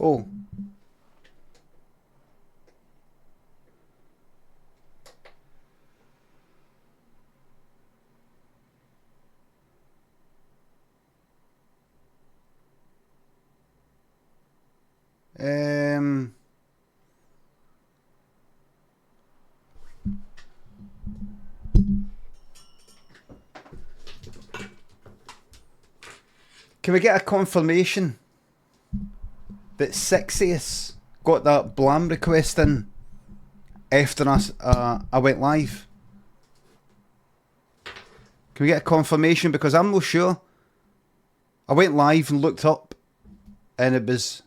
Oh. Um. Can we get a confirmation that Sixius got that Blam request in after I went live? Can we get a confirmation? Because I'm not sure. I went live and looked up, and it was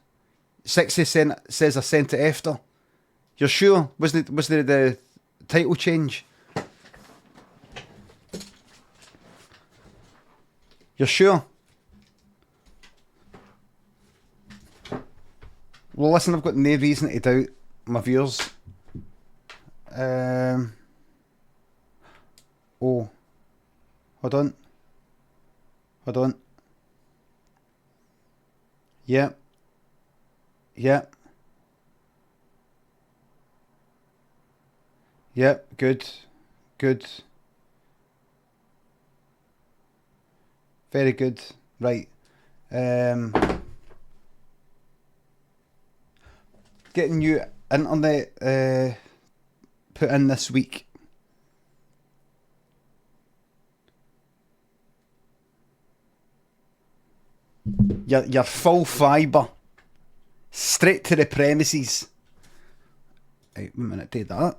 Sixius says I sent it after. You're sure? Was there the title change? You're sure? Well, listen, I've got no reason to doubt my viewers. Oh, hold on. Hold on. Yep. Yep. Yep. Good. Good. Very good. Right. Getting you internet put in this week. Your full fibre. Straight to the premises. Right, 1 minute, do that.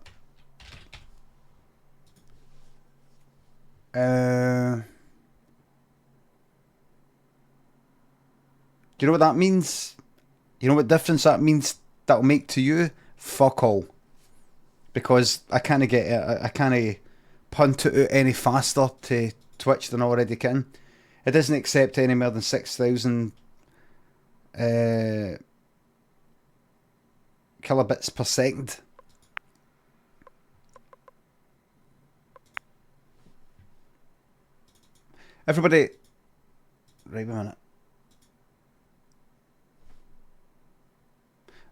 Do you know what that means? You know what difference that means that'll make to you? Fuck all. Because I can't get it. I can't punt it out any faster to Twitch than I already can. It doesn't accept any more than 6,000 kilobits per second. Everybody, right, a minute.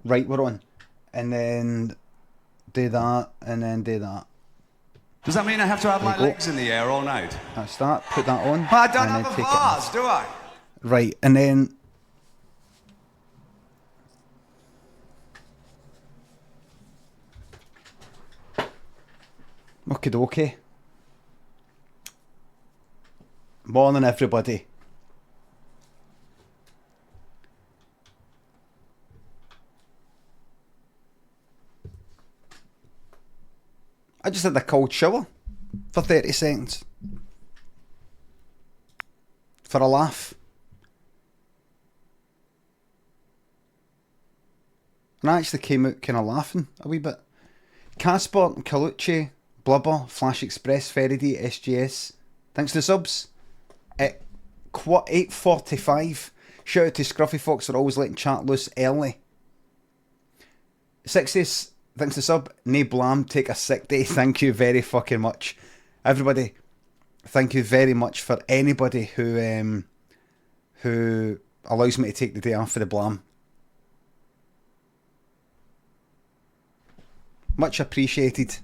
Right, we're on. And then do that, and then do that. Does that mean I have to have my legs in the air all night? That's that. Put that on. I don't have a vase, do I? Right, and then... Okie dokie. Morning, everybody. I just had a cold shower for 30 seconds. For a laugh. And I actually came out kind of laughing a wee bit. Casper, Calucci, Blubber, Flash Express, Faraday, SGS. Thanks to the subs. At 8:45. Shout out to Scruffy Fox for always letting chat loose early. 60s. Thanks to sub. Nay Blam, take a sick day. Thank you very fucking much. Everybody, thank you very much for anybody who allows me to take the day off for the Blam. Much appreciated.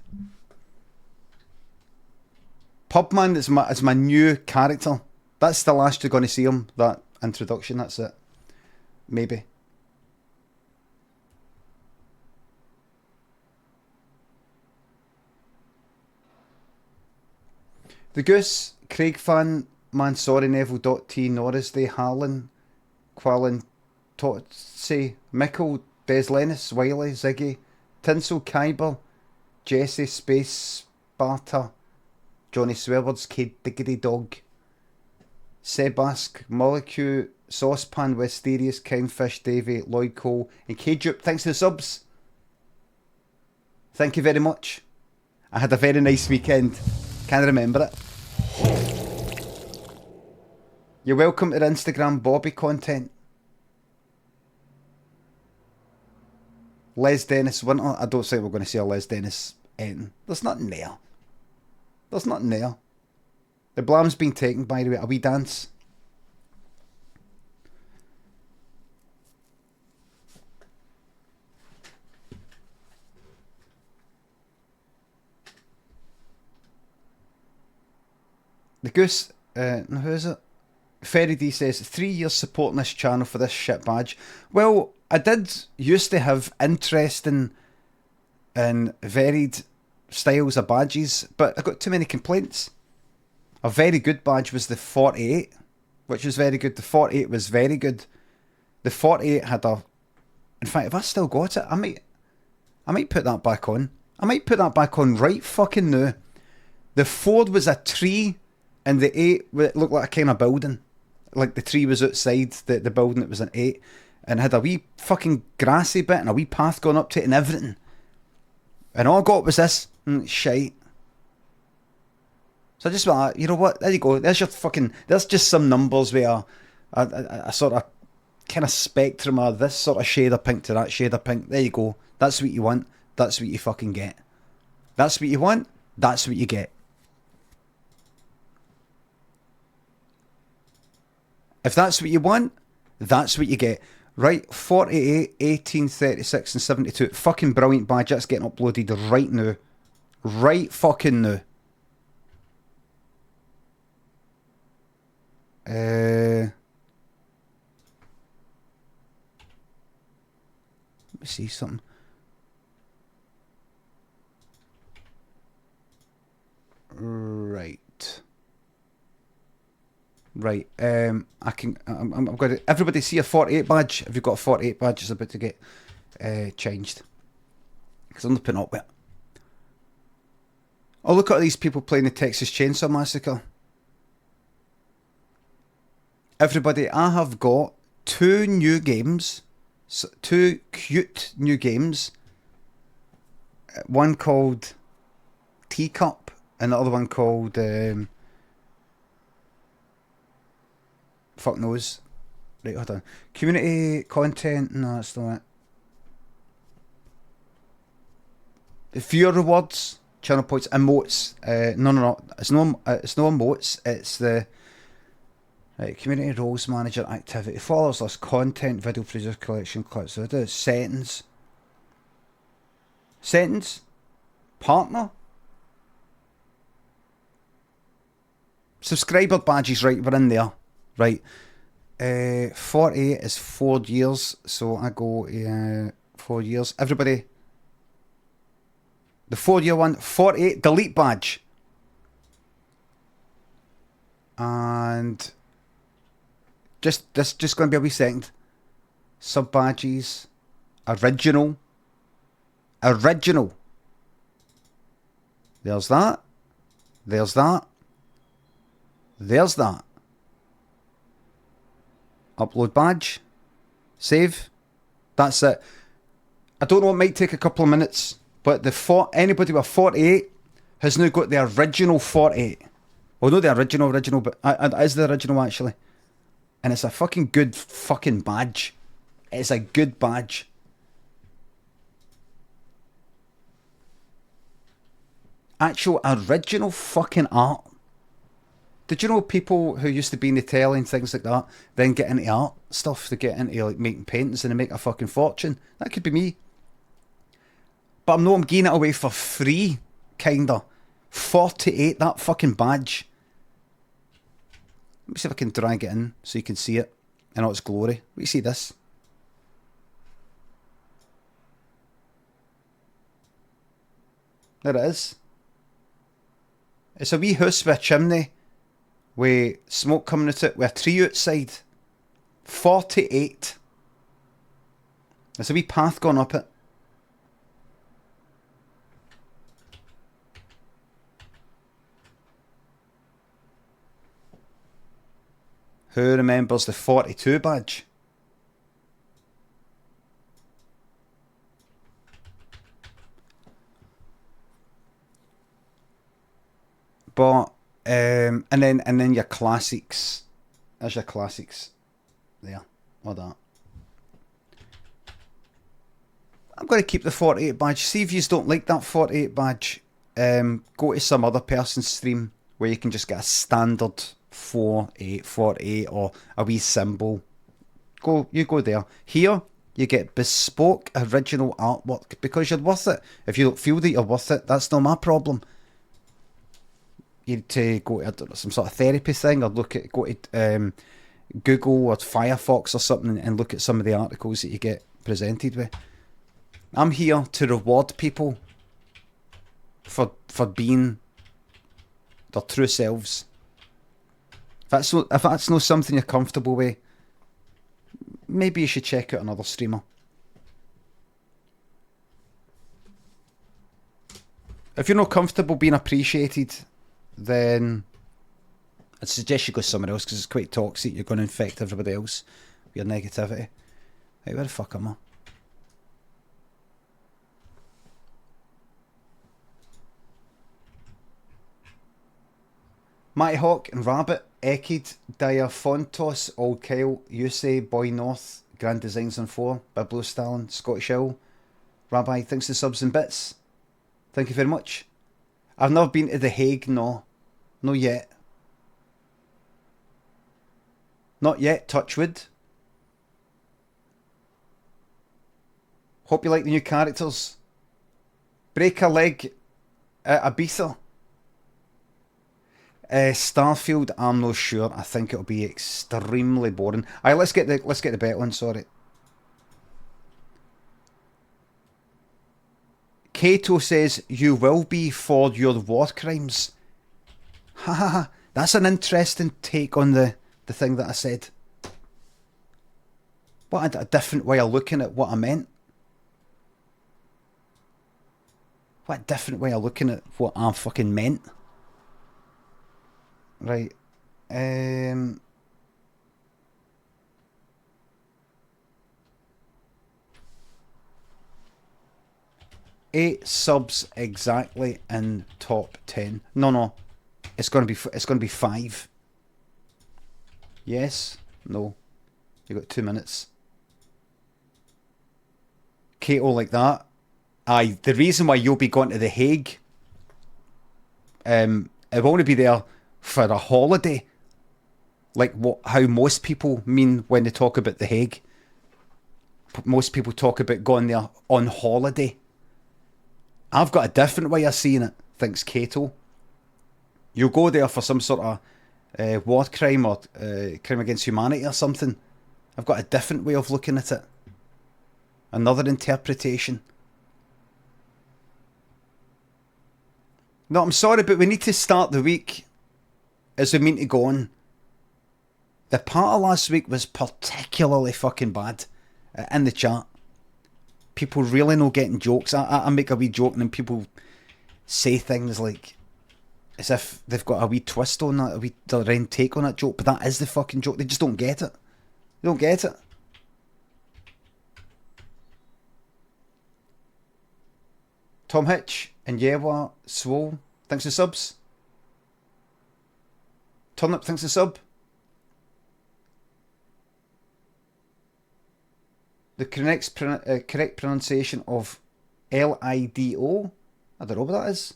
Pubman is my new character. That's the last you're going to see him, that introduction, that's it. Maybe. The Goose, Craig Fan, Man Sorry Neville.t, Norris Day, Harlan, Qualin, Totsi, Mickle, Des Lennis, Wiley, Ziggy, Tinsel, Kyber, Jesse, Space, Sparta, Johnny Swearwords, Kate Diggity Dog, Sebask, Molecule, Saucepan, Westerius, Kindfish, Davey, Lloyd Cole, and K-Jupe. Thanks to the subs. Thank you very much. I had a very nice weekend. Can't remember it. You're welcome to the Instagram Bobby content. Les Dennis Winter. I don't think we're going to see a Les Dennis ending. There's nothing there. There's nothing there. The Blam's been taken, by the way. A wee dance. The Goose, who is it? Ferry D says, 3 years supporting this channel for this shit badge. Well, I did used to have interesting and varied styles of badges, but I got too many complaints. A very good badge was the 48, which was very good. The 48 was very good. The 48 had a... In fact, if I still got it, I might put that back on. I might put that back on right fucking now. The 4 was a tree, and the 8 looked like a kind of building. Like the tree was outside the building. It was an 8, and had a wee fucking grassy bit and a wee path going up to it and everything. And all I got was this shite. So I just went like, you know what? There you go. There's your fucking... There's just some numbers where a sort of kind of spectrum of this sort of shade of pink to that shade of pink. There you go. That's what you want. That's what you fucking get. That's what you want. That's what you get. If that's what you want, that's what you get. Right, 48, 18, 36 and 72. Fucking brilliant badge. That's getting uploaded right now. Right fucking now. Let me see something. Right. Right. I'm going to... Everybody see a 48 badge? Have you got a 48 badge? It's about to get changed. Because I'm not putting up with it. Oh, look at these people playing the Texas Chainsaw Massacre. Everybody, I have got 2 new games. 2 cute new games. One called Teacup and the other one called... fuck knows. Right, hold on. Community content. No, that's not it. The viewer rewards, channel points, emotes. No. It's no emotes. It's the community roles manager activity. Followers list, content, video producer collection clips. So it is settings. Settings. Partner. Subscriber badges. Right, we're in there. Right, 48 is 4 years, so I go 4 years. Everybody, the 4-year one, 48, delete badge. And just going to be a wee second. Sub badges, original. There's that. There's that. There's that. Upload badge. Save. That's it. I don't know, it might take a couple of minutes, but anybody with 48 has now got the original 48. Well, not the original, but it is the original actually. And it's a fucking good fucking badge. It's a good badge. Actual original fucking art. Did you know people who used to be in the telly and things like that then get into art stuff? They get into like making paintings and they make a fucking fortune. That could be me. But I'm giving it away for free, kinda. 48, that fucking badge. Let me see if I can drag it in so you can see it in all its glory. Let me see this. There it is. It's a wee house with a chimney, with smoke coming out it, with a tree outside. 48. There's a wee path going up it. Who remembers the 42 badge? But and then your classics. There's your classics. There. All that. I'm going to keep the 48 badge. See if you don't like that 48 badge. Go to some other person's stream where you can just get a standard 48 or a wee symbol. You go there. Here you get bespoke original artwork because you're worth it. If you don't feel that you're worth it, that's not my problem. you need to go to, I don't know, some sort of therapy thing, or go to Google or Firefox or something and look at some of the articles that you get presented with. I'm here to reward people for being their true selves. If that's not something you're comfortable with, maybe you should check out another streamer. If you're not comfortable being appreciated, then I'd suggest you go somewhere else, because it's quite toxic. You're going to infect everybody else with your negativity. Hey, where the fuck am I? Matty Hawk and Rabbit, Ekid, Dyer, Fontos, Old Kyle, Yusei, Boy North, Grand Designs on 4, Biblo Stalin, Scottish Owl, Rabbi, thanks to subs and bits. Thank you very much. I've never been to The Hague, no. No yet. Not yet, Touchwood. Hope you like the new characters. Break a leg at Ibiza. Starfield, I'm not sure. I think it'll be extremely boring. Alright, let's get the bet on, sorry. Kato says, you will be for your war crimes. Ha ha ha. That's an interesting take on the thing that I said. What a different way of looking at what I meant. What a different way of looking at what I fucking meant. Right. 8 subs exactly in top 10. No. It's gonna be 5. Yes. No. You got 2 minutes. Kato like that. Aye. The reason why you'll be going to The Hague. It won't be there for a holiday. Like how most people mean when they talk about The Hague. Most people talk about going there on holiday. I've got a different way of seeing it, thinks Kato. You'll go there for some sort of war crime or crime against humanity or something. I've got a different way of looking at it. Another interpretation. No, I'm sorry, but we need to start the week as we mean to go on. The part of last week was particularly fucking bad in the chat. People really not getting jokes. I make a wee joke and then people say things like as if they've got a wee twist on that, their own take on that joke, but that is the fucking joke. They just don't get it. They don't get it. Tom Hitch and Yewa Swole, thanks for subs. Turnip, thanks for sub. The correct pronunciation of Lido. I don't know what that is.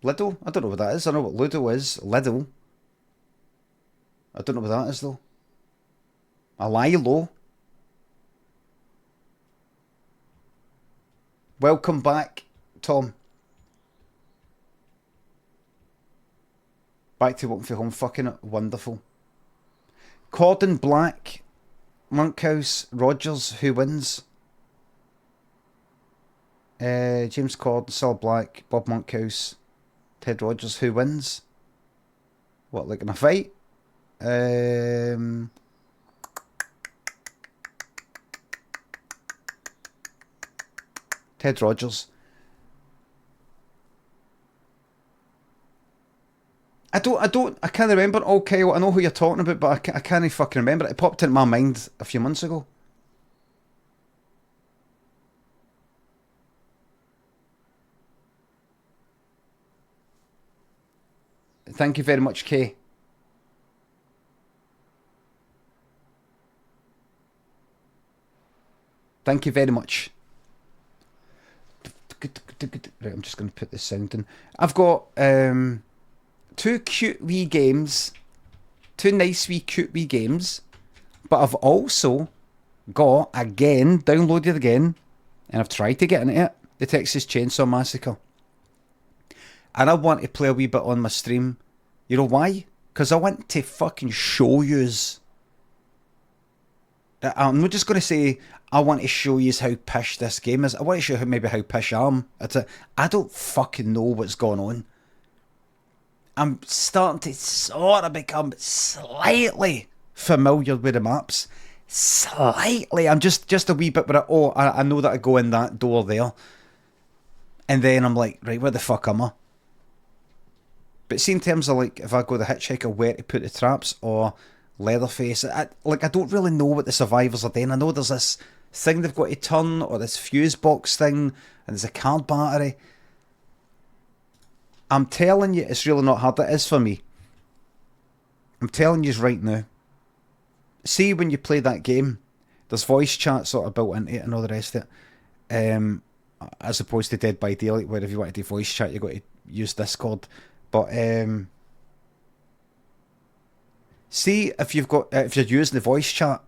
Lido? I don't know what that is. I know what Ludo is. Lido. I don't know what that is though. A Lilo. Welcome back, Tom. Back to working for home. Fucking wonderful. Cordon Black. Monkhouse, Rogers, who wins? James Corden, Saul Black, Bob Monkhouse, Ted Rogers, who wins? What, like in a fight? Ted Rogers. I can't remember. Okay, I know who you're talking about, but I can't fucking remember. It popped into my mind a few months ago. Thank you very much, Kay. Thank you very much. Right, I'm just going to put this sound in. I've got 2 cute wee games, 2 nice wee cute wee games, but I've also got, downloaded again, and I've tried to get into it, the Texas Chainsaw Massacre. And I want to play a wee bit on my stream. You know why? Because I want to fucking show yous. I'm not just going to say, I want to show yous how pish this game is. I want to show you maybe how pish I am. I don't fucking know what's going on. I'm starting to sort of become slightly familiar with the maps. Slightly. I'm just a wee bit with it. Oh, I know that I go in that door there. And then I'm like, right, where the fuck am I? But see, in terms of like, if I go the hitchhiker, where to put the traps, or Leatherface, I don't really know what the survivors are doing. I know there's this thing they've got to turn, or this fuse box thing, and there's a card battery. I'm telling you, it's really not hard. It is for me. I'm telling you right now. See, when you play that game, there's voice chat sort of built into it and all the rest of it. As opposed to Dead by Daylight, where if you want to do voice chat, you've got to use Discord. But see, if you're using the voice chat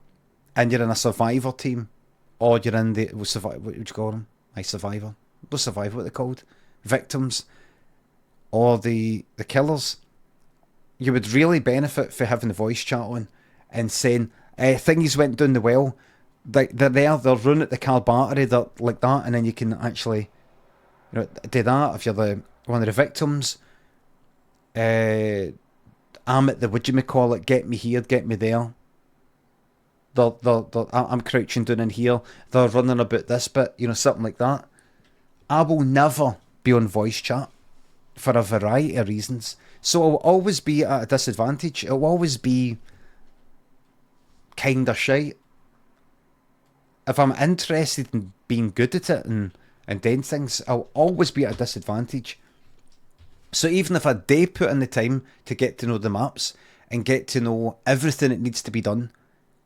and you're in a survivor team, or you're in the what would you call them? Survivor. What's survivor? What they're called? Victims, or the killers. You would really benefit for having the voice chat on and saying things went down the well. They're there. They'll run at the car battery. They're like that, and then you can actually, do that if you're one of the victims. I'm at the whatchamacallit, get me here, get me there. I'm crouching down in here. They're running about this bit, something like that. I will never be on voice chat for a variety of reasons. So I'll always be at a disadvantage. It'll always be kind of shite. If I'm interested in being good at it and doing things, I'll always be at a disadvantage. So even if I do put in the time to get to know the maps and get to know everything that needs to be done,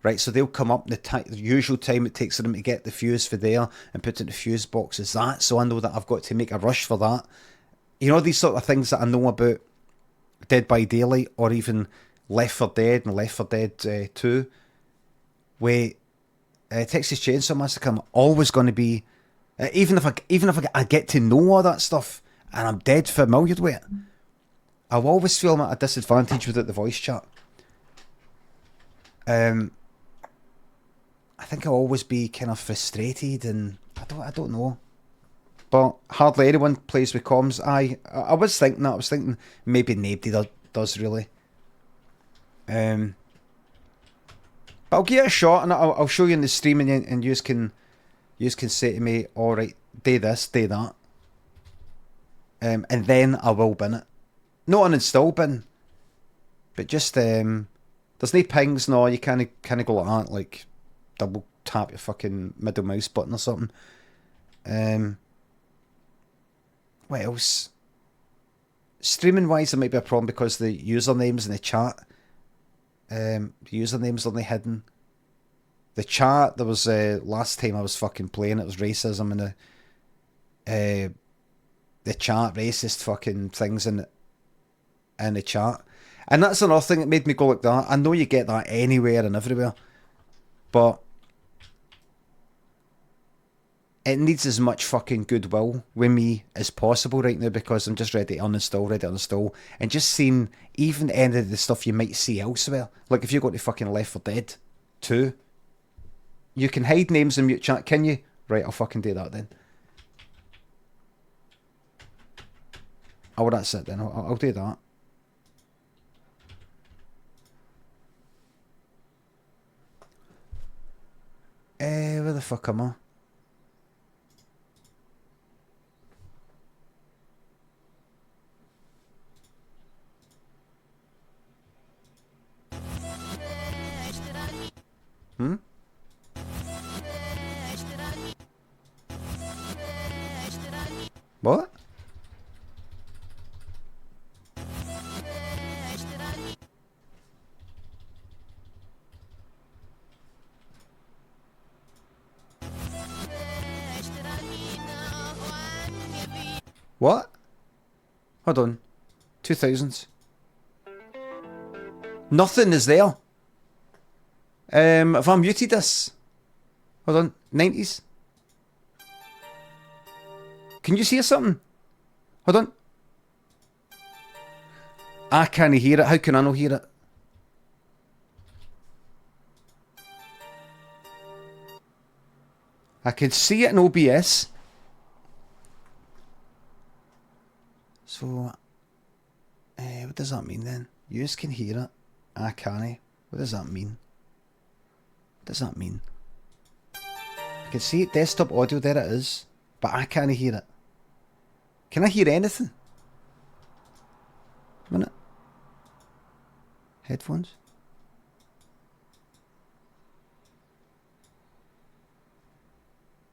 right? So they'll come up the usual time it takes for them to get the fuse for there and put in the fuse boxes. So I know that I've got to make a rush for that. These sort of things that I know about Dead by Daylight, or even Left 4 Dead and Left 4 Dead 2, where Texas Chainsaw Massacre, I'm always going to be, even if I get to know all that stuff and I'm dead familiar with it, I'll always feel I'm at a disadvantage without the voice chat. I think I'll always be kind of frustrated, and I don't know. But hardly anyone plays with comms. I was thinking that. I was thinking maybe nobody does really. But I'll give it a shot, and I'll show you in the stream, and you can say to me, all right, do this, do that. And then I will bin it. Not uninstall bin, but just there's no pings. No, you kind of go like that, like double tap your fucking middle mouse button or something. What else? Streaming wise, there might be a problem because the usernames in the chat. The usernames only hidden. The chat, there was last time I was fucking playing, it was racism in the chat, racist fucking things in the chat. And that's another thing that made me go like that. I know you get that anywhere and everywhere, but it needs as much fucking goodwill with me as possible right now, because I'm just ready to uninstall, and just seeing even any of the stuff you might see elsewhere. Like if you go to fucking Left 4 Dead 2, you can hide names in mute chat, can you? Right, I'll fucking do that then. Oh, that's it then. I'll do that. Where the fuck am I? What? What? Hold on. 2000s. Nothing is there. Have I muted this? Hold on. 90s. Can you see something? Hold on. I can't hear it. How can I not hear it? I can see it in OBS. So, what does that mean then? Yous can hear it. I can't. What does that mean? What does that mean? I can see it, desktop audio, there it is. But I can't hear it. Can I hear anything? A minute. Headphones?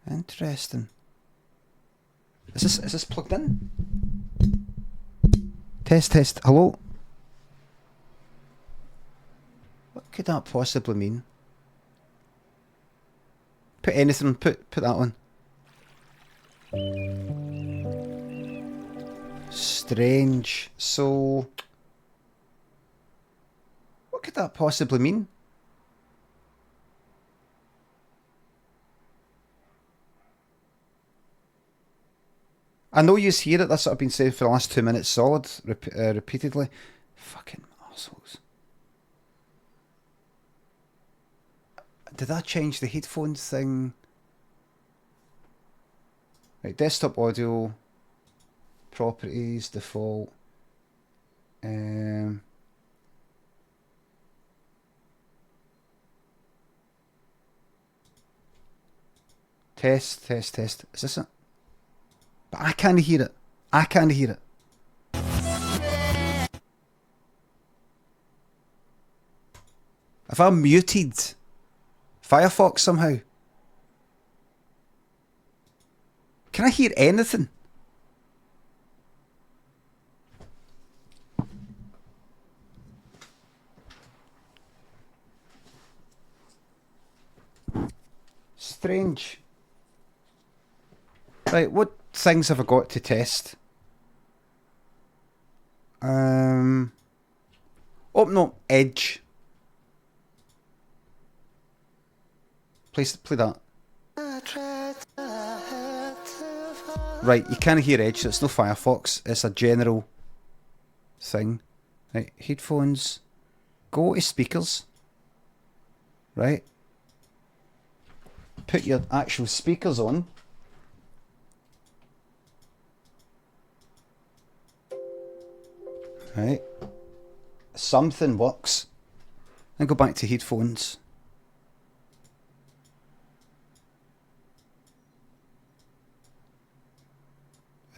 Interesting. Is this plugged in? Test, test. Hello? What could that possibly mean? Put anything, put that on. Strange. So, what could that possibly mean? I know you hear it, that's what I've been saying for the last 2 minutes solid, repeatedly. Fucking assholes. Did I change the headphone thing? Right, desktop audio, properties, default. Test, test, test. Is this it? But I can't hear it. I can't hear it. If I'm muted Firefox somehow, can I hear anything? Strange. Right, what things have I got to test? Oh no, Edge. Play that. Right, you can't hear Edge, so it's no Firefox. It's a general thing. Right, headphones. Go to speakers. Right. Put your actual speakers on. Right. Something works. Then go back to headphones.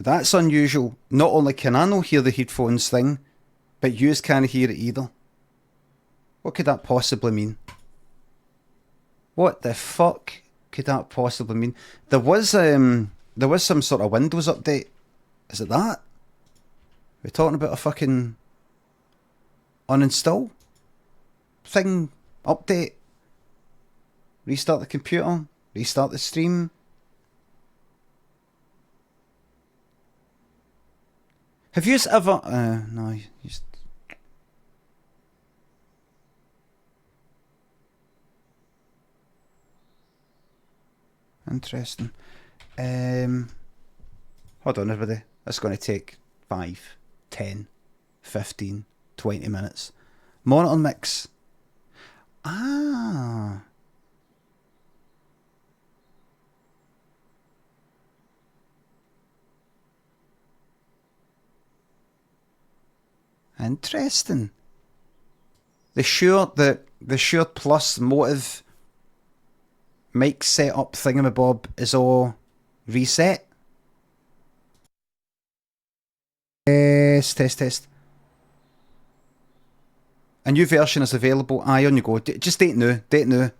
That's unusual. Not only can I not hear the headphones thing, but yous can't hear it either. What could that possibly mean? What the fuck could that possibly mean? There was some sort of Windows update. Is it that? We're talking about a fucking uninstall thing, update, restart the computer, restart the stream. Have you ever? No, you just. Interesting. Hold on, everybody. That's going to take 5, 10, 15, 20 minutes. Monitor mix. Ah. Interesting. The Shure Plus Motive mic setup thingamabob is all reset. Test. A new version is available. Aye, on you go. Just date now.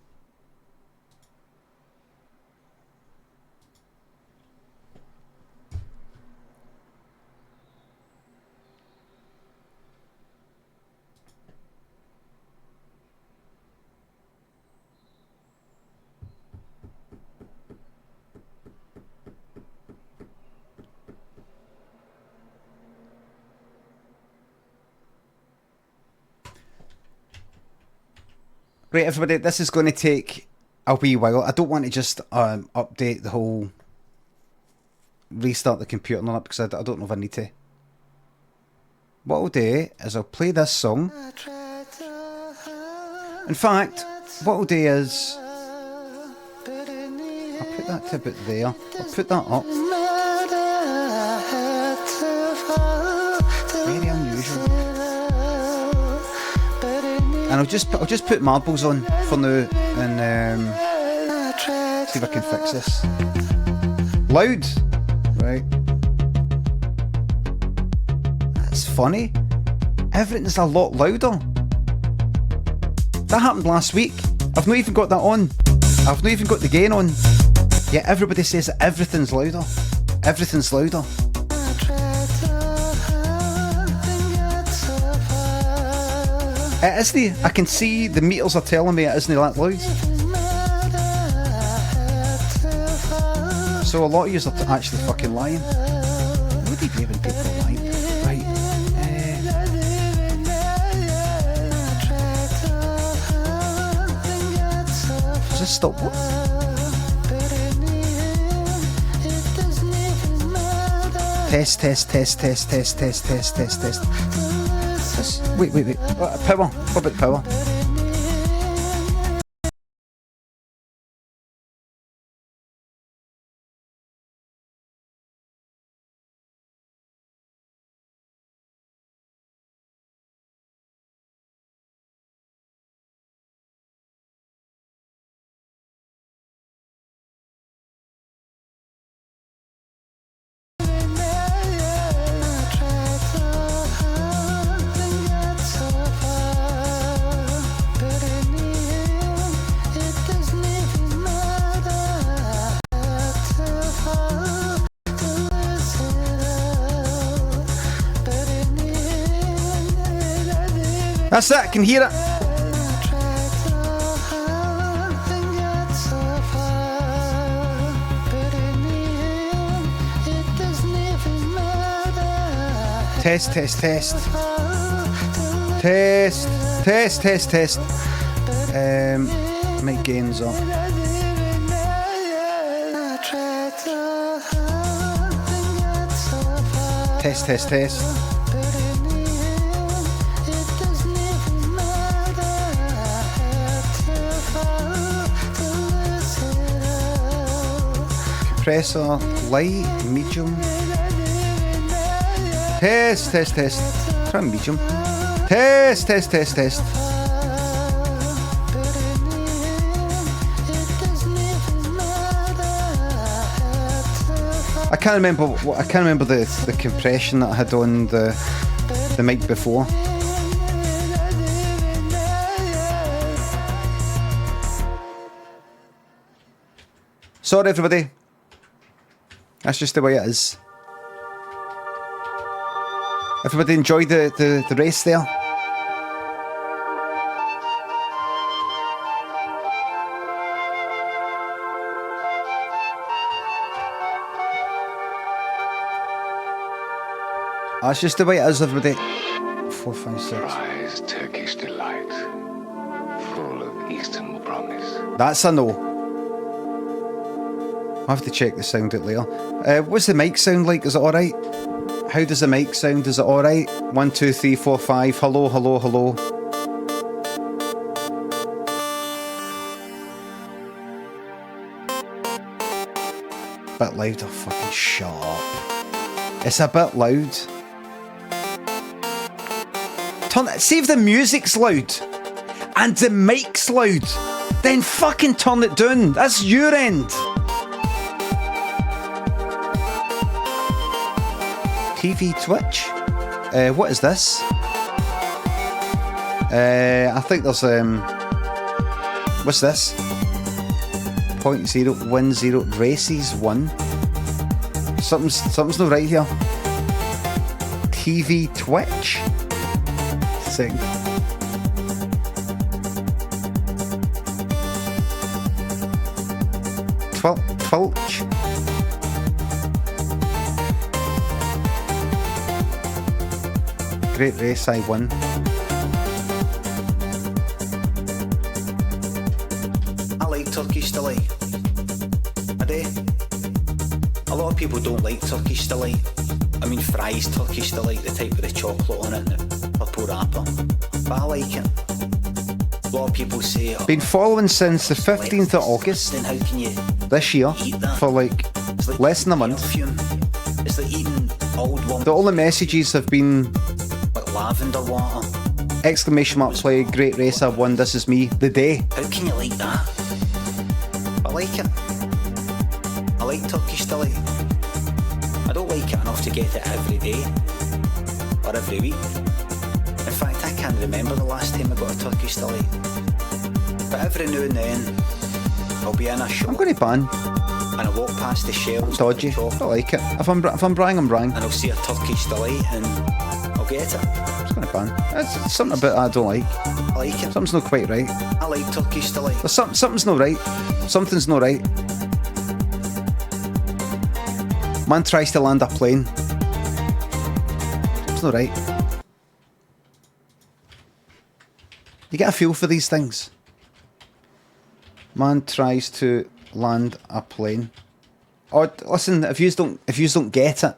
Right, everybody, this is going to take a wee while. I don't want to just update the whole, restart the computer and all that, because I don't know if I need to. what I'll do is I'll play this song. In fact, what I'll do is I'll put that to about there. I'll put that up. Very unusual. And I'll just put marbles on for now and see if I can fix this. Loud, right? That's funny. Everything's a lot louder. That happened last week. I've not even got that on. I've not even got the gain on. Yeah, everybody says that everything's louder. Everything's louder. It isn't. I can see the meters are telling me it isn't that loud. So a lot of you are actually fucking lying. Would you be even people lying? Right. Just stop. What? Test. Wait. Power. What about power? That's it, I can hear it. Test. Mic gains up. Test. Compressor, light, medium. Test. Try medium. Test. I can't remember the compression that I had on the mic before. Sorry everybody. That's just the way it is. Everybody enjoy the race there. That's just the way it is, everybody. 4, 5, 6. Fries, Turkish delight, full of Eastern promise. That's a no. I'll have to check the sound out later. What's the mic sound like? Is it alright? How does the mic sound? Is it alright? 1, 2, 3, 4, 5. Hello. Bit louder. Fucking shut up. It's a bit loud. See if the music's loud and the mic's loud, then fucking turn it down. That's your end. TV Twitch. What is this? I think there's what's this? 0.010 races 1. Something's not right here. TV Twitch. Sing. Twitch. Great race I won. I like Turkish delight. I do. A lot of people don't like Turkish delight. I mean, fries, Turkish delight, the type with the chocolate on it and the purple wrapper. But I like it. A lot of people say... Been following since the 15th of August Then how can you this year eat that? for like It's less than a month. perfume. It's like eating old lump, The only messages have been like lavender water. exclamation mark play, great race, I've won, this is me, the day. How can you like that? I like it. I like Turkish delight. I don't like it enough to get it every day or every week. In fact, I can't remember the last time I got a Turkish delight. But every now and then, I'll be in a shop I'm going to ban and I walk past the shelves dodgy. of I chocolate, like it. If I'm bragging, I'm bragging. and I'll see a Turkish delight and I'll get it. I'm just going to ban. There's something about that I don't like. I like it. Something's not quite right. I like Turkish delight. There's something's not right. Something's not right. Man tries to land a plane. It's not right. You get a feel for these things. Man tries to land a plane. Oh, listen, if you don't get it,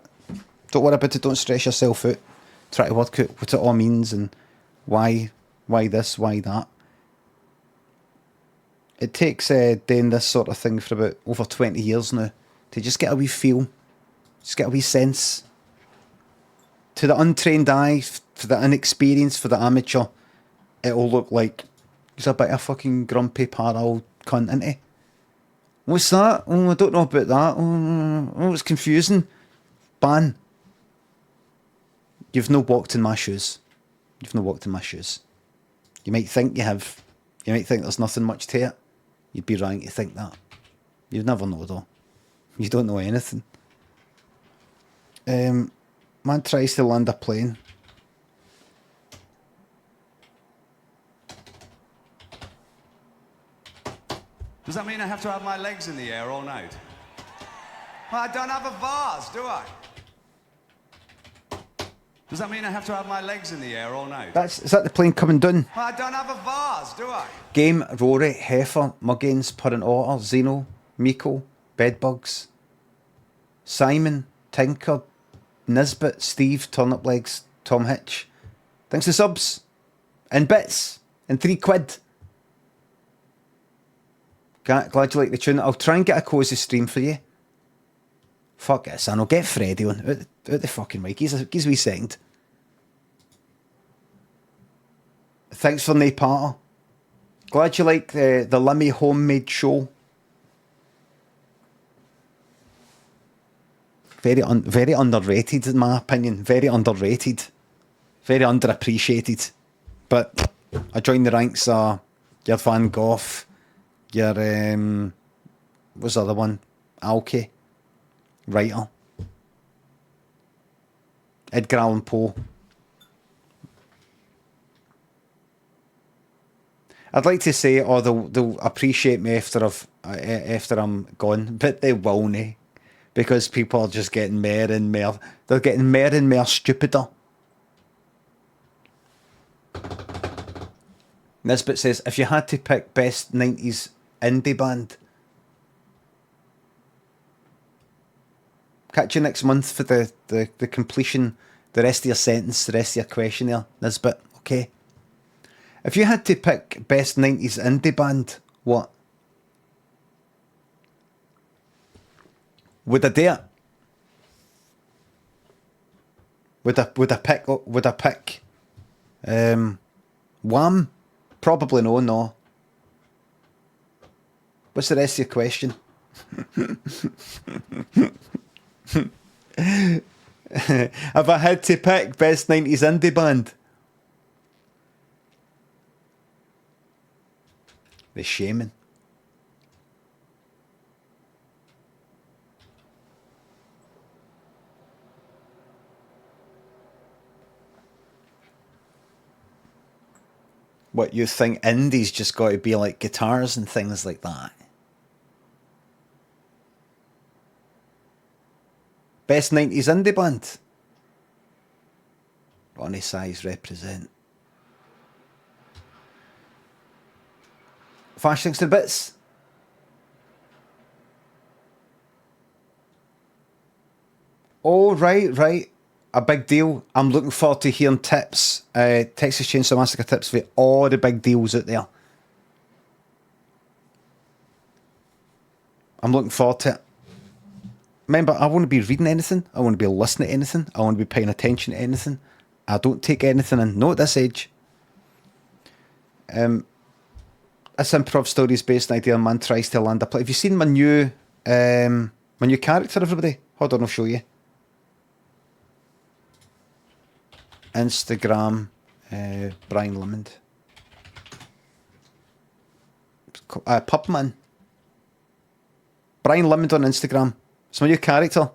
don't worry about it. Don't stress yourself out. Try to work out what it all means and why this, why that. It takes doing this sort of thing for about over 20 years now to just get a wee feel, just get a wee sense. To the untrained eye, for the inexperienced, for the amateur, it'll look like he's a bit of a fucking grumpy old cunt, isn't he? What's that? Oh, I don't know about that. Oh, it's confusing. Ban. You've no walked in my shoes. You've no walked in my shoes. You might think you have. You might think there's nothing much to it. You'd be wrong to think that. You'd never know though. You don't know anything. Man tries to land a plane. Does that mean I have to have my legs in the air all night? Well, I don't have a vase, do I? Does that mean I have to have my legs in the air all night? Is that the plane coming down? Well, I don't have a vase, do I? Game, Rory, Heifer, Muggins, Purring Otter, Zeno, Miko, Bedbugs, Simon, Tinker, Nisbet, Steve, Turnip Legs, Tom Hitch. Thanks to subs. In bits. In £3. Glad you like the tune. I'll try and get a cosy stream for you. Fuck it, son. I'll get Freddie on. Out the fucking mic. He's a wee second. Thanks for Nay Parter. Glad you like the Limmy homemade show. Very underrated in my opinion. Very underrated. Very underappreciated. But I joined the ranks. Your Van Gogh. Your what's the other one? Alki. Writer. Edgar Allan Poe. I'd like to say, they'll appreciate me after I'm gone, but they won't, because people are just getting more and more. They're getting more and more stupider. Nisbet says, if you had to pick best 90s indie band. Catch you next month for the completion, the rest of your sentence, the rest of your question there, Nisbet, okay? If you had to pick best 90s indie band, what? Would I do it? Would I pick Wham? Probably no. What's the rest of your question? If I had to pick best 90s indie band, The Shaman. What, you think indie's just got to be like guitars and things like that? Best 90s indie band? Ronnie Size represent. Fash things to bits. Oh, right. A big deal. I'm looking forward to hearing tips, Texas Chainsaw Massacre tips for all the big deals out there. I'm looking forward to it. Remember, I want to be reading anything. I want to be listening to anything. I want to be paying attention to anything. I don't take anything in. Not at this age. This improv story is based on the idea a man tries to land a plane. Have you seen my new character, everybody? Hold on, I'll show you. Instagram, Brian Limond. Pubman. Brian Limond on Instagram. It's my new character.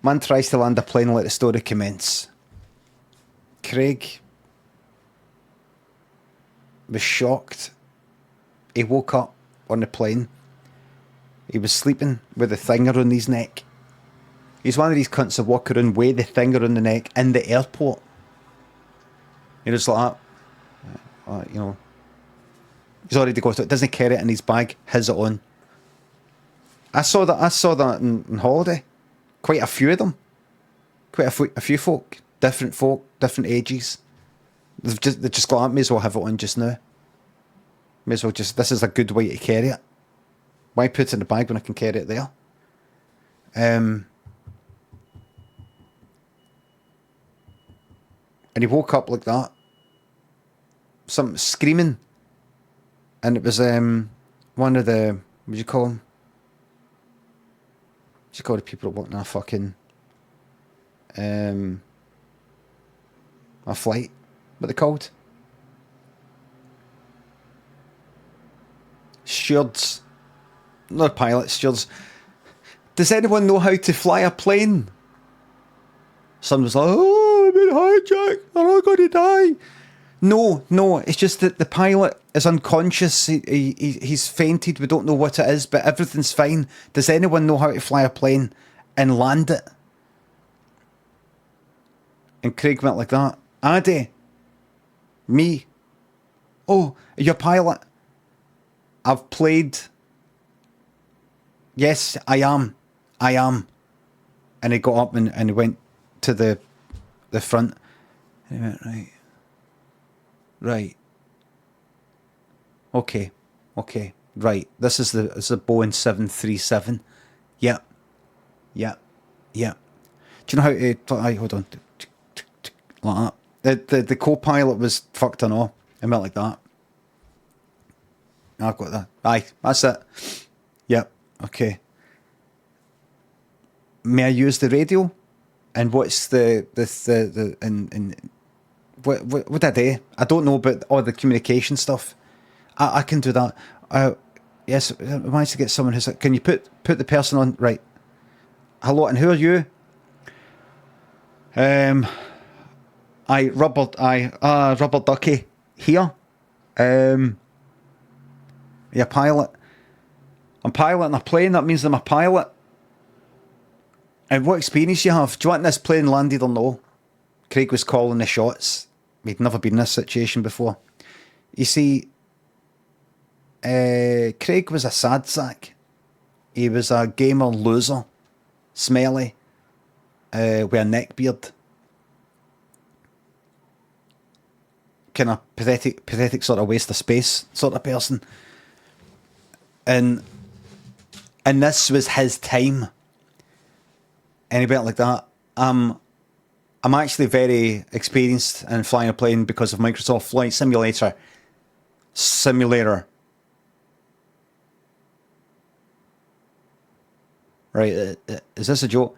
Man tries to land a plane and let the story commence. Craig was shocked. He woke up on the plane. He was sleeping with a thing around his neck. He's one of these cunts that walk around with the thing around the neck in the airport. You're just like that. You know. He's already got it. Doesn't carry it in his bag. Has it on. I saw that in holiday. Quite a few of them. Quite a few folk. Different folk. Different ages. They've just got that. May as well have it on just now. May as well just... This is a good way to carry it. Why put it in the bag when I can carry it there? And he woke up like that. Some screaming. And it was one of the... What do you call them? What do you call the people that work in a fucking... a flight? What they called? Stewards. Not pilots, stewards. Does anyone know how to fly a plane? Someone was like, oh, I've been hijacked. I'm not going to die. No, it's just that the pilot is unconscious. He's fainted. We don't know what it is, but everything's fine. Does anyone know how to fly a plane and land it? And Craig went like that. Addy. Me. Oh, you're a pilot. I've played... Yes, I am. And he got up and he went to the front. And he went, right. Okay, right. This is the Boeing 737. Yeah. Do you know how to... hold on. Like that. The co-pilot was fucked and all. It went like that. I've got that. Aye, that's it. Yep. Okay. May I use the radio? And what's what did I do? I don't know about all the communication stuff. I can do that. Yes, I managed to get someone who's like, can you put the person on? Right. Hello, and who are you? Rubber Ducky here. You're a pilot. I'm piloting a plane, that means I'm a pilot. And what experience you have? Do you want this plane landed or no? Craig was calling the shots. He'd never been in this situation before. You see, Craig was a sad sack. He was a gamer loser. Smelly. With a neck beard. Kind of pathetic sort of waste of space sort of person. And this was his time. And he went like that. I'm actually very experienced in flying a plane because of Microsoft Flight Simulator. Right, is this a joke?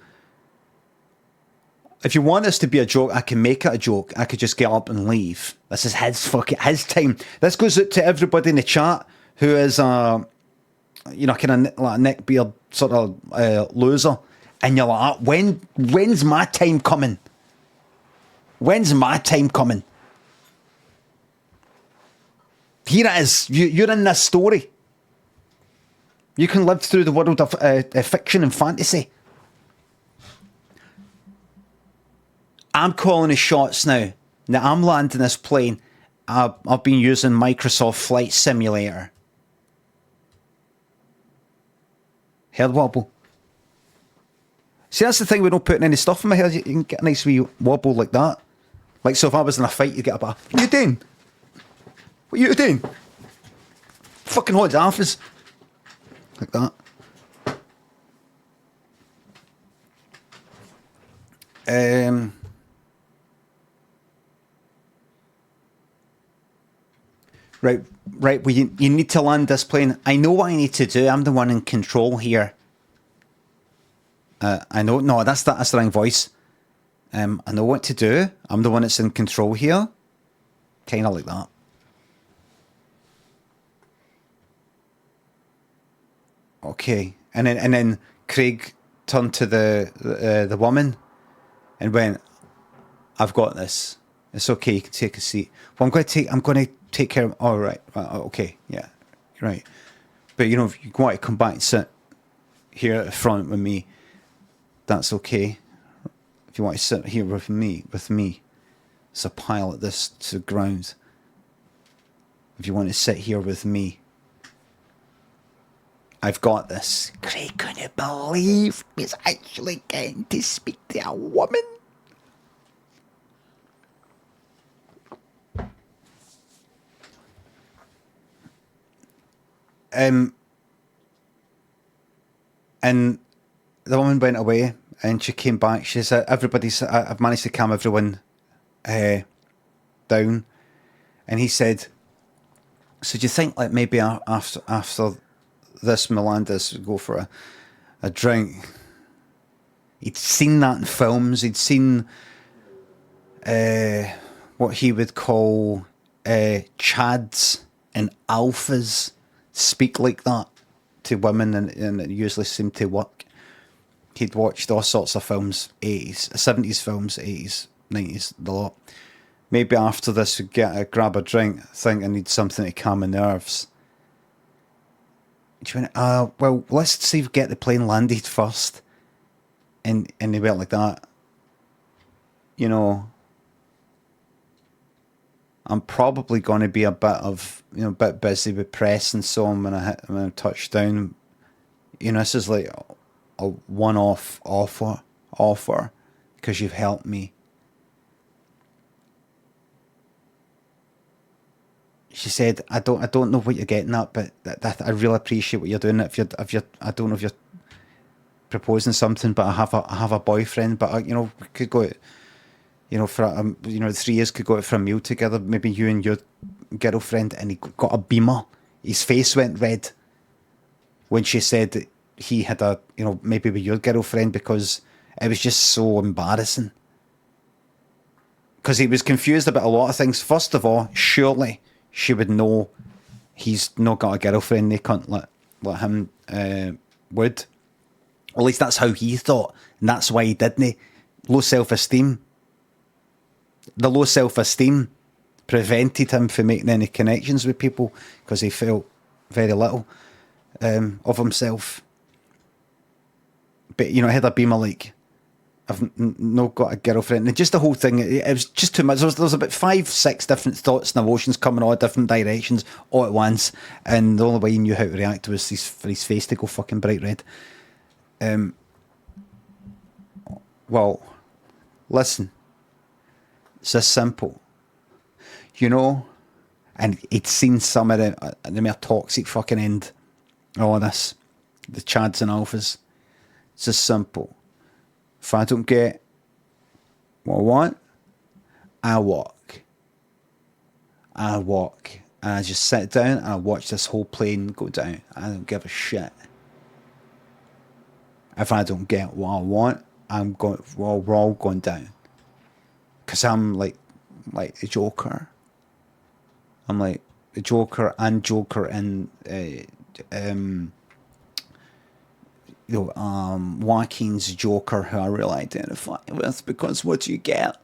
If you want this to be a joke, I can make it a joke. I could just get up and leave. This is his time. This goes out to everybody in the chat who is kind of like a neckbeard sort of loser. And you're like, when's my time coming? When's my time coming? Here it is. You're in this story. You can live through the world of fiction and fantasy. I'm calling the shots now. Now I'm landing this plane. I've been using Microsoft Flight Simulator. Head wobble. See, that's the thing with not putting any stuff in my head. You can get a nice wee wobble like that. Like, so if I was in a fight, you get a bit, what are you doing? What are you doing? Fucking hot office. Like that. Right. Well, you need to land this plane. I know what I need to do. I'm the one in control here. I know. No, that's the wrong voice. I know what to do. I'm the one that's in control here. Kind of like that. Okay, and then Craig turned to the woman and went, "I've got this. It's okay. You can take a seat. Well, I'm going to take care of. All right. Okay. Yeah. You're right. But you know, if you want to come back and sit here at the front with me, that's okay. If you want to sit here with me, it's a pilot this to the ground. If you want to sit here with me, I've got this." Craig couldn't believe he's actually getting to speak to a woman. And the woman went away, and she came back. She said, I've managed to calm everyone down. And he said, so do you think, like, maybe after this, Melandis would go for a drink? He'd seen that in films. He'd seen what he would call chads and alphas speak like that to women, and it usually seemed to work. He'd watched all sorts of films, 70s films, 80s, 90s, the lot. Maybe after this, we'd grab a drink, think I need something to calm my nerves. She went, well, let's see if we get the plane landed first. And they went like that. You know, I'm probably going to be a bit busy with press and so on when I touch down. You know, this is like a one-off offer because you've helped me. She said, I don't know what you're getting at, but I really appreciate what you're doing. If you're I don't know if you're proposing something, but I have a boyfriend, but we could go, for 3 years could go out for a meal together. Maybe you and your girlfriend. And he got a beamer. His face went red when she said that he had maybe with your girlfriend, because it was just so embarrassing. Because he was confused about a lot of things. First of all, surely she would know he's not got a girlfriend. They can't let him would. Or at least that's how he thought. And that's why he didn't. Low self-esteem. The low self-esteem prevented him from making any connections with people because he felt very little of himself. But, he had a beamer like, I've not got a girlfriend. And just the whole thing, it was just too much. There was about 5-6 different thoughts and emotions coming all different directions all at once. And the only way he knew how to react was for his face to go fucking bright red. Well, listen. It's this simple. And he'd seen some of the more toxic fucking end of all this. The chads and alphas. It's this simple. If I don't get what I want, I walk. And I just sit down and I watch this whole plane go down. I don't give a shit. If I don't get what I want, we're all going down. Because I'm like the Joker. I'm like the Joker and Joker in Joaquin's Joker, who I really identify with, because what do you get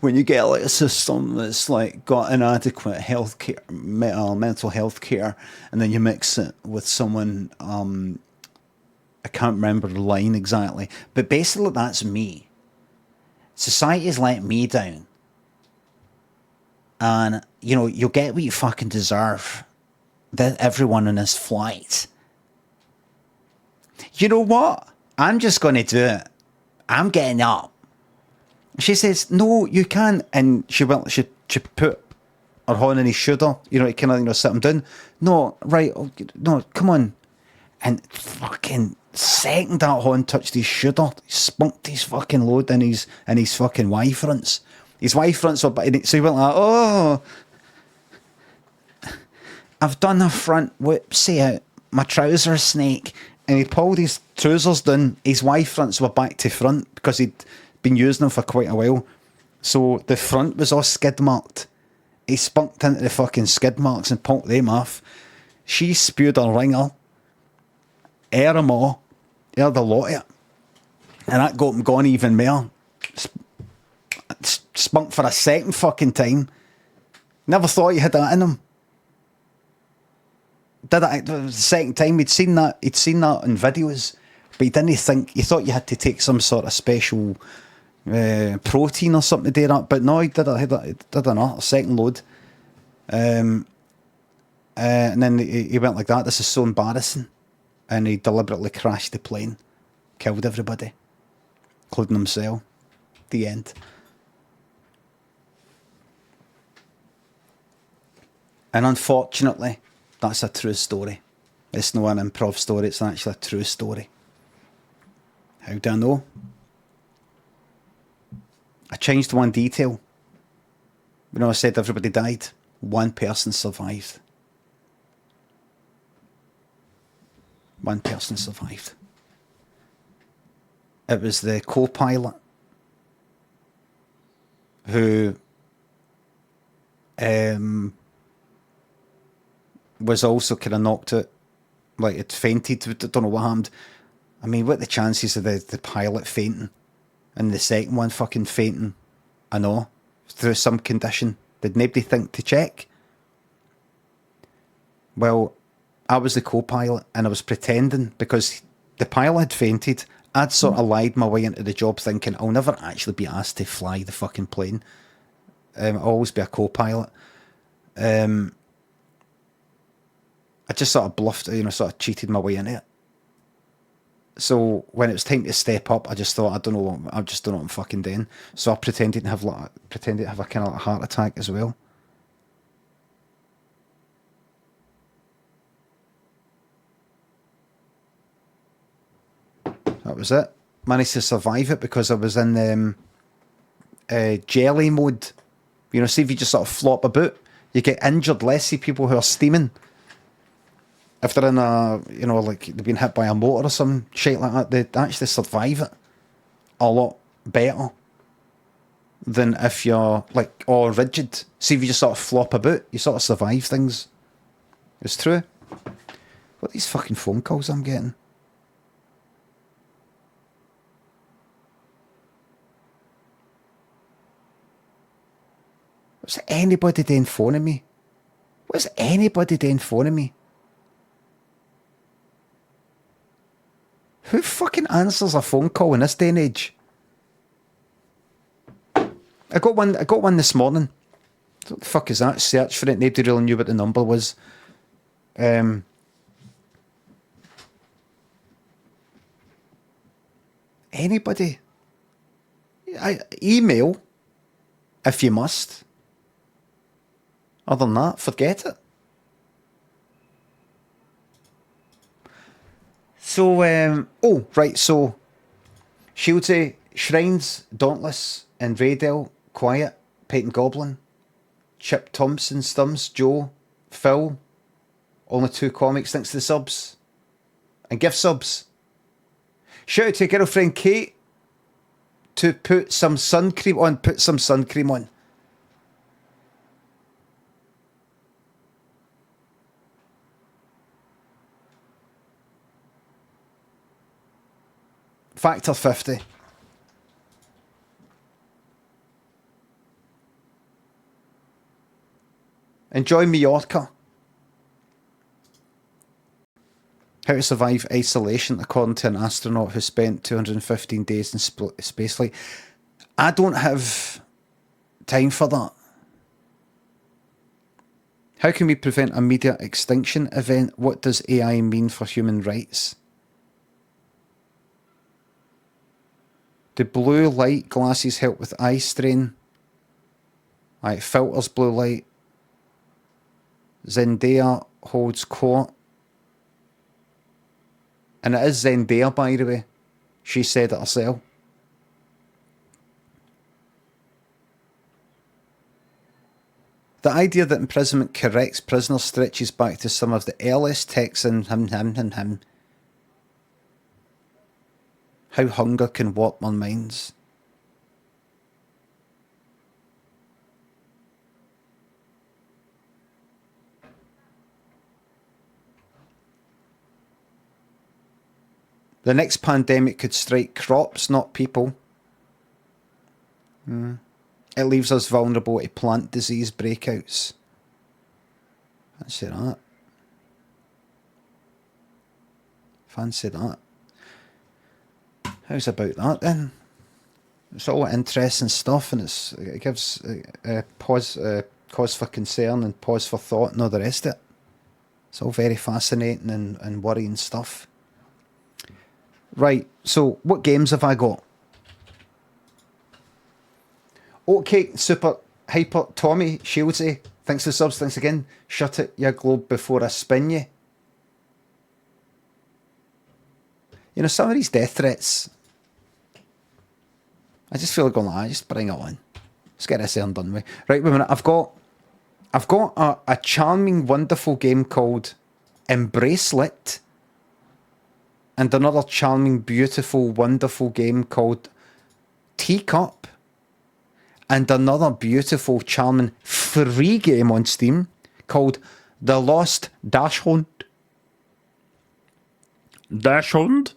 when you get like a system that's like got inadequate healthcare, mental health care, and then you mix it with someone, I can't remember the line exactly, but basically that's me. society's let me down. And, you know, you'll get what you fucking deserve. That everyone on this flight. You know what? I'm just going to do it. I'm getting up. She says, no, you can't. And she put her hand on his shoulder, you know, to kind of, you know, sit him down. No, right, no, come on. And fucking second that hand touched his shoulder, he spunked his fucking load in his fucking Y-fronts. His Y-fronts were, so he went like, oh, I've done a front whoopsie out, my trousers snake. And he pulled his trousers down, his Y-fronts were back to front because he'd been using them for quite a while. So the front was all skid marked. He spunked into the fucking skid marks and pulled them off. She spewed her ringer, air them all, air the lot of it. And that got him gone even more. Spunked for a second fucking time. Never thought he had that in him. Did it the second time. He'd seen that in videos, but he didn't think, he thought you had to take some sort of special protein or something to do that, but no, he did a second load, and then he went like that. This is so embarrassing, and he deliberately crashed the plane, killed everybody, including himself. The end. And unfortunately, that's a true story. It's not an improv story, it's actually a true story. How do I know? I changed one detail. You know, I said everybody died. One person survived. One person survived. It was the co-pilot who was also kind of knocked out, like it fainted. Don't know what happened. I mean, what are the chances of the pilot fainting and the second one fucking fainting? I know, through some condition. Did nobody think to check? Well, I was the co-pilot and I was pretending because the pilot had fainted. I'd sort of lied my way into the job thinking I'll never actually be asked to fly the fucking plane. I'll always be a co-pilot. I just sort of bluffed, you know, sort of cheated my way into it. So when it was time to step up, I just thought, I don't know what I'm fucking doing. So I pretended to have a kind of like a heart attack as well. That was it. Managed to survive it because I was in jelly mode. You know, see if you just sort of flop about, you get injured less. See people who are steaming. If they're in a, you know, like they've been hit by a motor or some shit like that, they actually survive it a lot better than if you're like all rigid. See if you just sort of flop about, you sort of survive things. It's true. What are these fucking phone calls I'm getting? What's anybody doing phoning me? What's anybody doing phoning me? Who fucking answers a phone call in this day and age? I got one this morning. What the fuck is that? Search for it. Nobody really knew what the number was. Anybody? Email, if you must. Other than that, forget it. So, oh, right, so Shieldsy, Shrines, Dauntless, and Raydell, Quiet, Peyton Goblin, Chip Thompson, Stums, Joe, Phil, only 2 comics, thanks to the subs, and gift subs. Shout out to your girlfriend Kate to put some sun cream on, Factor 50. Enjoy Mallorca. How to survive isolation according to an astronaut who spent 215 days in space flight. I don't have time for that. How can we prevent a media extinction event? What does AI mean for human rights? Do blue light glasses help with eye strain? Right, filters blue light. Zendaya holds court. And it is Zendaya, by the way. She said it herself. The idea that imprisonment corrects prisoners stretches back to some of the earliest texts in him. How hunger can warp our minds. The next pandemic could strike crops, not people. It leaves us vulnerable to plant disease breakouts. Fancy that. Fancy that. How's about that then? It's all interesting stuff, and it gives cause for concern and pause for thought and all the rest of it. It's all very fascinating and worrying stuff. Right, so what games have I got? Okay, super hyper Tommy Shieldsy. Thanks for the subs, thanks again. Shut it, you globe, before I spin you. You know, some of these death threats, I just feel like going, just bring it on. Let's get this there and done with. Right, wait a minute. I've got a charming, wonderful game called Embracelet, and another charming, beautiful, wonderful game called Teacup, and another beautiful, charming, free game on Steam called The Lost Dachshund. Dachshund?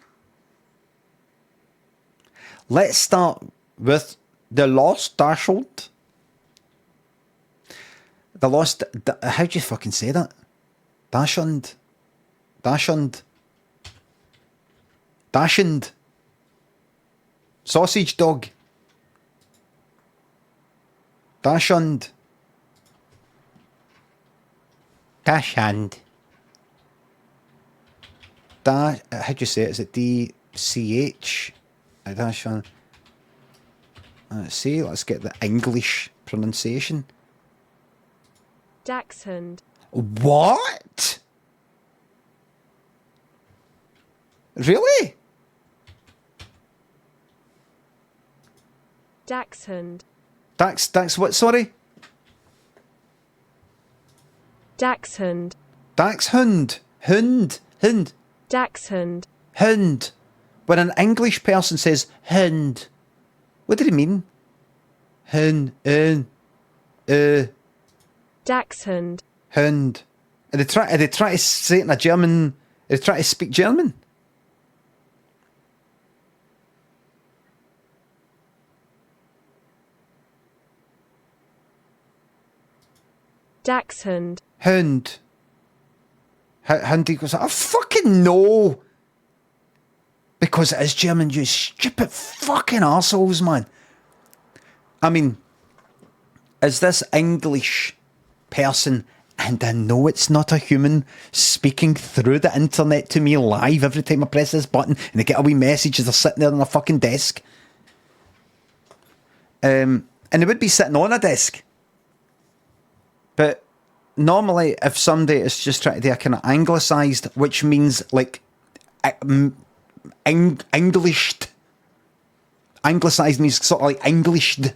Let's start with The Lost Dachshund. The Lost... How do you fucking say that? Dachshund. Dachshund. Dachshund. Sausage dog. Dachshund. Dachshund. How do you say it? Is it D-C-H? Dachshund. Let's see, let's get the English pronunciation. Dachshund. What? Really? Dachshund. Dax what, sorry? Dachshund. Dachshund. Hund. Dachshund. Hund. When an English person says hund, what did he mean? Hund. Dachshund. Hund. Are they try to say it in a German? Are they try to speak German? Dachshund. Hund. Hund equals... I fucking know! Because it is German, you stupid fucking arseholes, man. I mean, is this English person, and I know it's not a human, speaking through the internet to me live every time I press this button and they get a wee message as they're sitting there on a fucking desk. And they would be sitting on a desk. But normally, if somebody is just trying to do a kind of anglicised, which means like Englished, anglicised means sort of like Englished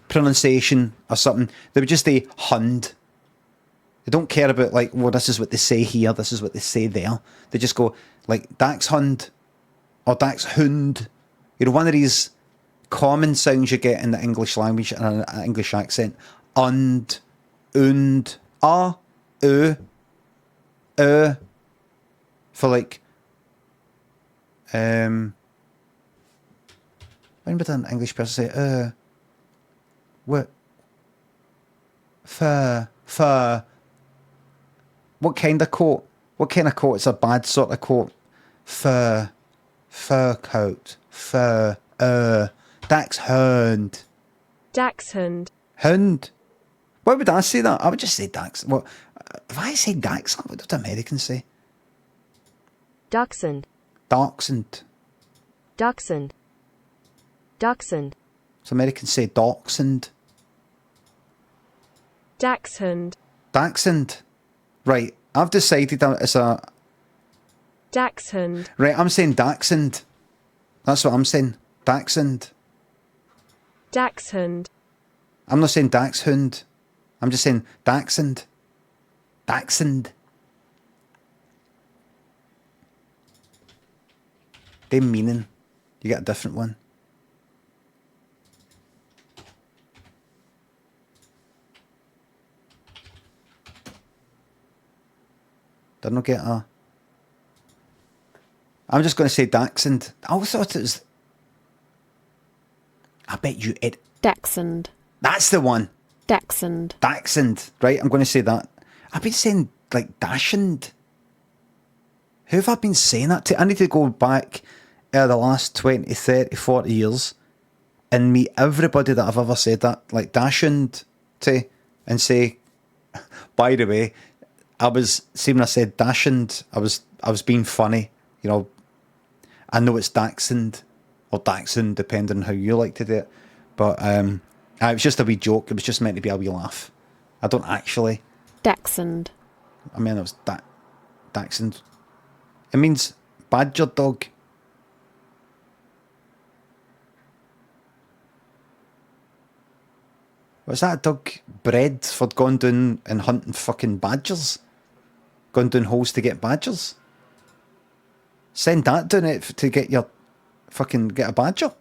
pronunciation or something, they would just say hund. They don't care about like, well, this is what they say here, this is what they say there. They just go like Dachshund or Dachshund. You know, one of these common sounds you get in the English language and an English accent. Und. For like, when would an English person say, what, fur, what kind of coat? What kind of coat? It's a bad sort of coat. Fur coat, Dachshund. Dachshund. Hound. Why would I say that? I would just say Dax. What? If I say Dachshund, what do Americans say? Dachshund. Dachshund. Dachshund. Dachshund. So Americans say Dachshund. Dachshund. Dachshund. Right. I've decided that it's a... Dachshund. Right, I'm saying Dachshund. That's what I'm saying. Dachshund. Dachshund. I'm not saying Dachshund. I'm just saying Dachshund. Dachshund. Same meaning. You get a different one. Did I not get a... I'm just going to say Dachshund. I always thought it was... I bet you it... Dachshund. That's the one. Dachshund. Dachshund. Right, I'm going to say that. I've been saying, like, Dachshund. Who have I been saying that to? I need to go back the last 20, 30, 40 years and meet everybody that I've ever said that, like, Dachshund to, and say, by the way, see when I said Dachshund, I was being funny, you know. I know it's Dachshund, or Dachshund, depending on how you like to do it. But it was just a wee joke. It was just meant to be a wee laugh. I don't actually. Dachshund. I mean, it was Dachshund. It means badger dog. Was that a dog bred for going down and hunting fucking badgers? Going down holes to get badgers? Send that down it to get your fucking get a badger.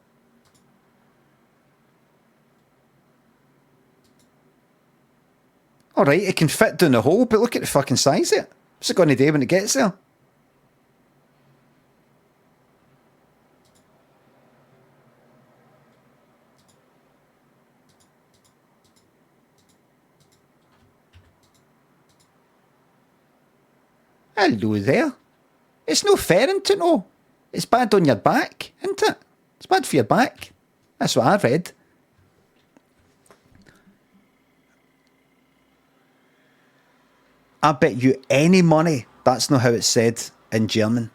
Alright, it can fit down the hole, but look at the fucking size of it. What's it going to do when it gets there? Hello there. It's no fair, isn't it? No. It's bad on your back, isn't it? It's bad for your back. That's what I've read. I bet you any money that's not how it's said in German.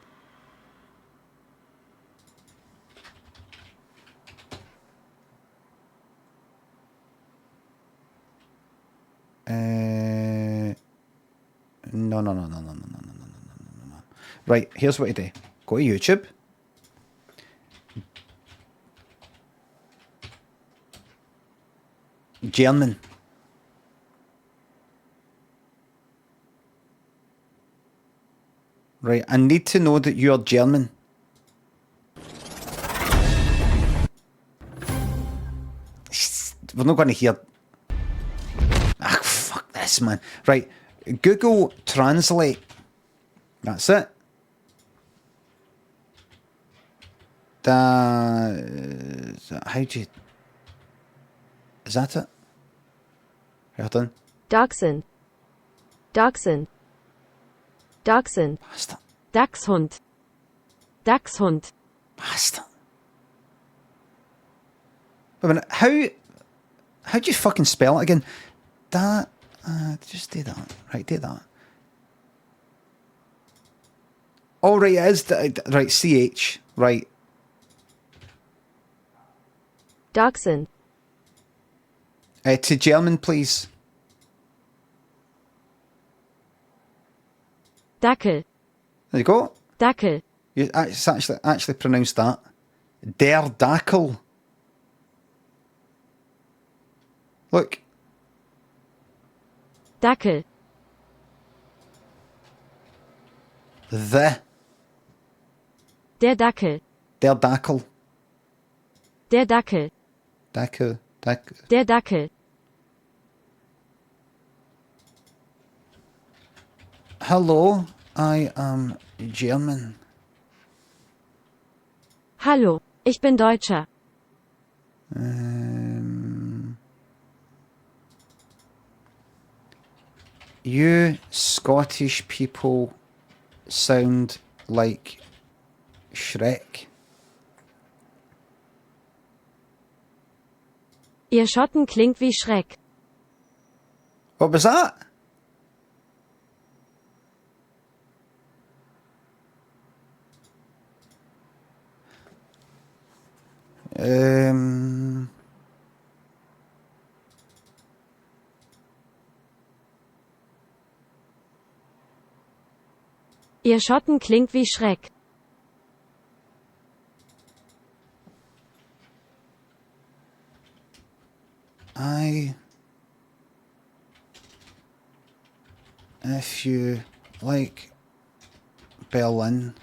No. Right, here's what you do. Go to YouTube. German. Right, I need to know that you're German. We're not going to hear... Ah, fuck this, man. Right, Google Translate. That's it. How do you... Is that it? Well done. Dachshund. Dachshund. Dachshund. Bastard. Dachshund. Dachshund. Bastard. Wait a minute, how do you fucking spell it again? Just do that. Right, do that. Oh, right, it is. Right, CH. Right. Dachshund. To German, please. Dackel. There you go. Dackel. It's actually pronounced that. Der Dackel. Look. Dackel. Der Dackel. Der Dackel. Der Dackel. Dackel. Der Dackel. Hello, I am German. Hallo, ich bin Deutscher. You Scottish people sound like Shrek. Ihr Schotten klingt wie Schreck. What was that? Ihr Schotten klingt wie Schreck. If you like Berlin,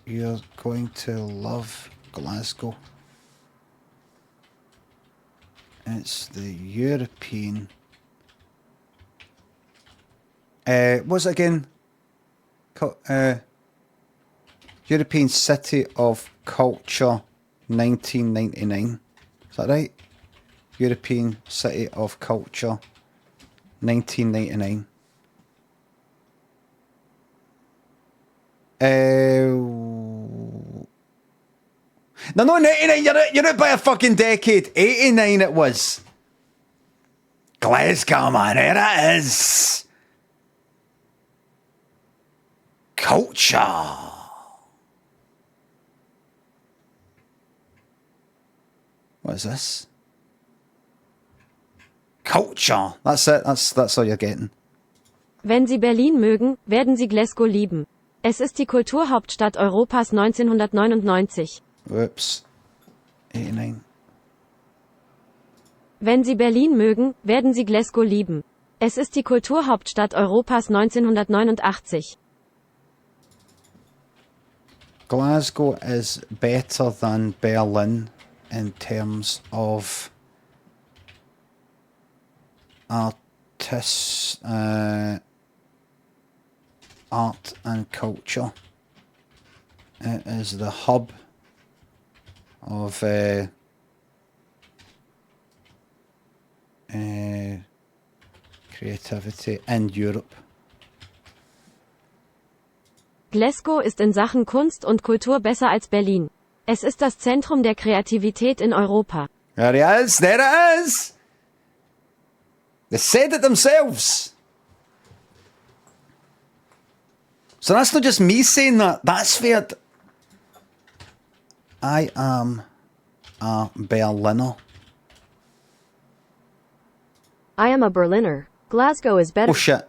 you're going to love Glasgow. It's the European. What's it again? European City of Culture 1999. Is that right? European City of Culture 1999. No, 99, you're out by a fucking decade. 89 it was. Glasgow, man, there it is. Culture. What is this? Culture. That's it. That's all you're getting. Wenn Sie Berlin mögen, werden Sie Glasgow lieben. Es ist die Kulturhauptstadt Europas 1999. Whoops. 89. Wenn Sie Berlin mögen, werden Sie Glasgow lieben. Es ist die Kulturhauptstadt Europas 1989. Glasgow is better than Berlin in terms of art and culture. It is the hub of creativity in Europe. Glasgow ist in Sachen Kunst und Kultur besser als Berlin. Es ist das Zentrum der Kreativität in Europa. There it is. There it is. They said it themselves. So that's not just me saying that. That's fair. I am a Berliner. I am a Berliner. Glasgow is better. Oh shit.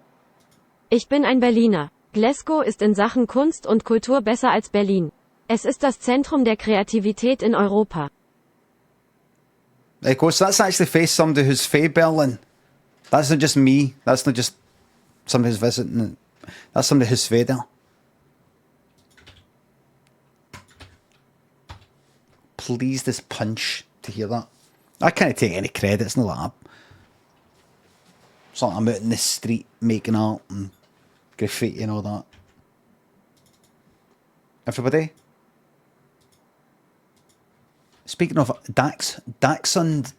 Ich bin ein Berliner. Glasgow ist in Sachen Kunst und Kultur besser als Berlin. Es ist das Zentrum der Kreativität in Europa. There you go. So that's actually faced somebody who's fae Berlin. That's not just me. That's not just somebody who's visiting. That's somebody who's fae there. Please, this punch to hear that. I can't take any credit. It's not like it's like I'm out in the street making art and graffiti and all that. Everybody? Speaking of Dachshunds.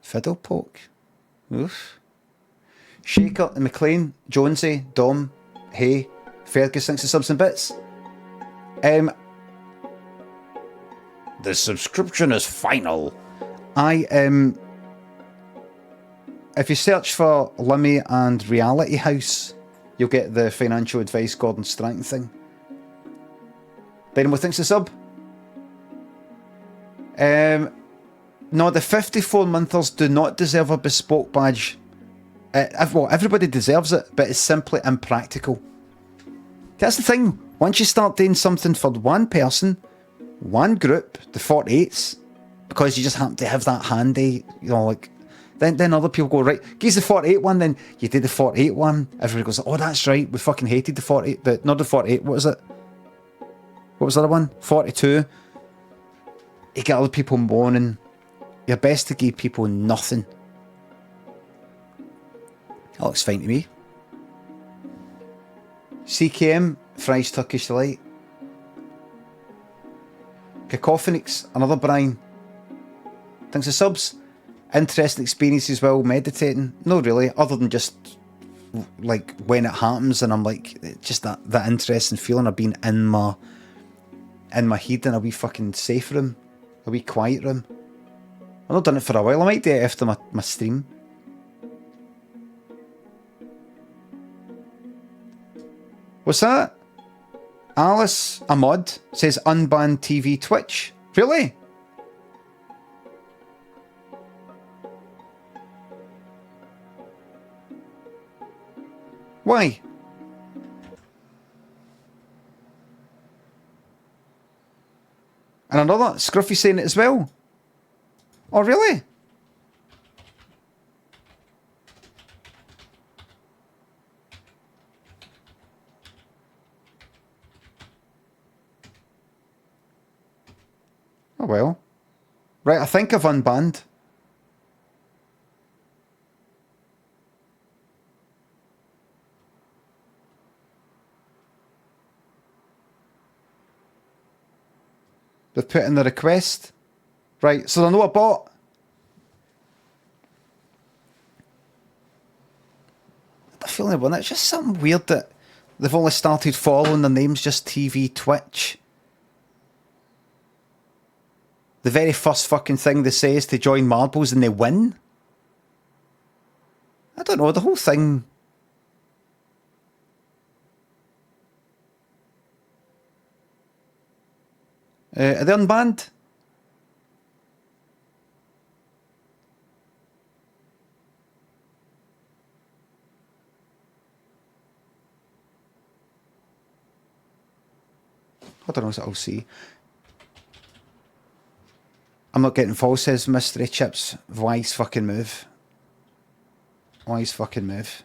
Fiddle poke. Oof. Shaker and McLean, Jonesy, Dom, Hey, Fergus thinks of subs and bits. The subscription is final. If you search for Limmy and Reality House, you'll get the financial advice Gordon Strachan thing. Dynamo thinks of sub. No, the 54-monthers do not deserve a bespoke badge. Well, everybody deserves it, but it's simply impractical. That's the thing. Once you start doing something for one person, one group, the 48s, because you just happen to have that handy, you know, like, then other people go, right, here's the 48 one, then you did the 48 one. Everybody goes, oh, that's right, we fucking hated the 48, not the 48, what is it? What was the other one? 42. You get other people moaning. Your best to give people nothing. That looks fine to me. CKM, Fries Turkish Delight. Cacophonics, another Brian. Thanks for subs. Interesting experience as well, meditating. No, really, other than just like when it happens and I'm like, just that interesting feeling of being in my in my head in a wee fucking safe room, a wee quiet room. I've not done it for a while. I might do it after my stream. What's that? Alice Ahmad says unban TV Twitch. Really? Why? And another, Scruffy saying it as well. Oh, really? Oh, well. Right, I think I've unbanned. They've put in the request. Right, so they know a bot. I feel like it's just something weird that they've only started following the names just TV Twitch. The very first fucking thing they say is to join Marbles and they win. I don't know, the whole thing. Are they unbanned? I don't know what I'll see. I'm not getting false, says Mystery Chips. Wise fucking move. Wise fucking move.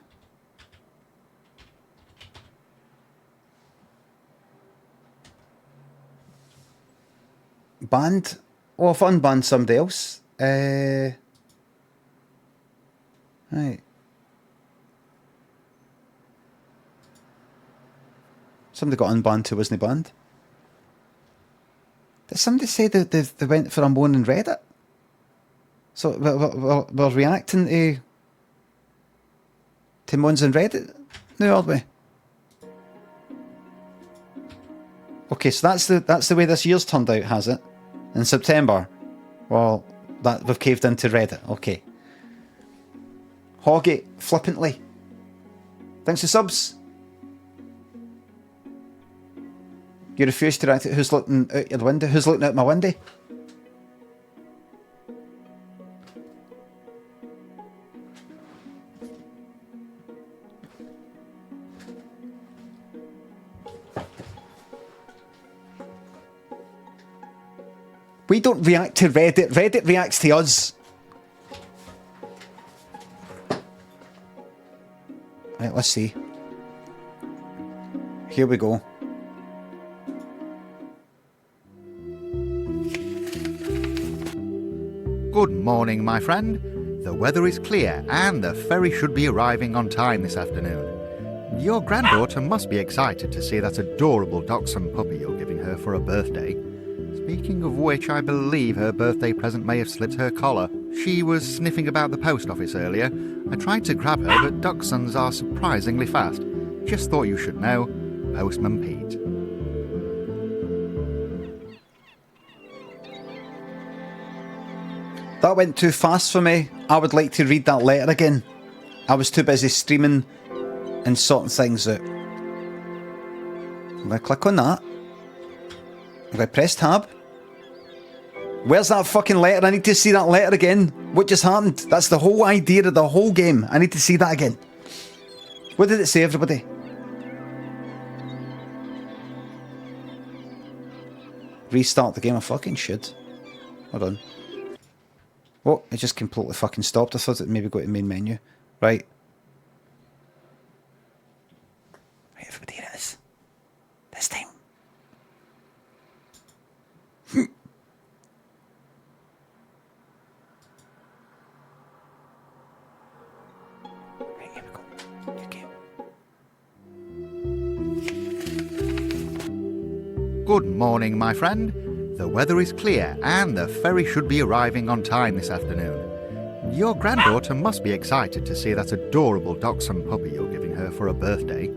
Banned? Oh, I've unbanned somebody else. Right. Somebody got unbanned who wasn't banned. Did somebody say that they went for a moan in Reddit? So we're reacting to moans in Reddit now, aren't we? Okay, so that's the way this year's turned out, has it? In September. Well, that we've caved into Reddit. Okay. Hoggy flippantly. Thanks for subs. You refuse to react to who's looking out your window. Who's looking out my window? We don't react to Reddit. Reddit reacts to us. Right, let's see. Here we go. Good morning, my friend. The weather is clear and the ferry should be arriving on time this afternoon. Your granddaughter must be excited to see that adorable dachshund puppy you're giving her for a birthday. Speaking of which, I believe her birthday present may have slipped her collar. She was sniffing about the post office earlier. I tried to grab her, but dachshunds are surprisingly fast. Just thought you should know. Postman Pete. That went too fast for me. I would like to read that letter again. I was too busy streaming and sorting things out. I'm going to click on that. I'm going to press tab. Where's that fucking letter? I need to see that letter again. What just happened? That's the whole idea of the whole game. I need to see that again. What did it say, everybody? Restart the game. I fucking should. Hold on. Oh, it just completely fucking stopped. I thought it maybe go to the main menu. Right. Right, everybody, here it is. This time. Right, here we go. New game. Good morning, my friend. The weather is clear and the ferry should be arriving on time this afternoon. Your granddaughter must be excited to see that adorable dachshund puppy you're giving her for a birthday.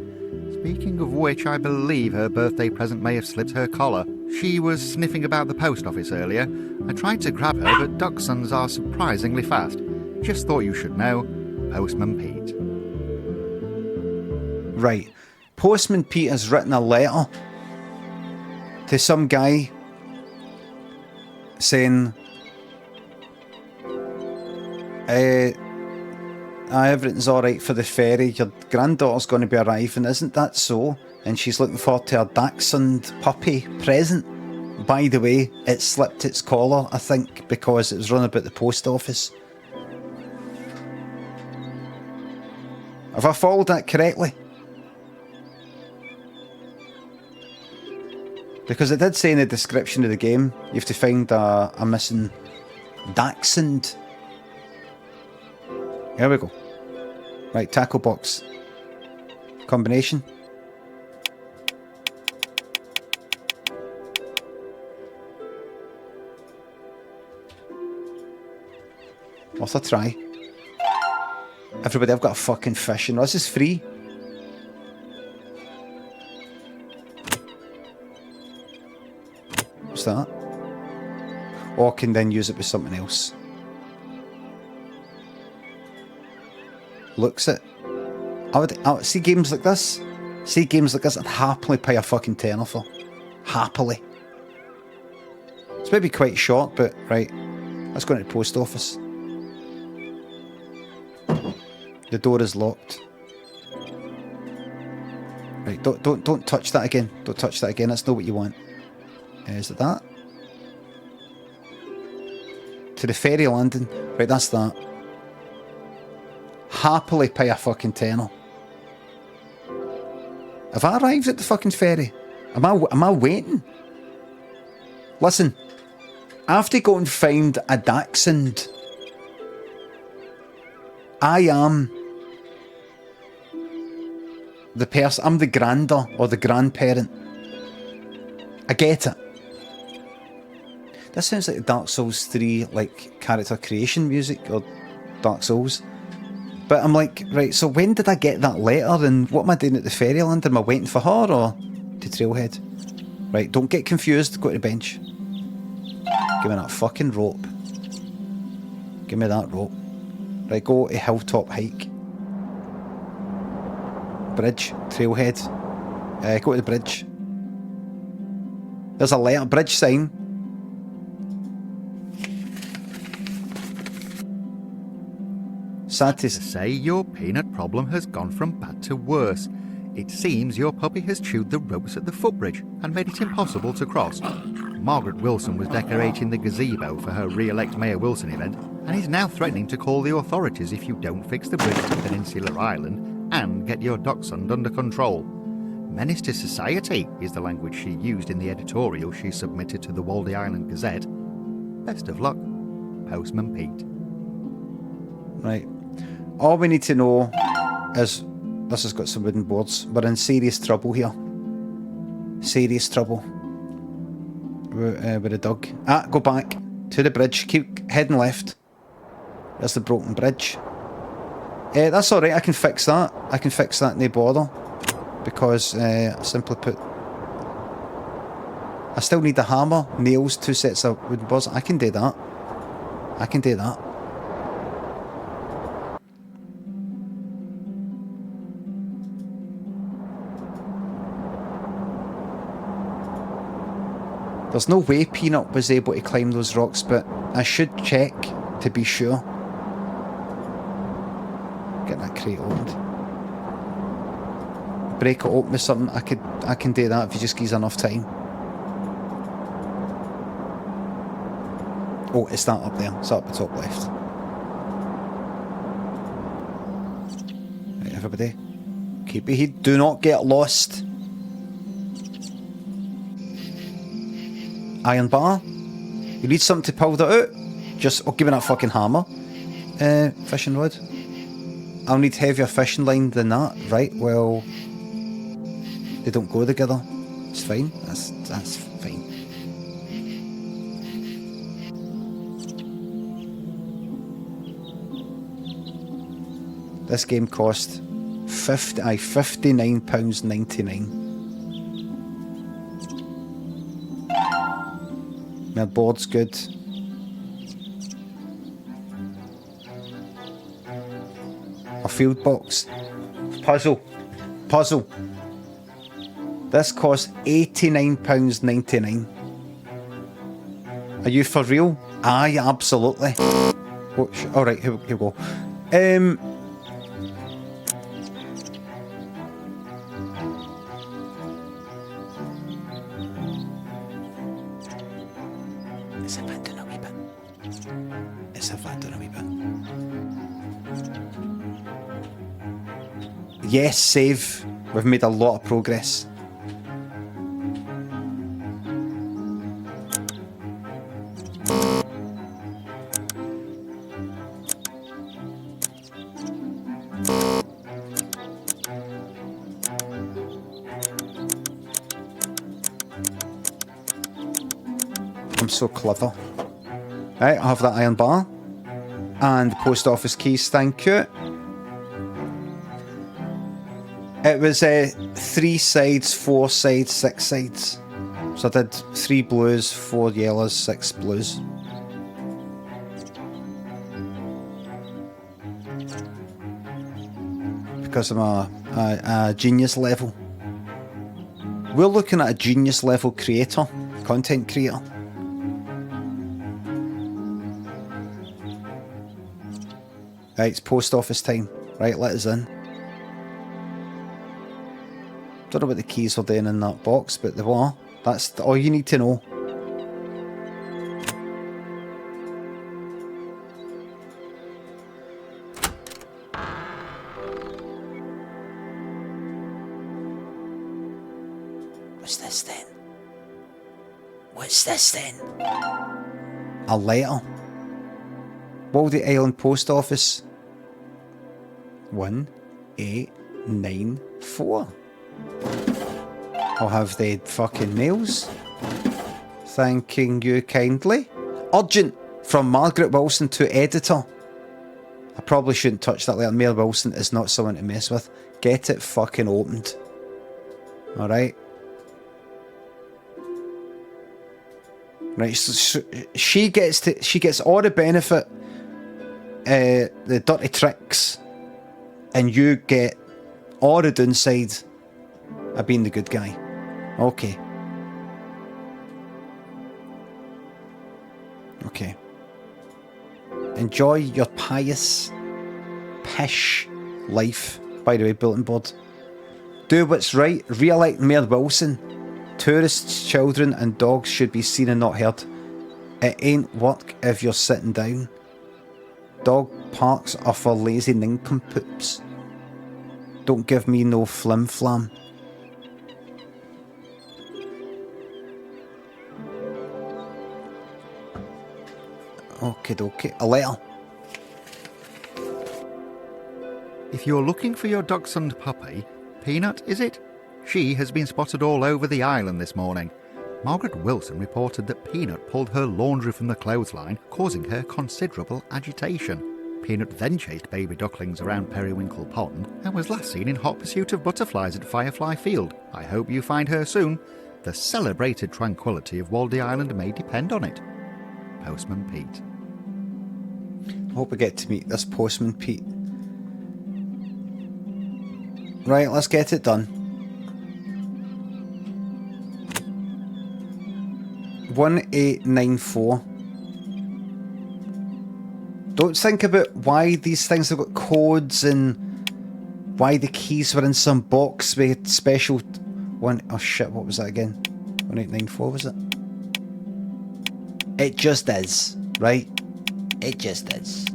Speaking of which, I believe her birthday present may have slipped her collar. She was sniffing about the post office earlier. I tried to grab her, but dachshunds are surprisingly fast. Just thought you should know. Postman Pete. Right. Postman Pete has written a letter to some guy saying, everything's alright for the ferry. Your granddaughter's going to be arriving, isn't that so? And she's looking forward to her Dachshund puppy present. By the way, it slipped its collar, I think, because it was run about the post office. Have I followed that correctly? Because it did say in the description of the game, you have to find a missing Dachshund. Here we go. Right, tackle box. Combination. Worth a try. Everybody, I've got a fucking fishing rod. This is free. What's that? Or I can then use it with something else. Looks it. I would see games like this. See games like this, I'd happily pay a fucking tenner for. Happily. It's maybe quite short, but right. Let's go into the post office. The door is locked. Right, don't touch that again. Don't touch that again. That's not what you want. Is it that? To the ferry landing. Right, that's that. Happily pay a fucking tenner. Have I arrived at the fucking ferry? Am I waiting? Listen, I have to go and find a Dachshund. I am the person. I'm the grander or the grandparent. I get it. This sounds like Dark Souls 3, like character creation music or Dark Souls. But I'm like, right, so when did I get that letter and what am I doing at the ferryland? Am I waiting for her or to Trailhead? Right, don't get confused, go to the bench. Give me that fucking rope. Give me that rope. Right, go to Hilltop Hike. Bridge, Trailhead. Go to the bridge. There's a letter, bridge sign. Sad to say, your peanut problem has gone from bad to worse. It seems your puppy has chewed the ropes at the footbridge and made it impossible to cross. Margaret Wilson was decorating the gazebo for her re-elect Mayor Wilson event and is now threatening to call the authorities if you don't fix the bridge to Peninsula Island and get your dachshund under control. Menace to society is the language she used in the editorial she submitted to the Waldy Island Gazette. Best of luck, Postman Pete. Right. All we need to know is this has got some wooden boards. We're in serious trouble here. Serious trouble. With a dog. Go back to the bridge. Keep heading left. There's the broken bridge. That's alright, I can fix that. I can fix that, no bother. Because, simply put, I still need the hammer, nails, 2 sets of wooden boards. I can do that. I can do that. There's no way Peanut was able to climb those rocks, but I should check to be sure. Get that crate opened. Break it open with something. I can do that if you just give us enough time. Oh, it's that up there. It's up the top left. Right, everybody. Keep your head. Do not get lost. Iron bar. You need something to pull that out? Just, give me that fucking hammer. Fishing rod. I'll need heavier fishing line than that. Right, well, they don't go together. It's fine. That's fine. This game cost £59.99. My board's good. A field box. Puzzle. This costs £89.99. Are you for real? Aye, absolutely. Oh, alright, here we go. As if I'd done a wee bit. Yes, save. We've made a lot of progress. I'm so clever. Right, I have that iron bar. And the post office keys, thank you. It was 3 sides, 4 sides, 6 sides. So I did 3 blues, 4 yellows, 6 blues. Because I'm a genius level. We're looking at a genius level creator, content creator. Right, it's post office time. Right, let us in. Don't know what the keys were doing in that box, but they were. That's all you need to know. What's this then? A letter. Baldy Island Post Office. 1894. I'll have the fucking mails. Thanking you kindly. Urgent from Margaret Wilson to editor. I probably shouldn't touch that letter. Mayor Wilson is not someone to mess with. Get it fucking opened. Alright. Right, so she gets all the benefit, the dirty tricks, and you get all the downside of being the good guy. Okay. Okay. Enjoy your pious, pish life. By the way, bulletin board. Do what's right. Re-elect Mayor Wilson. Tourists, children and dogs should be seen and not heard. It ain't work if you're sitting down. Dog parks are for lazy nincompoops. Don't give me no flim-flam. Okie dokie. A letter. If you're looking for your dachshund puppy, Peanut, is it? She has been spotted all over the island this morning. Margaret Wilson reported that Peanut pulled her laundry from the clothesline, causing her considerable agitation. Peanut then chased baby ducklings around Periwinkle Pond and was last seen in hot pursuit of butterflies at Firefly Field. I hope you find her soon. The celebrated tranquility of Waldy Island may depend on it. Postman Pete. I hope we get to meet this Postman Pete. Right, let's get it done. 1894. Don't think about why these things have got codes and why the keys were in some box with special one. Oh shit, what was that again? 1894 was it? It just is, right? It just is.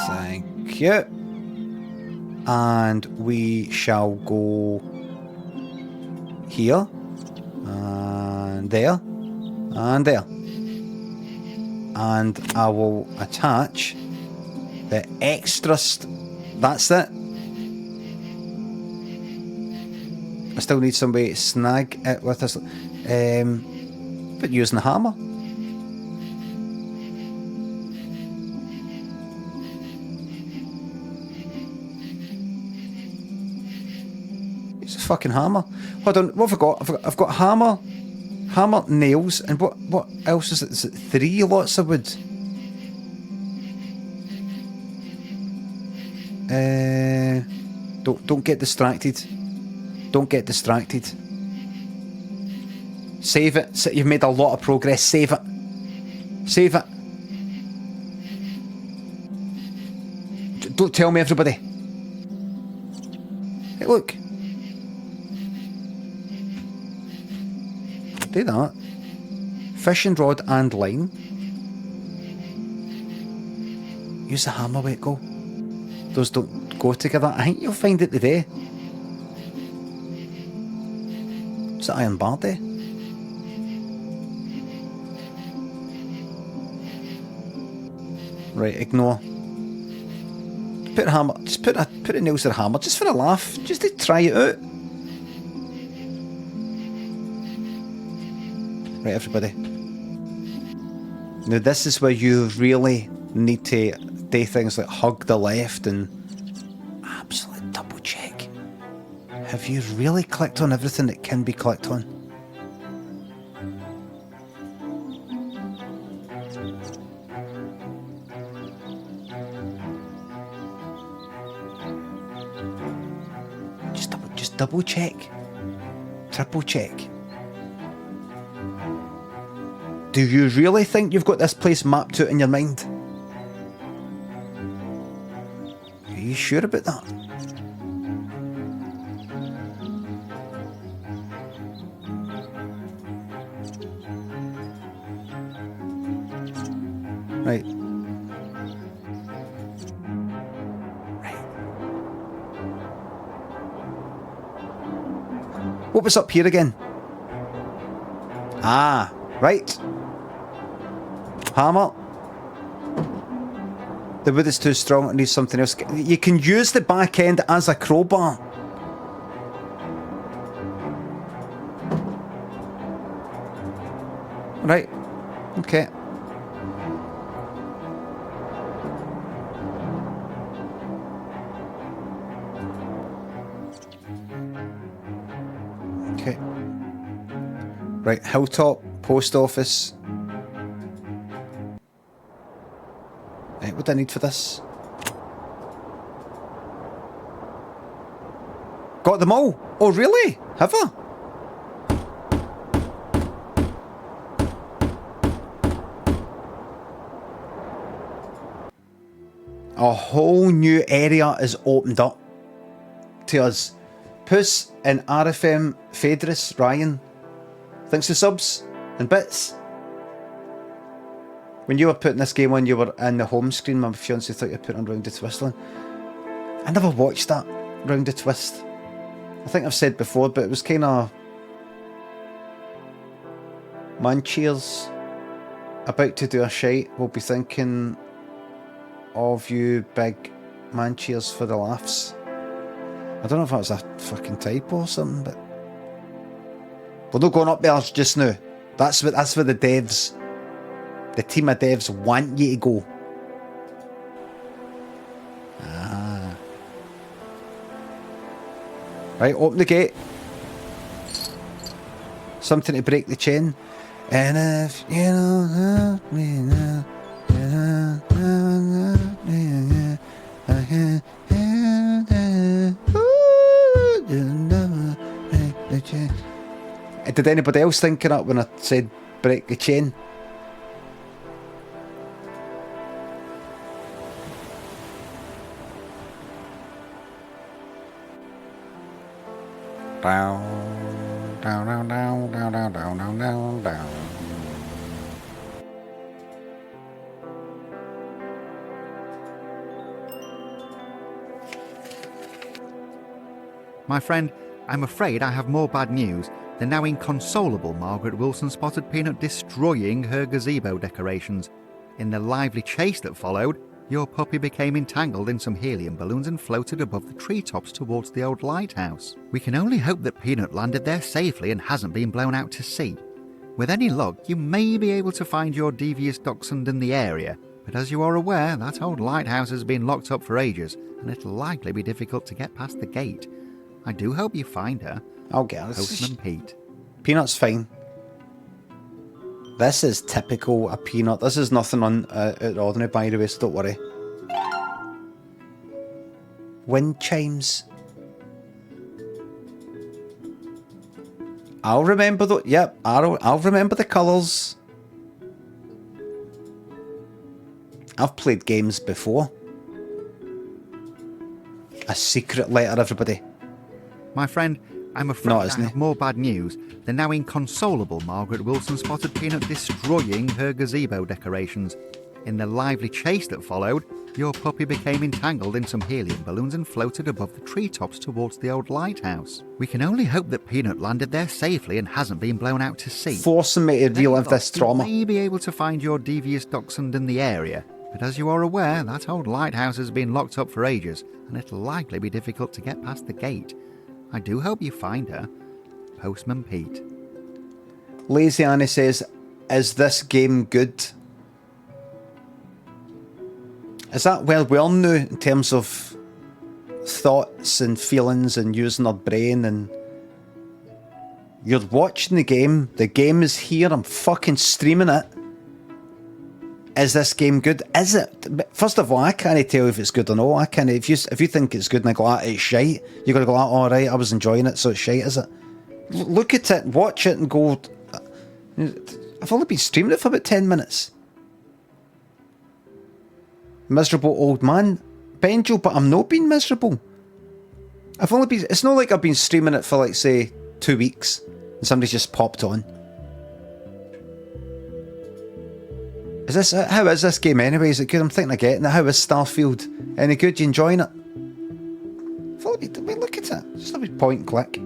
Thank you. And we shall go here and there and there, and I will attach the extra that's it. I still need somebody to snag it with us, but using the hammer. fucking hammer. Hold on, what have I got? I've got hammer, nails, and what else is it? Is it 3 lots of wood? Don't get distracted. Don't get distracted. Save it. You've made a lot of progress. Save it. Save it. Don't tell me, everybody. Hey, look. Do that. Fishing rod and line. Use the hammer, wait, go. Those don't go together. I think you'll find it today. Is it iron bar day? Right, ignore. Put a hammer. Just put a nails to the hammer, just for a laugh, just to try it out. Right, everybody. Now this is where you really need to do things like hug the left and absolutely double check. Have you really clicked on everything that can be clicked on? Just double check. Triple check. Do you really think you've got this place mapped out in your mind? Are you sure about that? Right. What was up here again? Ah, right. Hammer. The wood is too strong, it needs something else. You can use the back end as a crowbar. Right. Okay. Okay. Right, Hilltop, post office. Right, what do I need for this? Got them all? Oh, really? Have I? A whole new area is opened up to us. Puss and RFM Phaedrus Ryan. Thanks for subs and bits. When you were putting this game on, you were in the home screen. My fiance thought you were putting on Round the Twist on. I never watched that Round the Twist. I think I've said before, but it was kind of... Man cheers. About to do a shite. We'll be thinking of you, big man cheers for the laughs. I don't know if that was a fucking typo or something, but... We're not going up there just now. That's where the devs... The team of devs want you to go. Ah. Right, open the gate. Something to break the chain. And if you don't love me now, you don't love me now, I can't break the chain. Did anybody else think of that when I said break the chain? Down, down, down, down, down, down, down, down, down, down. My friend, I'm afraid I have more bad news. The now inconsolable Margaret Wilson spotted Peanut destroying her gazebo decorations. In the lively chase that followed, your puppy became entangled in some helium balloons and floated above the treetops towards the old lighthouse. We can only hope that Peanut landed there safely and hasn't been blown out to sea. With any luck, you may be able to find your devious dachshund in the area, but as you are aware, that old lighthouse has been locked up for ages, and it'll likely be difficult to get past the gate. I do hope you find her. I'll get her. Postman Pete. Peanut's fine. This is typical a Peanut. This is nothing out of the ordinary, by the way, so don't worry. Wind chimes. I'll remember the... Yep, I'll remember the colours. I've played games before. A secret letter, everybody. My friend, I'm afraid No, I isn't have it? more bad news. The now inconsolable Margaret Wilson spotted Peanut destroying her gazebo decorations. In the lively chase that followed, your puppy became entangled in some helium balloons and floated above the treetops towards the old lighthouse. We can only hope that Peanut landed there safely and hasn't been blown out to sea. Forcing me to relive this trauma. You may be able to find your devious dachshund in the area, but as you are aware, that old lighthouse has been locked up for ages, and it'll likely be difficult to get past the gate. I do hope you find her. Postman Pete. Lazy Annie says, is this game good? Is that well now in terms of thoughts and feelings and using our brain? And you're watching the game is here, I'm fucking streaming it. Is this game good? Is it? First of all, I can't tell if it's good or not. I can't. If you think it's good and I go, it's shite, you got to go, all right, I was enjoying it, so it's shite, is it? Look at it, watch it, and go. I've only been streaming it for about 10 minutes. Miserable old man, Benjo, but I'm not being miserable. I've only been. It's not like I've been streaming it for, like, say, 2 weeks, and somebody's just popped on. How is this game anyway? Is it good? I'm thinking of getting it. How is Starfield? Any good? You enjoying it? Wait, look at it. Just a wee point and click.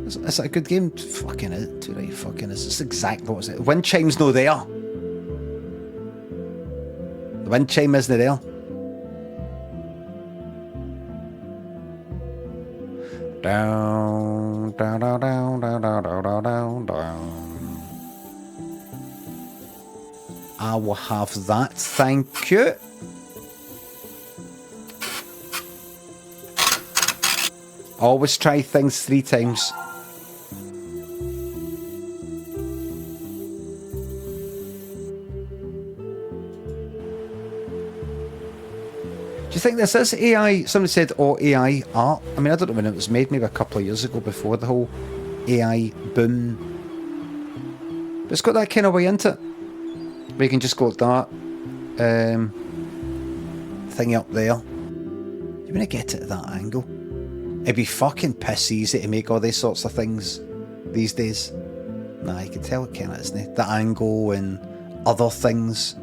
Is it a good game? Fucking it. Too right, fucking is. It's exactly what was it. Wind chime's no there. The wind chime isn't there. Down, down, down, down, down, down, down, down. I will have that, thank you. Always try things 3 times. Do you think this is AI? Somebody said, AI art. I mean, I don't know when it was made, maybe a couple of years ago before the whole AI boom. But it's got that kind of way into it. Where you can just go like that. Thingy up there. You want to get it at that angle. It'd be fucking piss easy to make all these sorts of things these days. Nah, you can tell it kind of, isn't it? The angle and other things.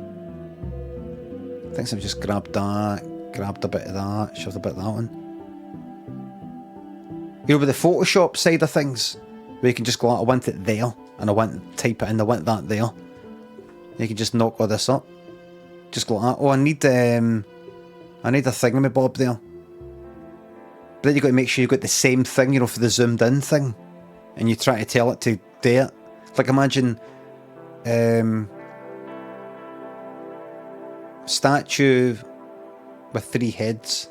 I think I've just grabbed a bit of that, shoved a bit of that one. You know, with the Photoshop side of things, where you can just go out, I want it there, and I want type it in, I want that there. You can just knock all this up. Just go like that. Oh, I need a thingamabob there. But then you've got to make sure you've got the same thing, you know, for the zoomed in thing. And you try to tell it to do it. Like imagine statue with 3 heads.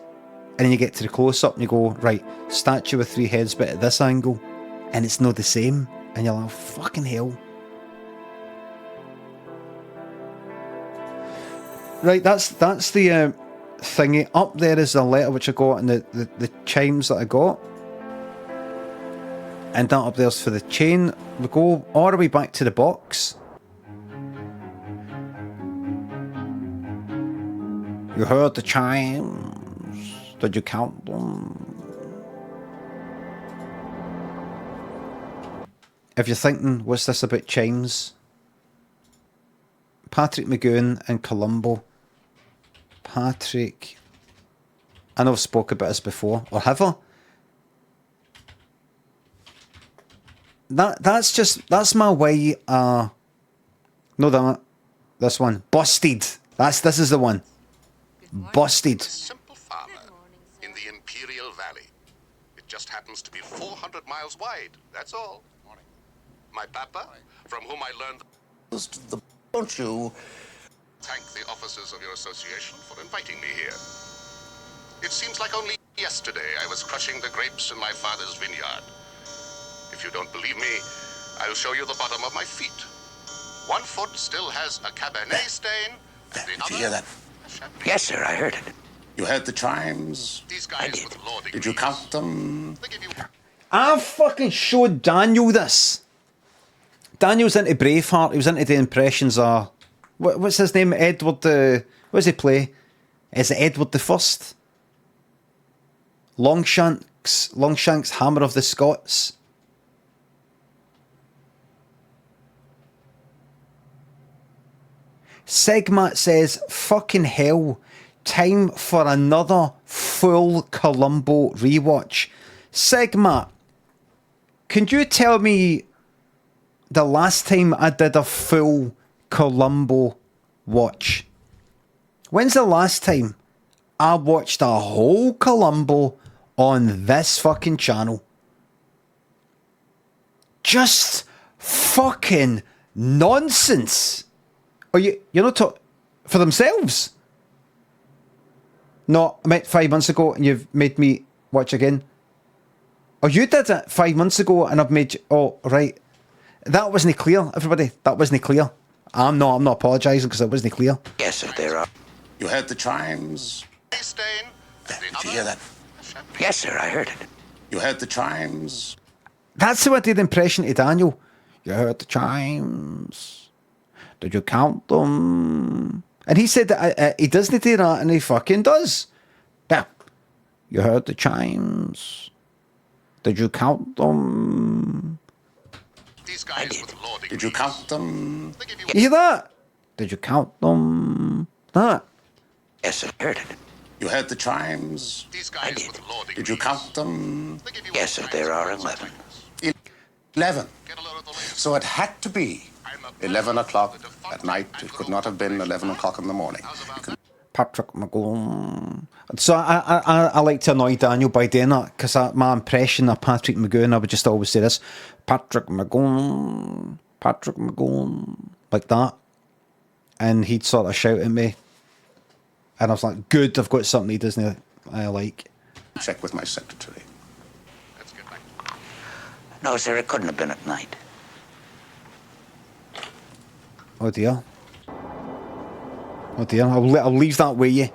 And then you get to the close-up and you go, right, statue with 3 heads but at this angle. And it's not the same. And you're like, oh, fucking hell. Right, that's the thingy. Up there is the letter which I got and the chimes that I got. And that up there's for the chain. We go all the way back to the box. You heard the chimes. Did you count them? If you're thinking, what's this about chimes? Patrick McGoon in Colombo. Patrick, I know I've spoke about this before, or have I? That's my way. No, this one, busted. This is the one, busted. Simple farmer in the Imperial Valley. It just happens to be 400 miles wide. That's all. My papa, from whom I learned. Don't you? Thank the officers of your association for inviting me here. It seems like only yesterday I was crushing the grapes in my father's vineyard. If you don't believe me, I'll show you the bottom of my feet. One foot still has a Cabernet stain, and the Did other... you hear that? Yes, sir, I heard it. You heard the chimes? These guys with law degrees. Did you count them? They give you... I fucking showed Daniel this. Daniel's into Braveheart. He was into the impressions of... What's his name? Edward the... What does he play? Is it Edward the First? Longshanks, Hammer of the Scots. Segmat says, fucking hell, time for another full Columbo rewatch. Segmat, can you tell me the last time I did a full Columbo watch? When's the last time I watched a whole Columbo on this fucking channel? Just fucking nonsense. Are you're not for themselves? No, I meant 5 months ago and you've made me watch again. Oh, you did it 5 months ago and I've made you... Oh, right. That wasn't clear, everybody. That wasn't clear. I'm not apologising because it wasn't clear. Yes, sir, there are. You heard the chimes? Stain, and the Did you other... hear that? Yes, sir, I heard it. You heard the chimes? That's how I did the impression to Daniel. You heard the chimes. Did you count them? And he said that he doesn't do that, and he fucking does. Yeah. You heard the chimes. Did you count them? These guys with law degrees. Did you count them? They give you... You hear that? Did you count them? That. Yes, sir, I heard it. You heard the chimes? These guys with law degrees. Did you count them? They give you Yes, sir, there are 11. 11. Get a load of the latest. So it had to be 11 o'clock at night. It could not have been 11 o'clock in the morning. Patrick McGowan. So I like to annoy Daniel by doing that because my impression of Patrick McGowan, I would just always say this: Patrick McGowan, like that, and he'd sort of shout at me, and I was like, "Good, I've got something he doesn't like." Check with my secretary. Let's get back. No, sir, it couldn't have been at night. Oh dear. Oh dear, I'll leave that with you.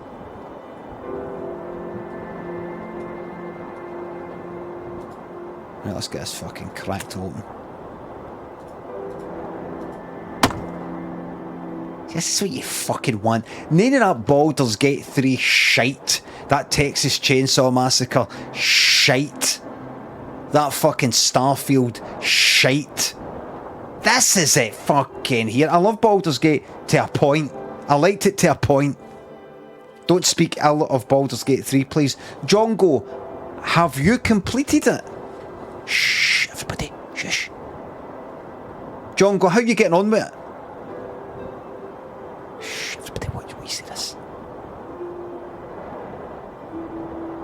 Right, let's get this fucking cracked open. This is what you fucking want. None of that Baldur's Gate 3 shite. That Texas Chainsaw Massacre shite. That fucking Starfield shite. This is it fucking here. I love Baldur's Gate to a point. I liked it to a point. Don't speak ill of Baldur's Gate 3, please. Jongo, have you completed it? Shh, everybody. Shush. Jongo, how are you getting on with it? Shh, everybody, watch me see this.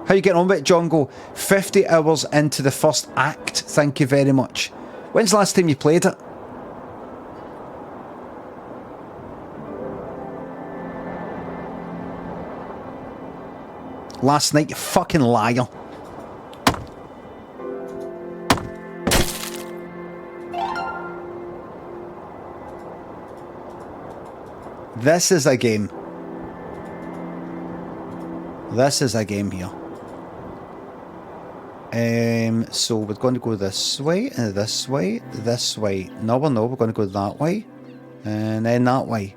How you getting on with it, Jongo? 50 hours into the first act. Thank you very much. When's the last time you played it? Last night, you fucking liar. This is a game. This is a game here. So we're going to go this way, this way, this way. No, we're going to go that way. And then that way.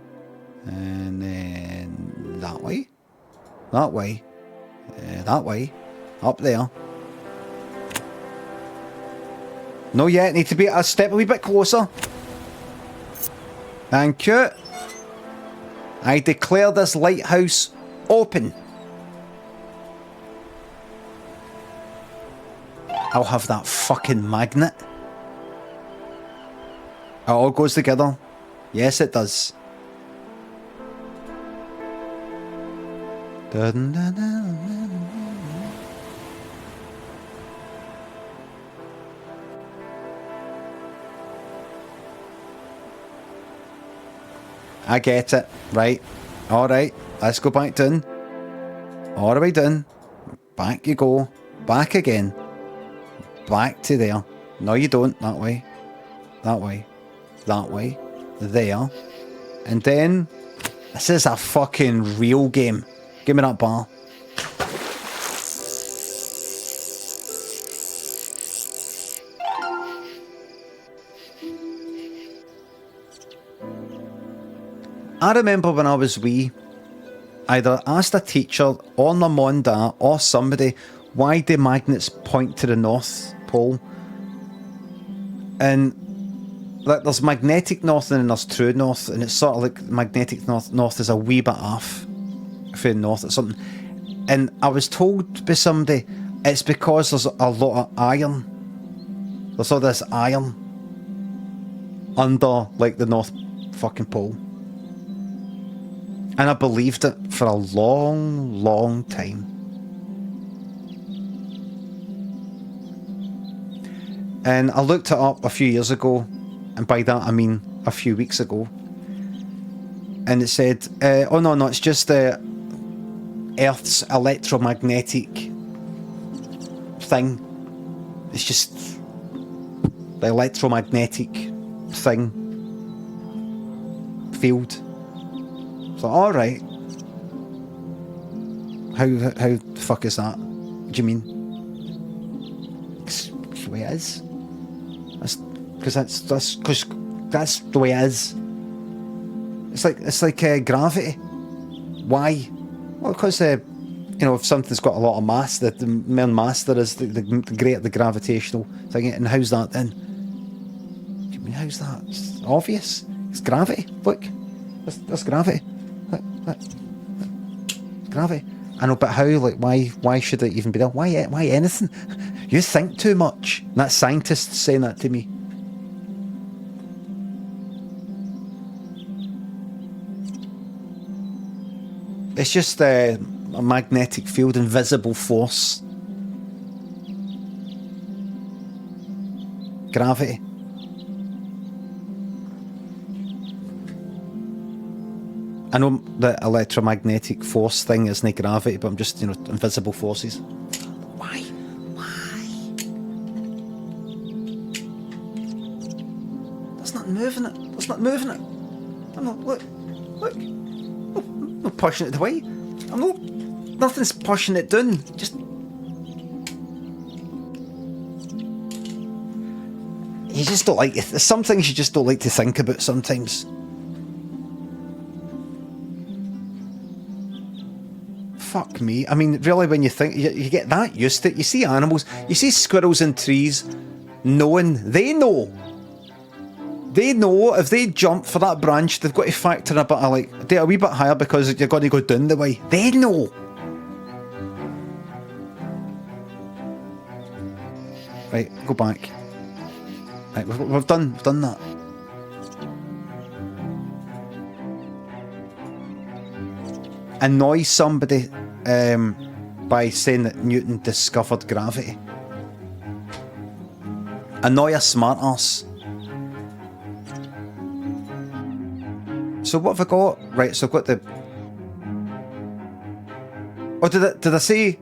And then that way. That way. That way. Up there. No yet, need to be a step a wee bit closer. Thank you. I declare this lighthouse open. I'll have that fucking magnet. It all goes together. Yes, it does. Dun, dun, dun, dun. I get it. Right. Alright. Let's go back down. All the way down. Back you go. Back again. Back to there. No, you don't. That way. That way. That way. There. And then... This is a fucking real game. Give me that bar. I remember when I was wee, either asked a teacher or my mum, dad, or somebody, why do magnets point to the North Pole? And like, there's magnetic north and then there's true north, and it's sort of like magnetic north is a wee bit off for north or something. And I was told by somebody it's because there's a lot of iron. There's all this iron under like the North fucking pole. And I believed it for a long, long time. And I looked it up a few years ago, and by that I mean a few weeks ago. And it said, oh no, it's just Earth's electromagnetic thing. It's just the electromagnetic thing. Field. So, alright. How the fuck is that? What do you mean? It's the way it is. Because that's the way it is. It's like gravity. Why? Well, because you know, if something's got a lot of mass, the more mass there is, the greater the gravitational thing. And how's that then? What do you mean, how's that? It's obvious. It's gravity. Look, that's gravity. Look. It's gravity. I know, but how? Like, why should it even be there? Why anything? You think too much. And that's scientists saying that to me. It's just a magnetic field, invisible force. Gravity. I know the electromagnetic force thing isn't gravity, but I'm just, you know, invisible forces. Why? That's not moving it. I'm not, look. I'm not pushing it away. Nothing's pushing it down. Just... You just don't like... There's some things you just don't like to think about sometimes. Fuck me. I mean, really, when you think... You get that used to it. You see animals... You see squirrels in trees knowing... They know if they jump for that branch, they've got to factor in a bit of like, do it a wee bit higher because you're going to go down the way. They know. Right, go back. Right, we've done that. Annoy somebody by saying that Newton discovered gravity. Annoy a smart ass. So what have I got? Right, so I've got the... Oh, did I say...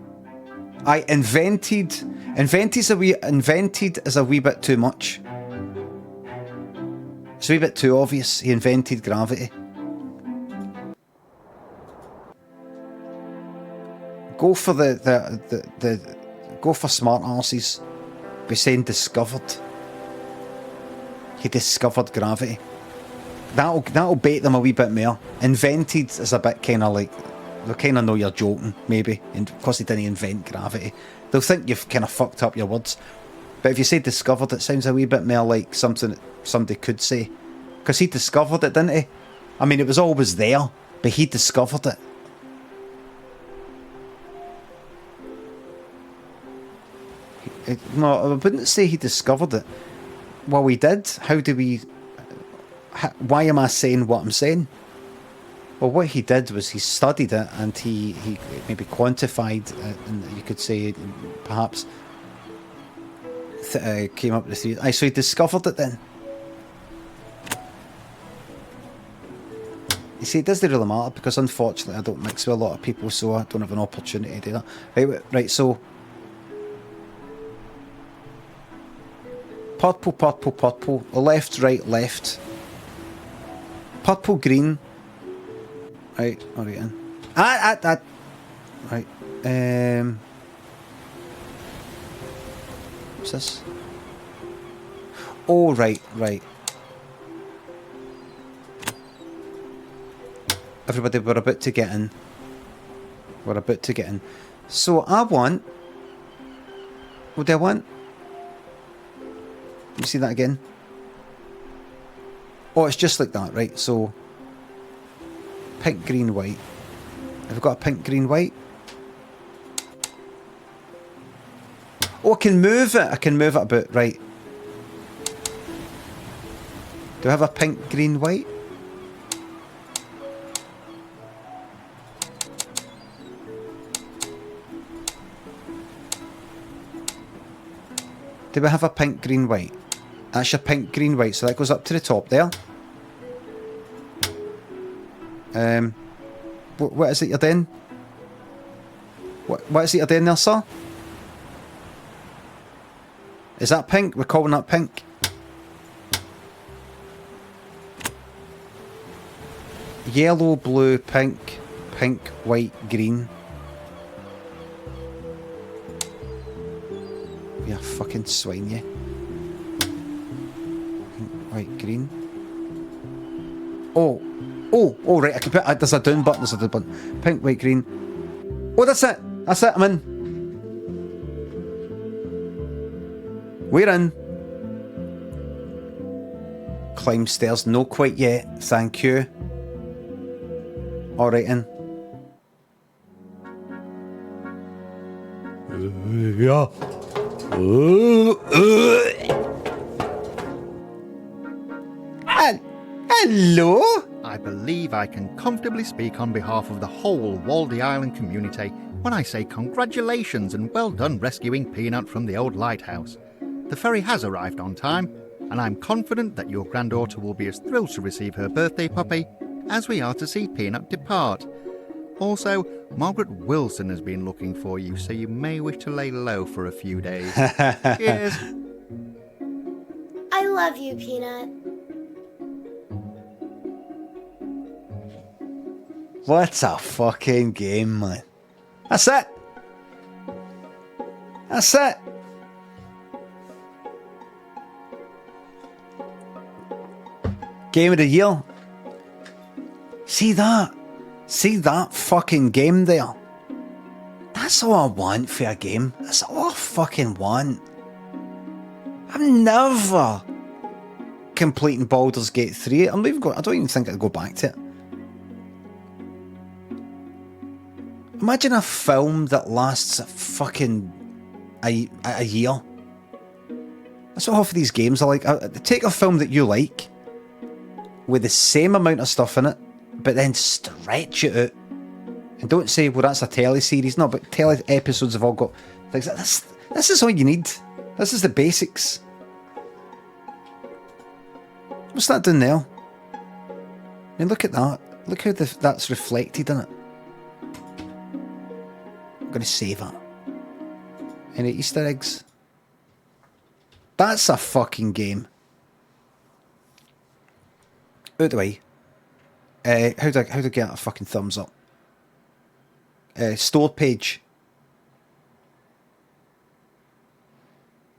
I invented... Invented is a wee bit too much. It's a wee bit too obvious. He invented gravity. Go for go for smart arses. By saying discovered. He discovered gravity. That'll bait them a wee bit more. Invented is a bit kind of like, they'll kind of know you're joking, maybe, and because they didn't invent gravity. They'll think you've kind of fucked up your words. But if you say discovered, it sounds a wee bit more like something that somebody could say. Because he discovered it, didn't he? I mean, it was always there, but he discovered it. No, I wouldn't say he discovered it. Well, we did. How do we... Why am I saying what I'm saying? Well, what he did was he studied it and he maybe quantified it, and you could say perhaps came up with the... So he discovered it then. You see, it doesn't really matter because unfortunately I don't mix with a lot of people, so I don't have an opportunity to do that. Right, so purple, purple, purple, left, right, left, purple, green. Right, alright in. Right. What's this? Oh, right. Everybody, we're about to get in. So I want... What do I want? Let me see that again. Oh, it's just like that, right? So... Pink, green, white. Have I got a pink, green, white? Oh, I can move it. A bit, right. Do I have a pink, green, white? Do we have a pink, green, white? That's your pink, green, white. So that goes up to the top there. What is it you're doing? What is it you're doing there, sir? Is that pink? We're calling that pink. Yellow, blue, pink, pink, white, green. You're a fucking swine, you. Pink, white, green. Oh, right, I can put... There's a down button, Pink, white, green. Oh, that's it, I'm in. We're in. Climb stairs, no quite yet, thank you. Alright, in. Yeah. Hello? I believe I can comfortably speak on behalf of the whole Waldy Island community when I say congratulations and well done rescuing Peanut from the old lighthouse. The ferry has arrived on time, and I'm confident that your granddaughter will be as thrilled to receive her birthday puppy as we are to see Peanut depart. Also, Margaret Wilson has been looking for you, so you may wish to lay low for a few days. Cheers. I love you, Peanut. What's a fucking game, man? That's it. Game of the year. See that fucking game there? That's all I want for a game. That's all I fucking want. I'm never completing Baldur's Gate 3. I don't even think I'd go back to it. Imagine a film that lasts a year. That's what half of these games are like. Take a film that you like with the same amount of stuff in it, but then stretch it out. And don't say, well, that's a teleseries. No, but episodes have all got things like this. This is all you need. This is the basics. What's that doing there? I mean, look at that. Look how that's reflected in it. I'm going to save it. Any Easter eggs? That's a fucking game. Out the way. How do I get a fucking thumbs up? Store page.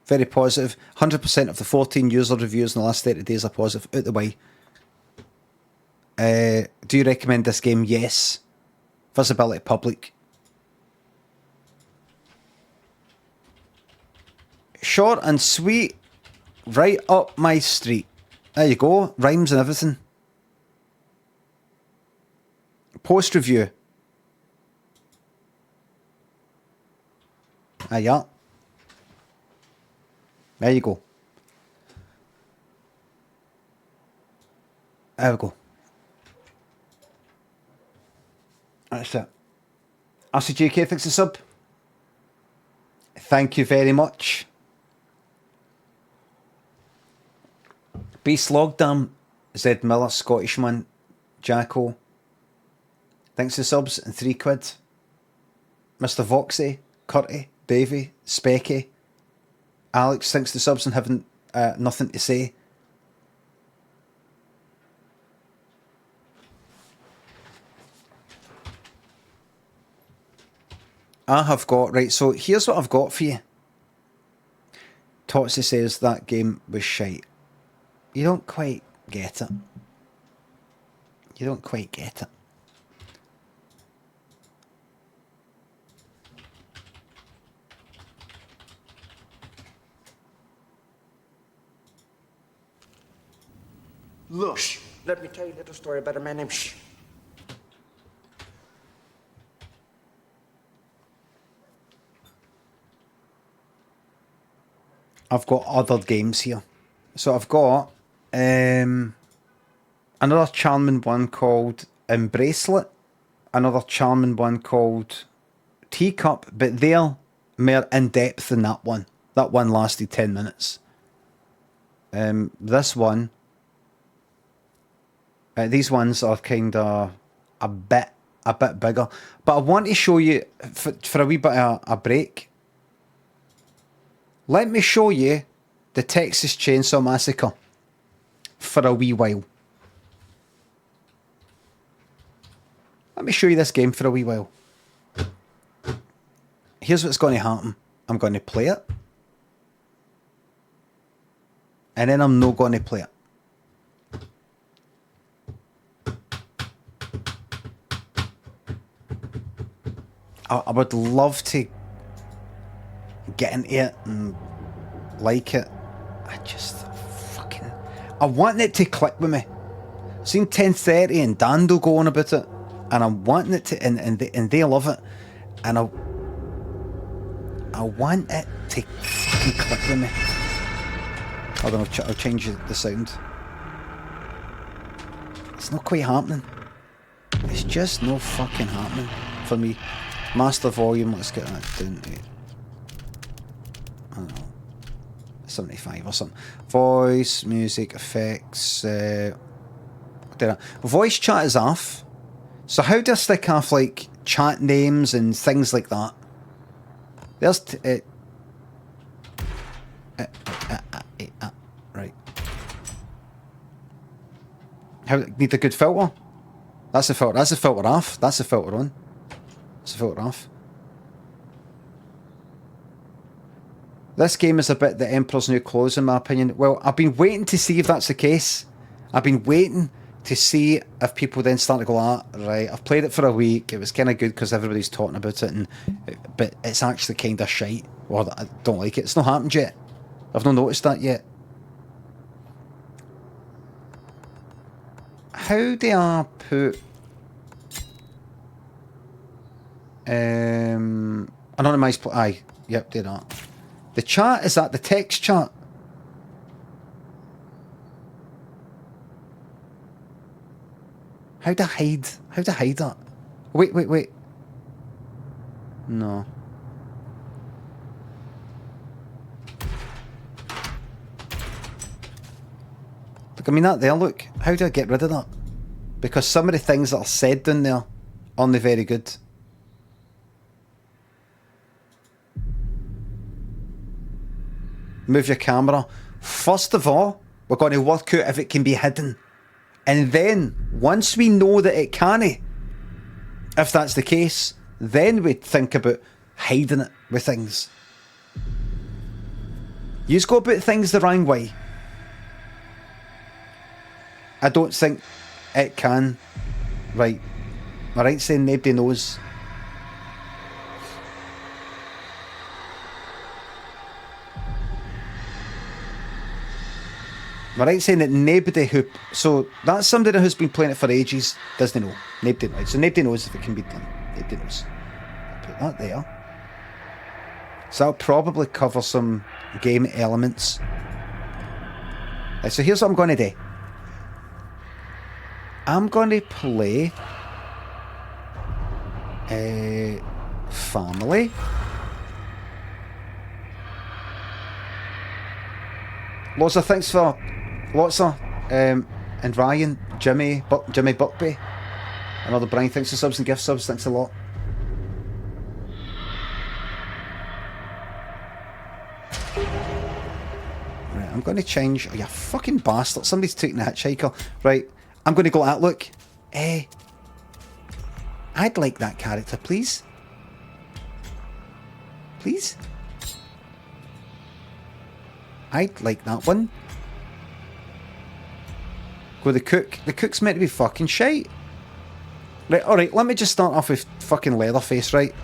Very positive. 100% of the 14 user reviews in the last 30 days are positive. Out the way. Do you recommend this game? Yes. Visibility public. Short and sweet. Right up my street. There you go. Rhymes and everything. Post review. Yeah. There you go. There we go. That's it. RCJK, thanks a sub. Thank you very much. Beast Logdam, Zed Miller, Scottishman, Jacko, thanks for subs and £3. Mr. Voxy, Curty, Davey, Specky, Alex, thanks for subs and having nothing to say. I have got, right, so here's what I've got for you. Totsy says that game was shite. You don't quite get it. You don't quite get it. Look, let me tell you a little story about a man named I've got other games here. So I've got another charming one called Embracelet, another charming one called Teacup, but they're more in-depth than that one. That one lasted 10 minutes. This one, these ones are kind of a bit bigger. But I want to show you, for a wee bit of a break, let me show you the Texas Chainsaw Massacre for a wee while. Let me show you this game for a wee while. Here's what's going to happen. I'm going to play it. And then I'm not going to play it. I would love to get into it and like it. I want it to click with me. I've seen 10:30 and Dando go on about it, and I'm wanting it to, and they love it, and I want it to fucking click with me. Hold on, I'll change the sound. It's not quite happening. It's just no fucking happening for me. Master volume, let's get that down to, I don't know, 75 or something. Voice, music, effects. Voice chat is off. So how do I stick off like chat names and things like that? There's right. How need a good filter? That's a filter. That's a filter off. That's a filter on. That's a filter off. This game is a bit the Emperor's New Clothes, in my opinion. Well, I've been waiting to see if that's the case. I've been waiting to see if people then start to go, right, I've played it for a week. It was kind of good because everybody's talking about it, but it's actually kind of shite. Or I don't like it. It's not happened yet. I've not noticed that yet. How do I put anonymised play? Aye, yep, do that. The chat, is that the text chat? How to hide that? Wait. No. Look, I mean that there, look. How do I get rid of that? Because some of the things that are said down there aren't very good. Move your camera. First of all, we're going to work out if it can be hidden. And then, once we know that it can't, if that's the case, then we think about hiding it with things. You just go about things the wrong way. I don't think it can. Right. Am I right saying nobody knows? Am I right saying that nobody who... So, that's somebody who's been playing it for ages, doesn't know. Nobody knows. So nobody knows if it can be done. Nobody knows. Put that there. So that'll probably cover some game elements. Right, so here's what I'm going to do. I'm going to play... Family. Lots of thanks for... Lots of... and Ryan, Jimmy Buckby. Another Brian, thanks for subs and gift subs, thanks a lot. Right, I'm going to change. Oh, you fucking bastard. Somebody's taking a hitchhiker. Right, I'm going to go at look. I'd like that character, please. Please? I'd like that one. Go the cook. The cook's meant to be fucking shite. Right, alright, let me just start off with fucking Leatherface, right?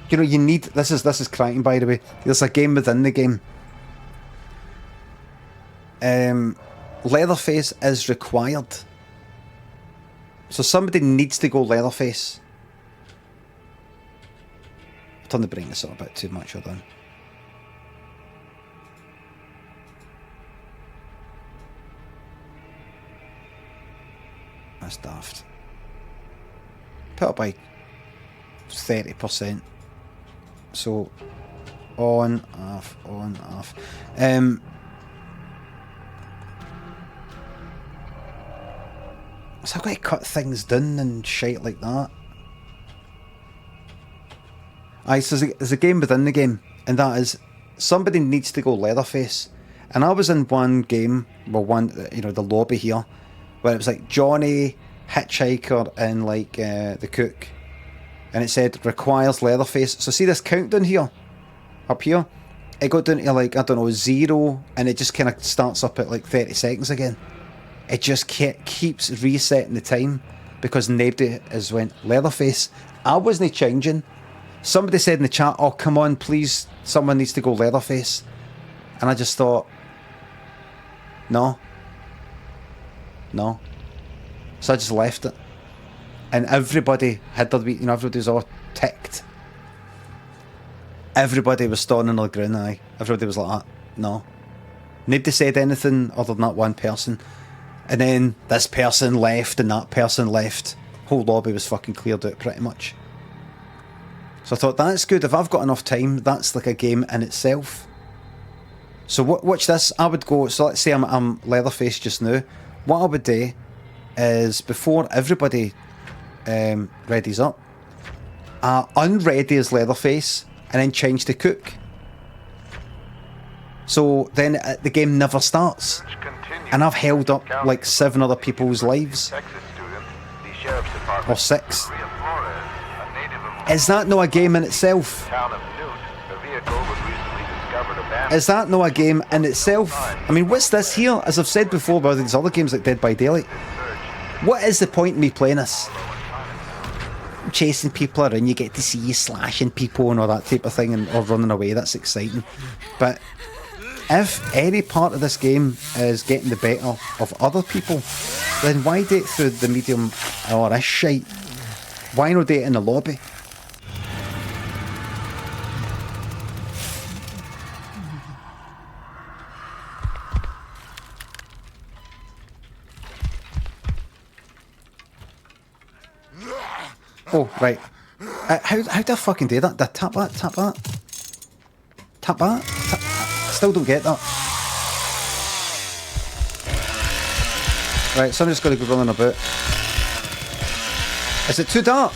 You know, you need... This is cracking, by the way. There's a game within the game. Leatherface is required. So somebody needs to go Leatherface. I've turned the brightness up a bit too much, hold on. That's daft. Put it by 30%. So on, off, on, off. So I've got to cut things down and shit like that. Aye, so there's a game within the game, and that is somebody needs to go Leatherface. And I was in one game, well, the lobby here, where it was like Johnny, Hitchhiker, and like the cook, and it said requires Leatherface. So see this countdown here, up here, it got down to like, I don't know, 0, and it just kind of starts up at like 30 seconds again. It just keeps resetting the time because nobody has went Leatherface. I wasn't changing. Somebody said in the chat, oh come on please, someone needs to go Leatherface, and I just thought, no. So I just left it, and everybody had their, everybody was all ticked. Everybody was standing on the ground. Aye, everybody was like that. No, nobody said anything other than that one person, and then this person left and that person left. Whole lobby was fucking cleared out pretty much. So I thought, that's good. If I've got enough time, that's like a game in itself. So watch this. I would go, so let's say I'm Leatherface just now. What I would do is, before everybody readies up, unready as Leatherface and then change to cook. So then the game never starts. And I've held up like 7 other people's lives. Or 6. Is that not a game in itself? Is that not a game in itself? I mean, what's this here? As I've said before about these other games like Dead by Daylight, what is the point in me playing this? Chasing people around, you get to see you slashing people and all that type of thing, and or running away, that's exciting. But if any part of this game is getting the better of other people, then why do it through the medium or this shite? Why not do it in the lobby? Oh, right. How do I fucking do that? Do I tap that? Tap that? Tap that? Still don't get that. Right, so I'm just going to go running about. Is it too dark?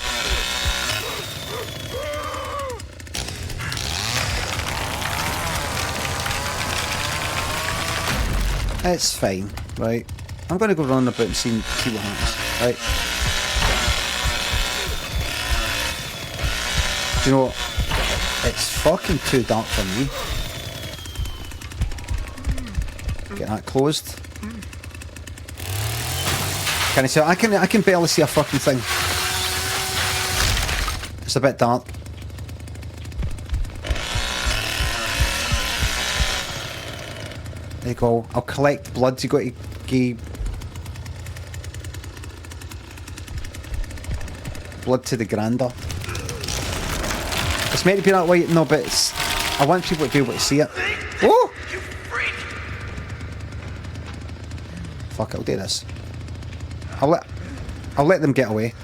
It's fine, right? I'm going to go running about and see what happens, right? Do you know what? It's fucking too dark for me. Get that closed. Can I see? I can barely see a fucking thing. It's a bit dark. There you go. I'll collect blood. You got to give blood to the grander. It's meant to be that way, no, but it's, I want people to be able to see it. Oh! Fuck it, I'll do this. I'll let them get away.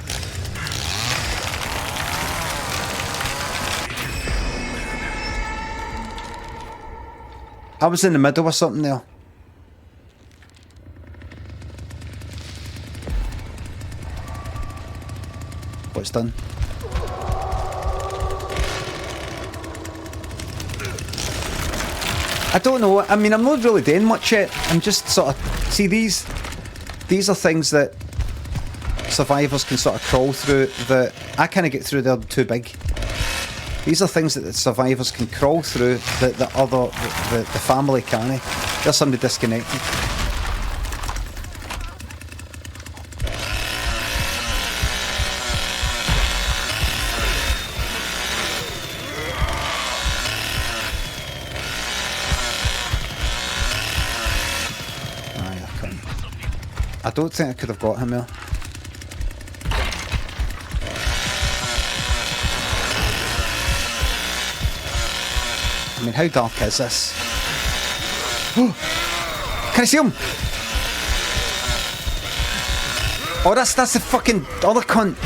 I was in the middle of something there. what's done. I don't know. I mean, I'm not really doing much yet. I'm just sort of... See, these are things that survivors can sort of crawl through that I kind of get through. They're too big. These are things that the survivors can crawl through that the family can't. There's somebody disconnected. I don't think I could have got him there. I mean, how dark is this? Can I see him? Oh, that's the fucking other cunt.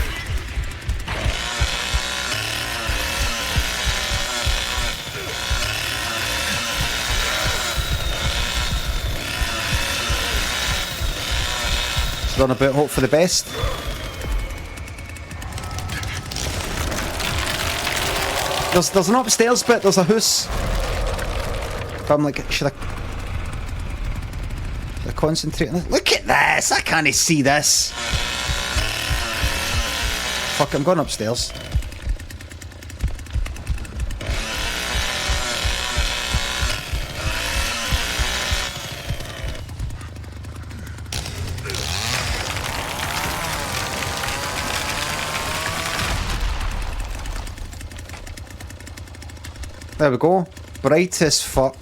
Run about, hope for the best. There's an upstairs bit, there's a house. But I'm like, should I concentrate on this? Look at this! I can't see this! Fuck, I'm going upstairs. There we go. Bright as fuck.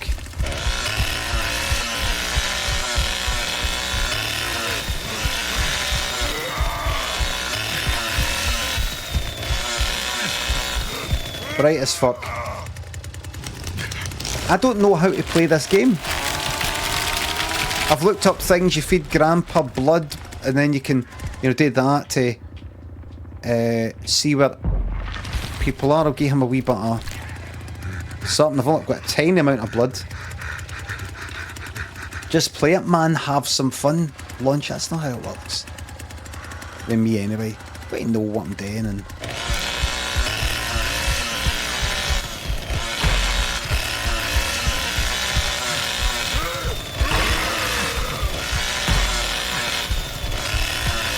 Bright as fuck. I don't know how to play this game. I've looked up things. You feed Grandpa blood, and then you can, do that to see where people are. I'll give him a wee bit of something. I've only got a tiny amount of blood. Just play it, man. Have some fun. Launch. That's not how it works. With me, anyway. But I know what I'm doing and.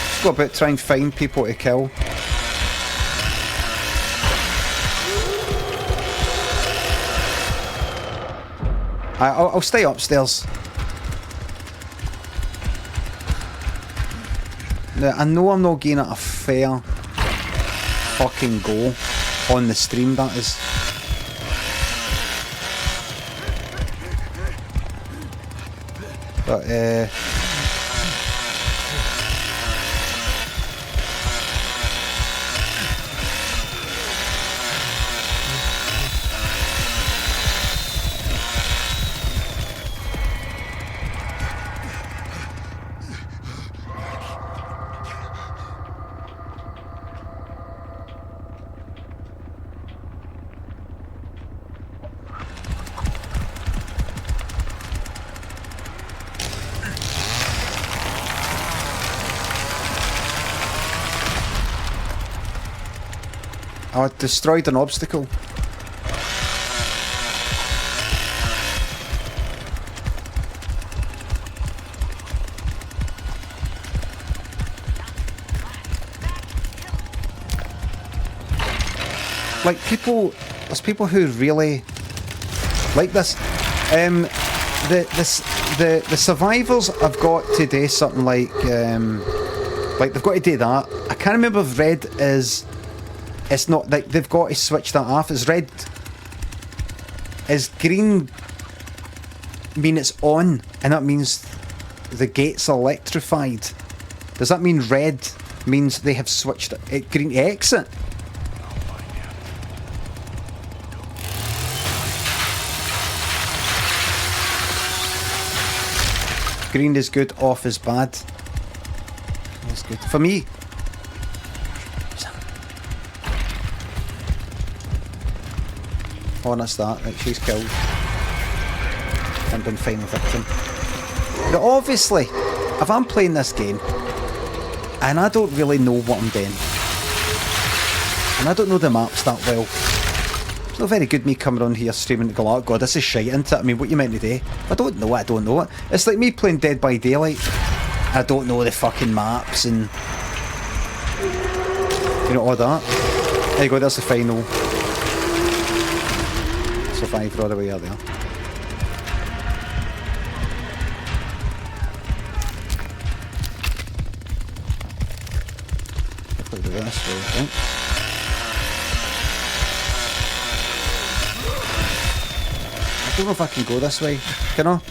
Just go about trying to find people to kill. I'll stay upstairs. Now, I know I'm not getting it a fair fucking go on the stream, that is. But, I destroyed an obstacle. Like there's people who really like this. The survivors have got to do something like they've got to do that. I can't remember if red is. It's not like they've got to switch that off. Is red? Is green? Mean it's on, and that means the gate's electrified. Does that mean red means they have switched it? Green to exit. Green is good, off is bad. That's good for me. Oh, that's that. Right, she's killed. And been final victim. But obviously, if I'm playing this game and I don't really know what I'm doing, And I don't know the maps that well. It's not very good me coming on here streaming to go, oh god, this is shite, isn't it? I mean, what you meant to do? I don't know it, I don't know it. It's like me playing Dead by Daylight. I don't know the fucking maps and... you know, all that. There you go, there's the final. Survivor all the way out there. I'll do this way, I think. I don't know if I can go this way, you know?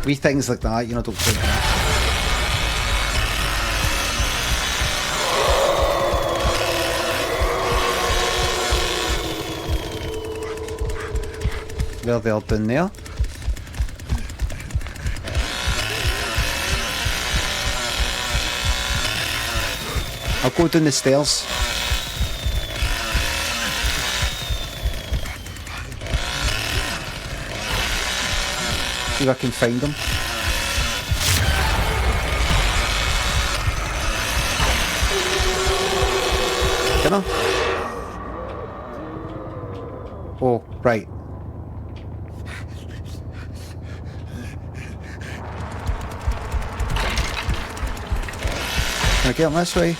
Wee things like that, you know, don't take that. There they are down there. I'll go down the stairs. See if I can find them. Can I? Oh, right. Can I get on this way?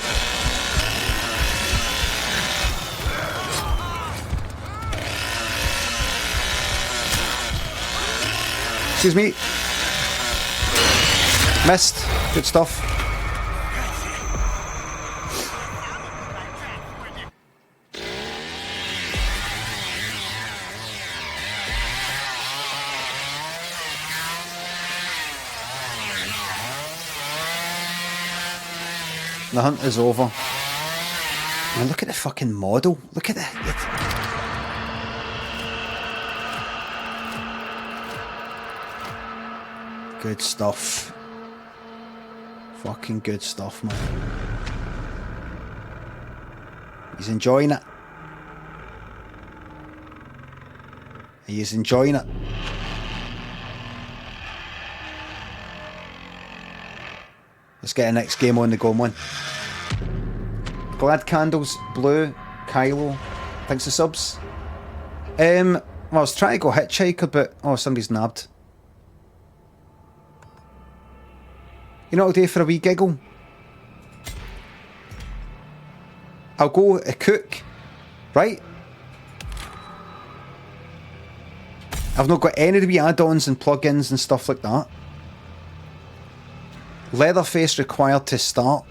Excuse me. Missed. Good stuff. The hunt is over. Man, look at the fucking model. Look at that. Good stuff. Fucking good stuff, man. He's enjoying it. He is enjoying it. Let's get the next game on the go, one. Glad Candles, Blue, Kylo, thanks for subs. Well, I was trying to go Hitchhiker, but oh, somebody's nabbed. You know what I'll do for a wee giggle? I'll go a cook, right? I've not got any of the wee add-ons and plugins and stuff like that. Leatherface required to start.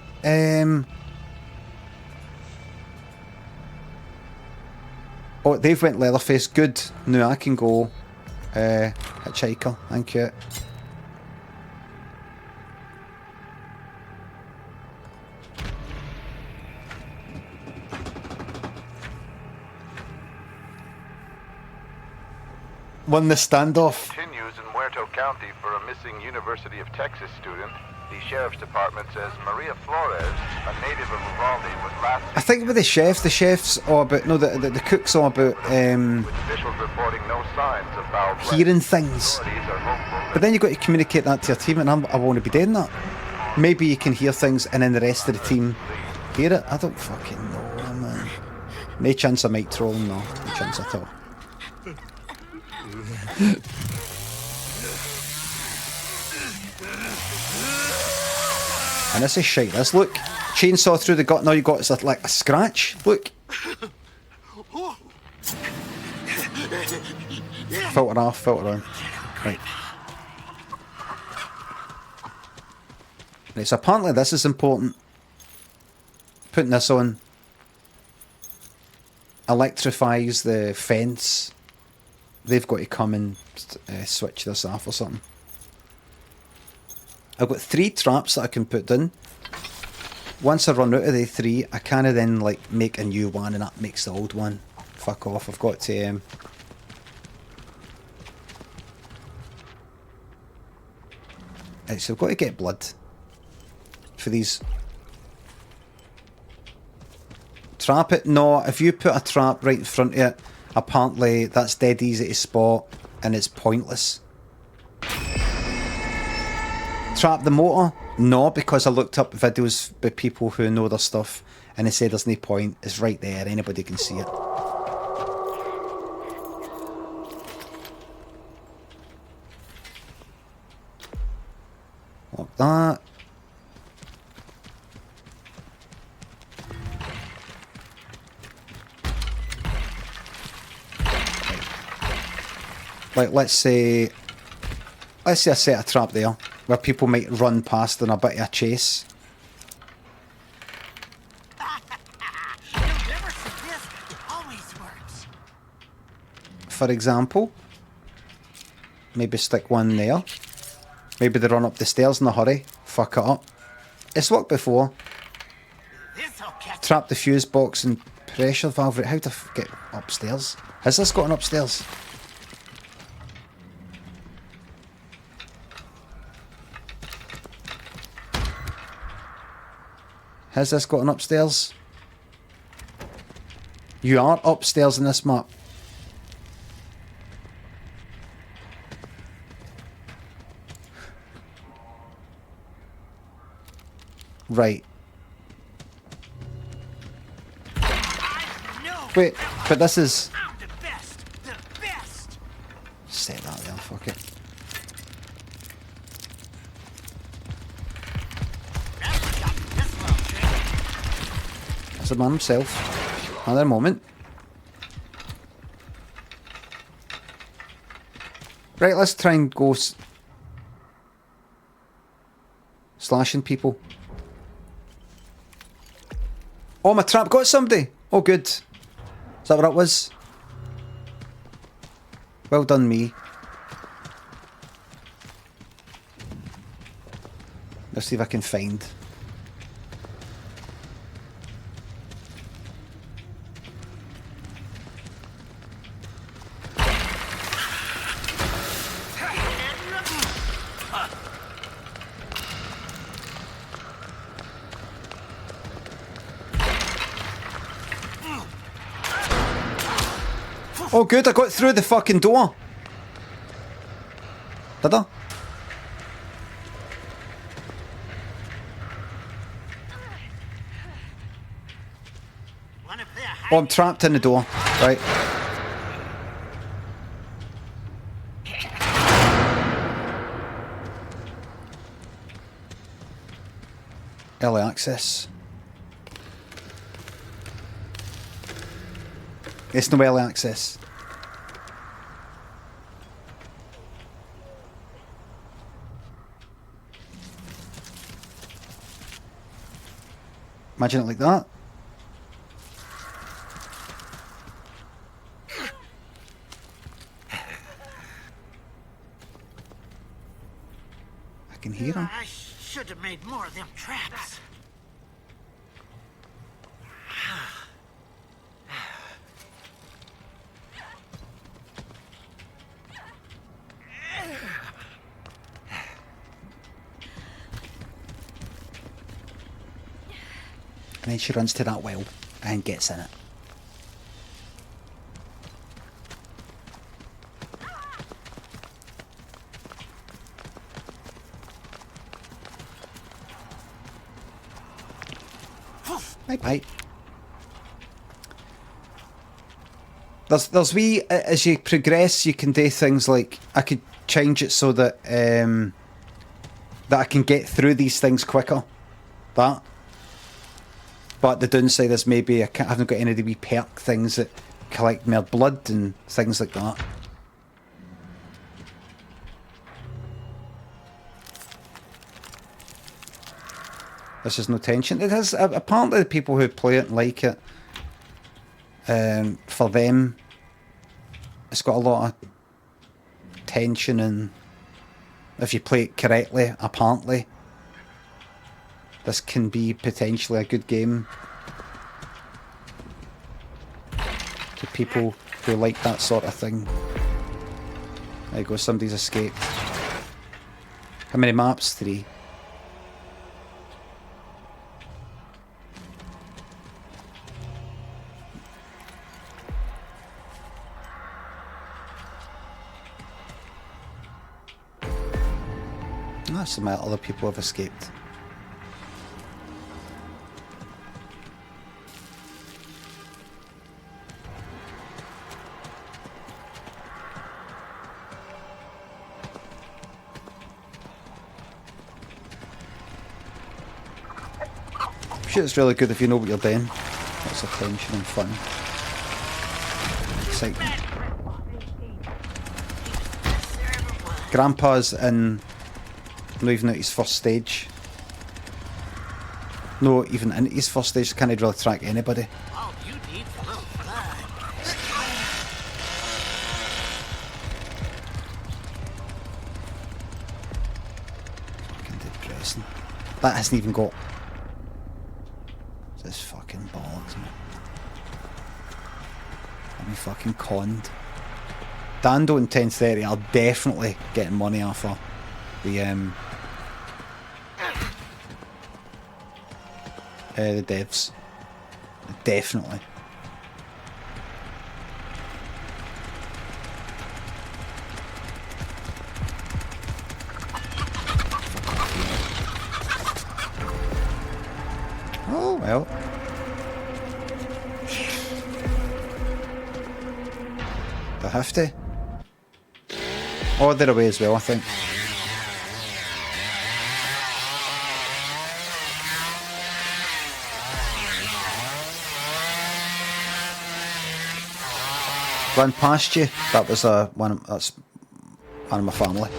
Oh, they've went Leatherface. Good. Now I can go Hitchhiker. Thank you. Won the standoff. Continues in Muerto County for a missing University of Texas student. The sheriff's department says Maria Flores, a native of Uvalde, was last. I think with the chefs are about the cooks are about with officials reporting no signs of foul play. hearing things. But then you've got to communicate that to your team, and I want to be doing that. Maybe you can hear things, and then the rest of the team hear it. I don't fucking know, man. No chance I might troll him, no. No chance at all. And this is shite. This, look, chainsaw through the gut. Now you got it's like a scratch. Look. Filter off, filter on. Right. Right. So apparently this is important. Putting this on electrifies the fence. They've got to come and switch this off or something. I've got 3 traps that I can put in. Once I run out of the 3, I kind of then like make a new one, and that makes the old one. Fuck off! I've got to. Right, so I've got to get blood for these. Trap it? No, if you put a trap right in front of it, apparently that's dead easy to spot and it's pointless. Trap the motor? No, because I looked up videos by people who know their stuff And they say there's no point. It's right there. Anybody can see it. Lock that. Like, let's say I set a trap there where people might run past in a bit of a chase. For example, maybe stick one there. Maybe they run up the stairs in a hurry. Fuck it up. It's worked before. Trap the fuse box and pressure valve. How to get upstairs? Has this got an upstairs? Has this got an upstairs? You are upstairs in this map. Right. Wait, but this is... Set that there, fuck it. That's a man himself. Another moment. Right, let's try and go slashing people. Oh, my trap got somebody! Oh, good. Is that what it was? Well done, me. Let's see if I can find. Oh good, I got through the fucking door. Did I? Oh, I'm trapped in the door. Right. Early access. It's no early access. Imagine it like that. I can hear him. I should have made more of them traps. And then she runs to that well and gets in it. Bye bye. There's wee, as you progress you can do things like, I could change it so that that I can get through these things quicker. That. But the downside is maybe I haven't got any of the wee perk things that collect more blood and things like that. This is no tension. It has, apparently the people who play it and like it, for them, it's got a lot of tension, and if you play it correctly, apparently, this can be potentially a good game to people who like that sort of thing. There you go, somebody's escaped. How many maps? 3. Some other people have escaped. Shit's really good if you know what you're doing. Lots of tension and fun. Excitement. Grandpa's in, not even at his first stage. No, even in his first stage, can't really track anybody. All you need a little fun. Fucking depressing. That hasn't even got... This fucking bollocks, man. I'll be fucking conned. Dando and 1030 are definitely getting money off her. The devs. Definitely. Oh well. They have to. Oh, they're away as well, I think. Run past you. That was that's one of my family.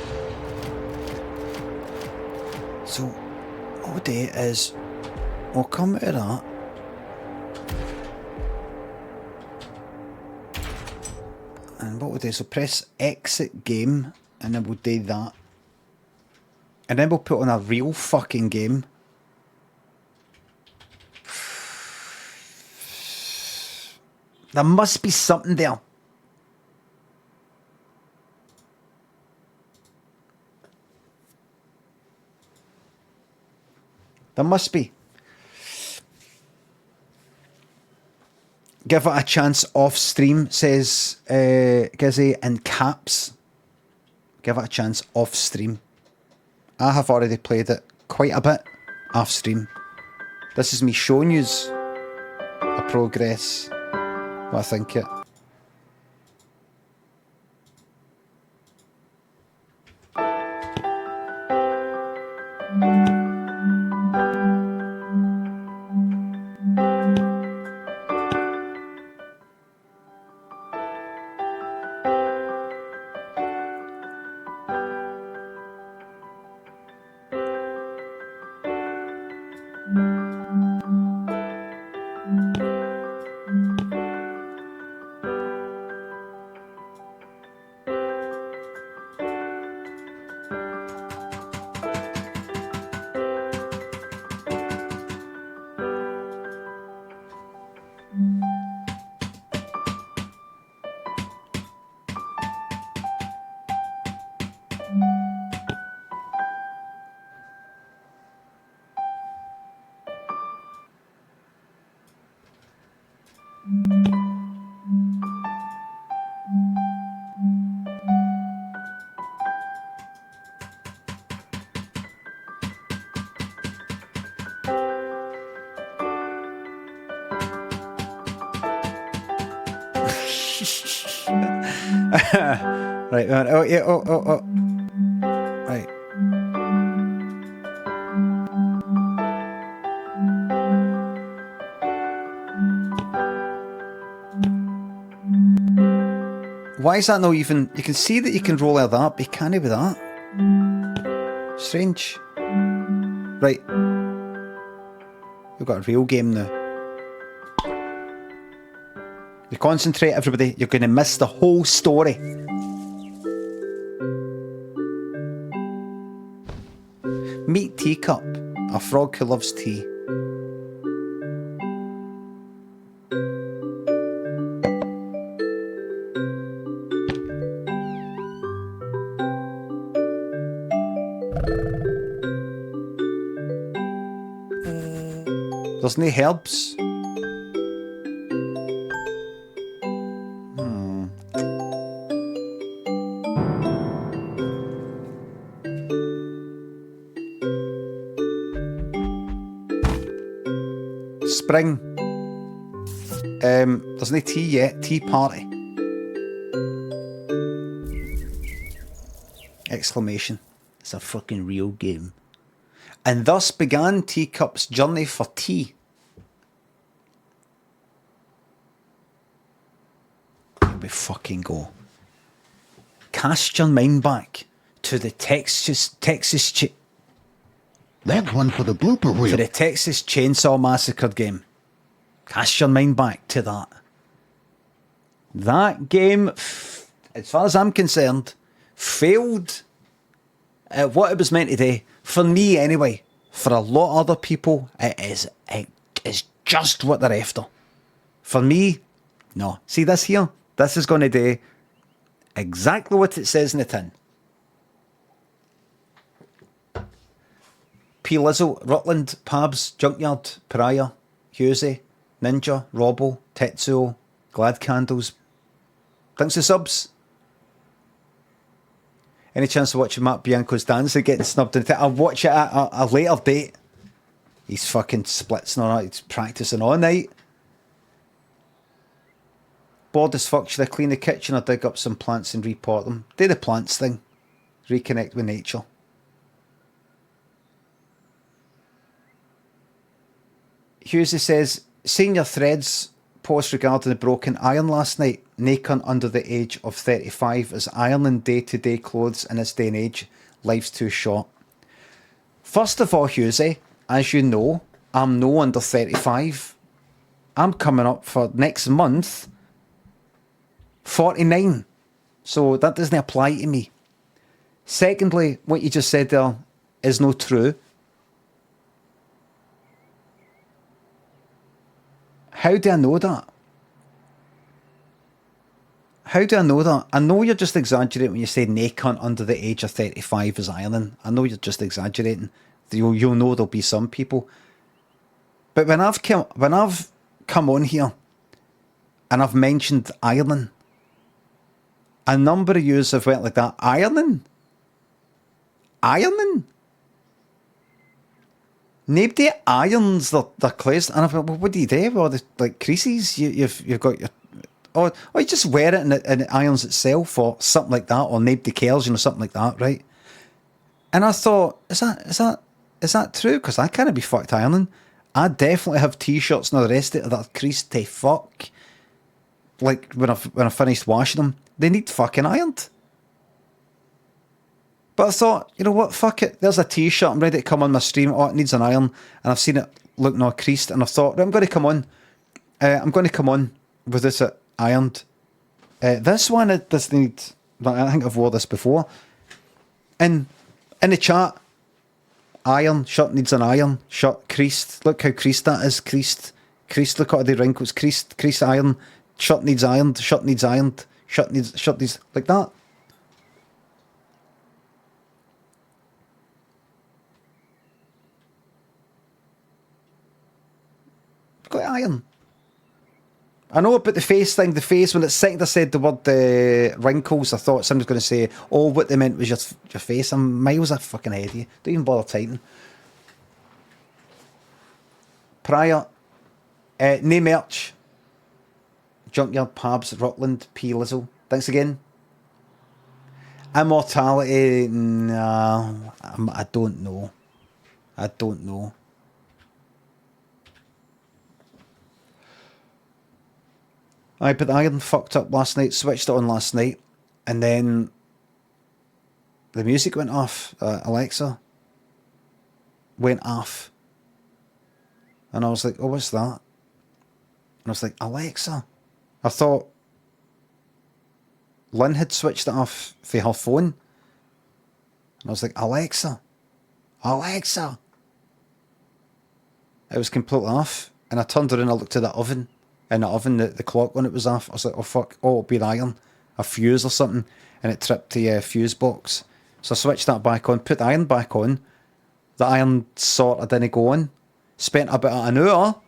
So what we'll do is we'll come to that. And what we'll do is we'll press exit game and then we'll do that. And then we'll put on a real fucking game. There must be something there. There must be. Give it a chance off stream, says Gizzy in caps. Give it a chance off stream. I have already played it quite a bit off stream. This is me showing yous a progress. What I think it. Right, man. Oh, yeah, oh. Right. Why is that not even... You can see that you can roll out that, but you can't with that. Strange. Right. We've got a real game now. You concentrate, everybody. You're going to miss the whole story. Meet Teacup, a frog who loves tea. There's no herbs. Spring. There's no tea yet. Tea party. Exclamation. It's a fucking real game. And thus began Teacup's journey for tea we fucking go. Cast your mind back to the Texas That's one for the blooper reel. to the Texas Chainsaw Massacre game. Cast your mind back to that. That game, as far as I'm concerned, failed at what it was meant to do. For me, anyway. For a lot of other people, it is just what they're after. For me, no. See this here? This is going to do exactly what it says in the tin. P. Lizzo, Rutland, Pabs, Junkyard, Pariah, Husey, Ninja, Robbo, Tetsuo, Glad Candles. Thanks for subs. Any chance of watching Matt Bianco's dance and getting snubbed into it? I'll watch it at a later date. He's fucking splits and all that. He's practicing all night. Bored as fuck. Should I clean the kitchen or dig up some plants and repot them? Do the plants thing. Reconnect with nature. Husey says, seen your threads post regarding the broken iron last night. Nakon under the age of 35 is ironing day-to-day clothes in this day and age. Life's too short. First of all, Husey, as you know, I'm no under 35. I'm coming up for next month 49. So that doesn't apply to me. Secondly, what you just said there is no true. How do I know that? How do I know that? I know you're just exaggerating when you say Nakon under the age of 35 is ironing. I know you're just exaggerating. You'll know there'll be some people. But when I've come on here and I've mentioned ironing, a number of yous have went like that. Ironing? Ironing? Nobody irons their clothes. And I've like, well, what do you do? Well, the like creases, you've got your... Or you just wear it and it irons itself or something like that, or nobody cares, something like that, right? And I thought, is that true? Because I can't be fucked ironing. I definitely have t-shirts and all the rest of it that are creased to fuck. Like when I finished washing them, they need fucking ironed. But I thought, you know what, fuck it. There's a t-shirt, I'm ready to come on my stream. Oh, it needs an iron. And I've seen it looking all creased. And I thought, I'm going to come on. I'm going to come on with this ironed. This one, it does need... I think I've wore this before. In the chat, iron, shirt needs an iron. Shirt creased. Look how creased that is. Creased. Look at the wrinkles. Creased iron. Shirt needs ironed. Shirt needs ironed. Shirt needs... Like that. Got iron. I know about the face thing. The face, when it's second I said the word wrinkles, I thought somebody's going to say, oh, what they meant was your face. I'm miles fucking ahead of you. Don't even bother typing. Prior, no merch. Junkyard, Pabs, Rutland, P. Lizzo. Thanks again. Immortality, nah, I don't know. I don't know. But the iron fucked up last night, switched it on last night, and then the music went off. Alexa went off. And I was like, oh, what's that? And I was like, Alexa. I thought Lynn had switched it off for her phone. And I was like, Alexa. Alexa. It was completely off. And I turned around and I looked at the oven. In the oven, the clock when it was off, I was like, oh fuck, oh, it'll be an iron, a fuse or something, and it tripped the fuse box. So I switched that back on, put the iron back on. The iron sort of didn't go on. Spent about an hour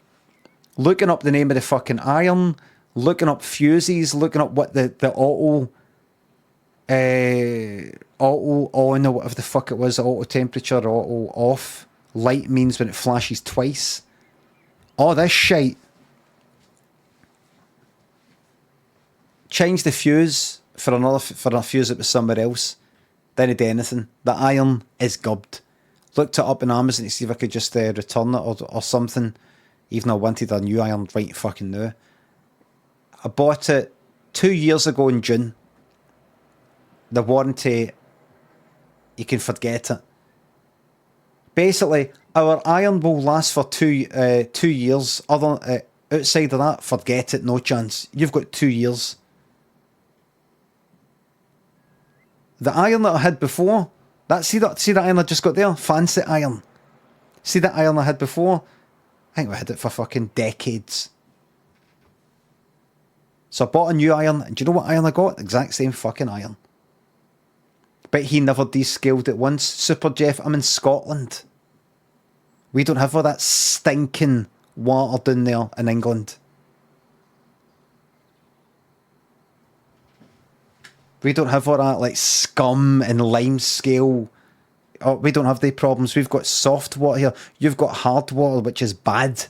looking up the name of the fucking iron, looking up fuses, looking up what the auto on or whatever the fuck it was, auto temperature, auto off light means when it flashes twice. All this shite. Changed the fuse for a fuse that was somewhere else. Didn't do anything. The iron is gubbed. Looked it up on Amazon to see if I could just return it or something. Even though I wanted a new iron right fucking now. I bought it 2 years ago in June. The warranty, you can forget it. Basically, our iron will last for 2 years. Outside of that, forget it, no chance. You've got 2 years. The iron that I had before, see that iron I just got there? Fancy iron. See that iron I had before? I think we had it for fucking decades. So I bought a new iron, and do you know what iron I got? Exact same fucking iron. But he never descaled it once. Super Jeff, I'm in Scotland. We don't have all that stinking water down there in England. We don't have all that like scum and lime scale. Oh, we don't have the problems. We've got soft water here. You've got hard water, which is bad.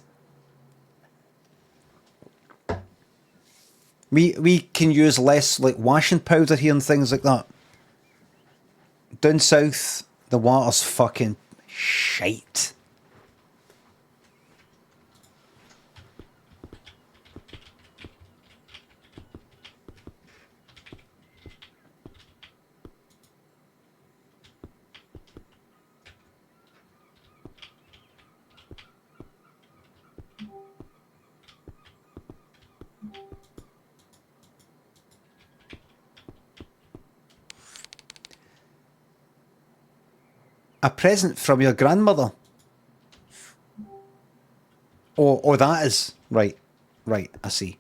We can use less like washing powder here and things like that. Down south, the water's fucking shite. A present from your grandmother. Oh, that is right. I see.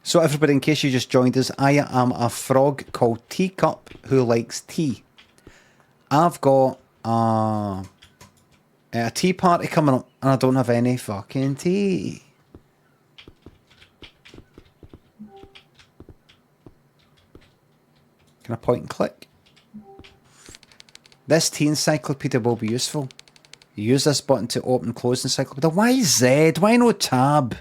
So everybody, in case you just joined us, I am a frog called Teacup who likes tea. I've got a tea party coming up, and I don't have any fucking tea. Can I point and click? This tea encyclopedia will be useful. You use this button to open and close encyclopedia. Why Z? Why no tab?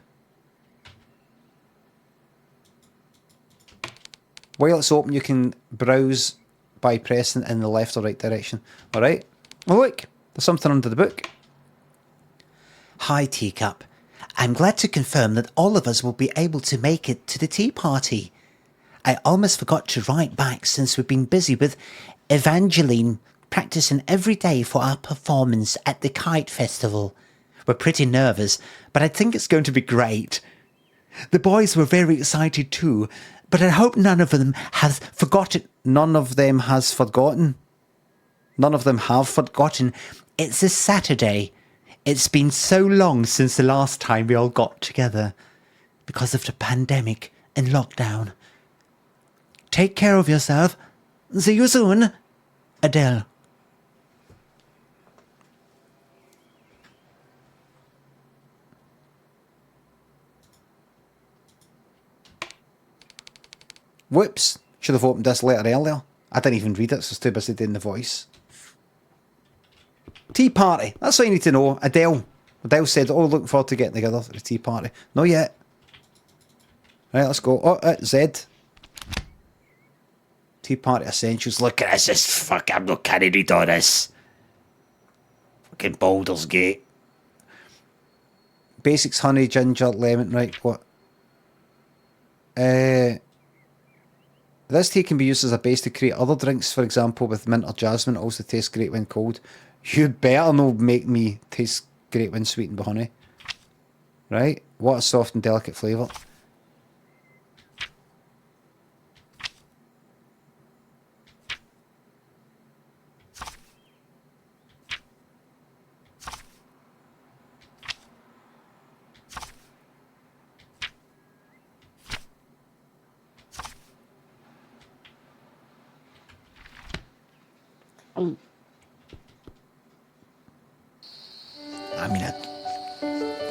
While it's open, you can browse by pressing in the left or right direction. Alright. Oh look, there's something under the book. Hi Teacup. I'm glad to confirm that all of us will be able to make it to the tea party. I almost forgot to write back since we've been busy with Evangeline practicing every day for our performance at the Kite Festival. We're pretty nervous, but I think it's going to be great. The boys were very excited too, but I hope none of them has forgotten. None of them has forgotten. None of them have forgotten. It's a Saturday. It's been so long since the last time we all got together because of the pandemic and lockdown. Take care of yourself. See you soon. Adele. Whoops. Should have opened this letter earlier. I didn't even read it, so I was too busy doing the voice. Tea party. That's all you need to know. Adele. Adele said, oh, looking forward to getting together at the tea party. Not yet. Right, let's go. Oh, Z. Tea party essentials. Look at this. Fuck, I'm not carrying read all this. Fucking Baldur's Gate. Basics, honey, ginger, lemon. Right, what? This tea can be used as a base to create other drinks, for example, with mint or jasmine. Also tastes great when cold. You better not make me taste great when sweetened with honey. Right? What a soft and delicate flavour.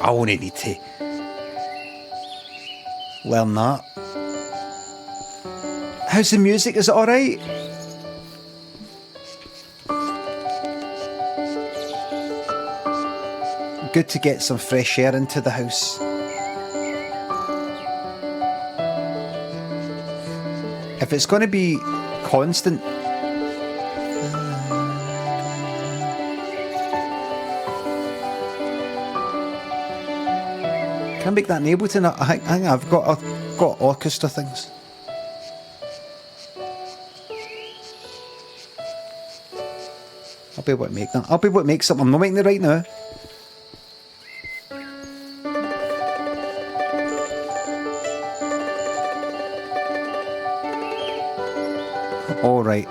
I only need to learn that. How's the music? Is it alright? Good to get some fresh air into the house. If it's going to be constant, Can I make that in Ableton? I think I've got orchestra things. I'll be able to make that. I'll be able to make something. I'm not making it right now. All right.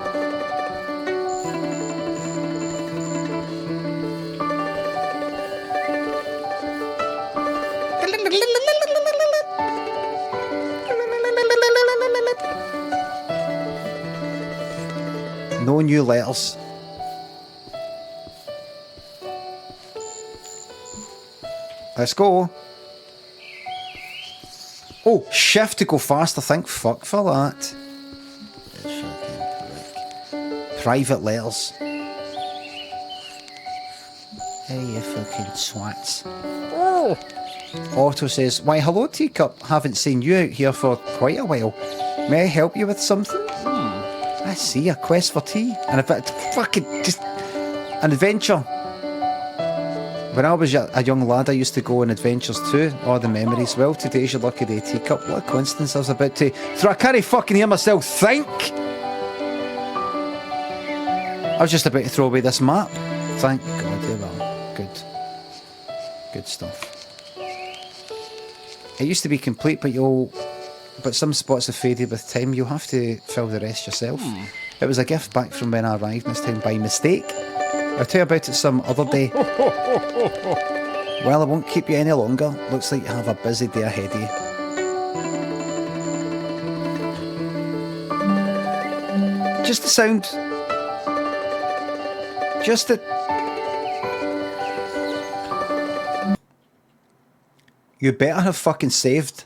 No new letters. Let's go. Oh, shift to go faster. Thank fuck for that. Private letters. Hey, you fucking twats. Oh. Otto says, why hello Teacup. Haven't seen you out here for quite a while. May I help you with something? I see, a quest for tea. And a bit fucking just an adventure. When I was a young lad, I used to go on adventures too. All the memories. Well, today's your lucky day, Teacup. What a coincidence. I was about to throw. I can't fucking hear myself think. I was just about to throw away this map. Thank God. Yeah, well, good. Good stuff. It used to be complete, but some spots have faded with time. You'll have to fill the rest yourself. It was a gift back from when I arrived this time by mistake. I'll tell you about it some other day. Well, I won't keep you any longer. Looks like you have a busy day ahead of you. Just the sound. Just the... You better have fucking saved.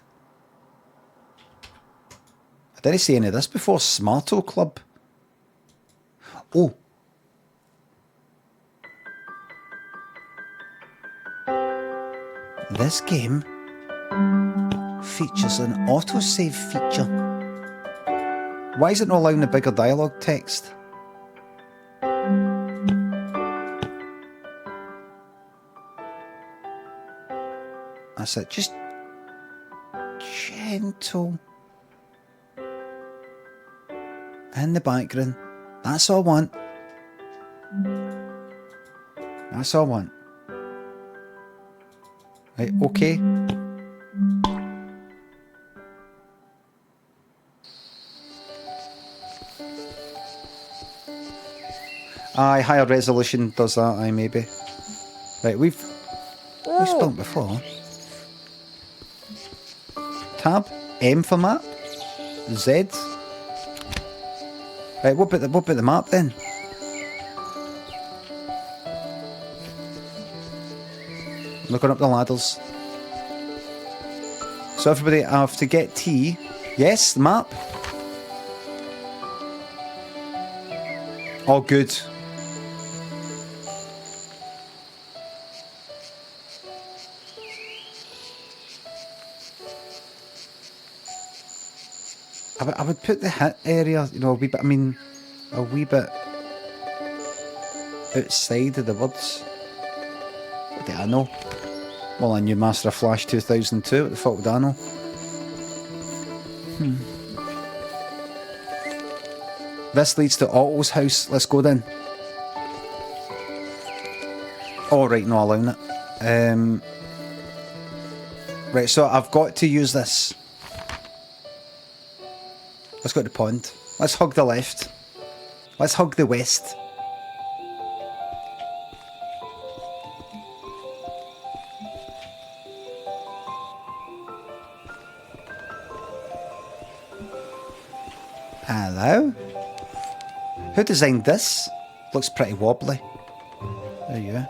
I didn't see any of this before. Smarto Club. Oh. This game features an autosave feature. Why is it not allowing the bigger dialogue text? That's it. Just gentle in the background. That's all I want. That's all I want. Right, okay. Aye, higher resolution does that, aye, maybe. Right, we've spelled before. Tab, M for map, Z. Right, what about the map then? Looking up the ladders. So everybody, I have to get tea. Yes, the map. All good. I would put the hit area, you know, a wee bit, a wee bit outside of the words. What do I know? Well, I knew Master of Flash 2002, what the fuck would I know? This leads to Otto's house, let's go then. Oh, right, no allowing it. Right, so I've got to use this. Let's go to the pond. Let's hug the left. Let's hug the west. Hello? Who designed this? Looks pretty wobbly. There you are.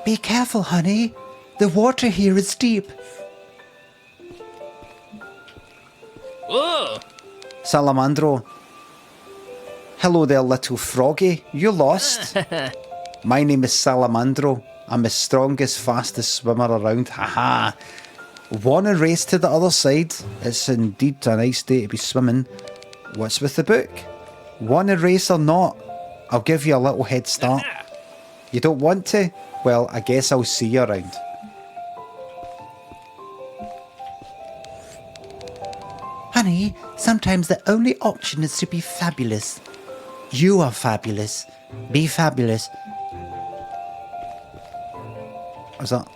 Be careful, honey. The water here is deep. Whoa! Salamandro. Hello there, little froggy. You lost? My name is Salamandro. I'm the strongest, fastest swimmer around. Haha. Want a race to the other side? It's indeed a nice day to be swimming. What's with the book? Want a race or not? I'll give you a little head start. You don't want to? Well, I guess I'll see you around. Honey, sometimes the only option is to be fabulous. You are fabulous. Be fabulous. Is that...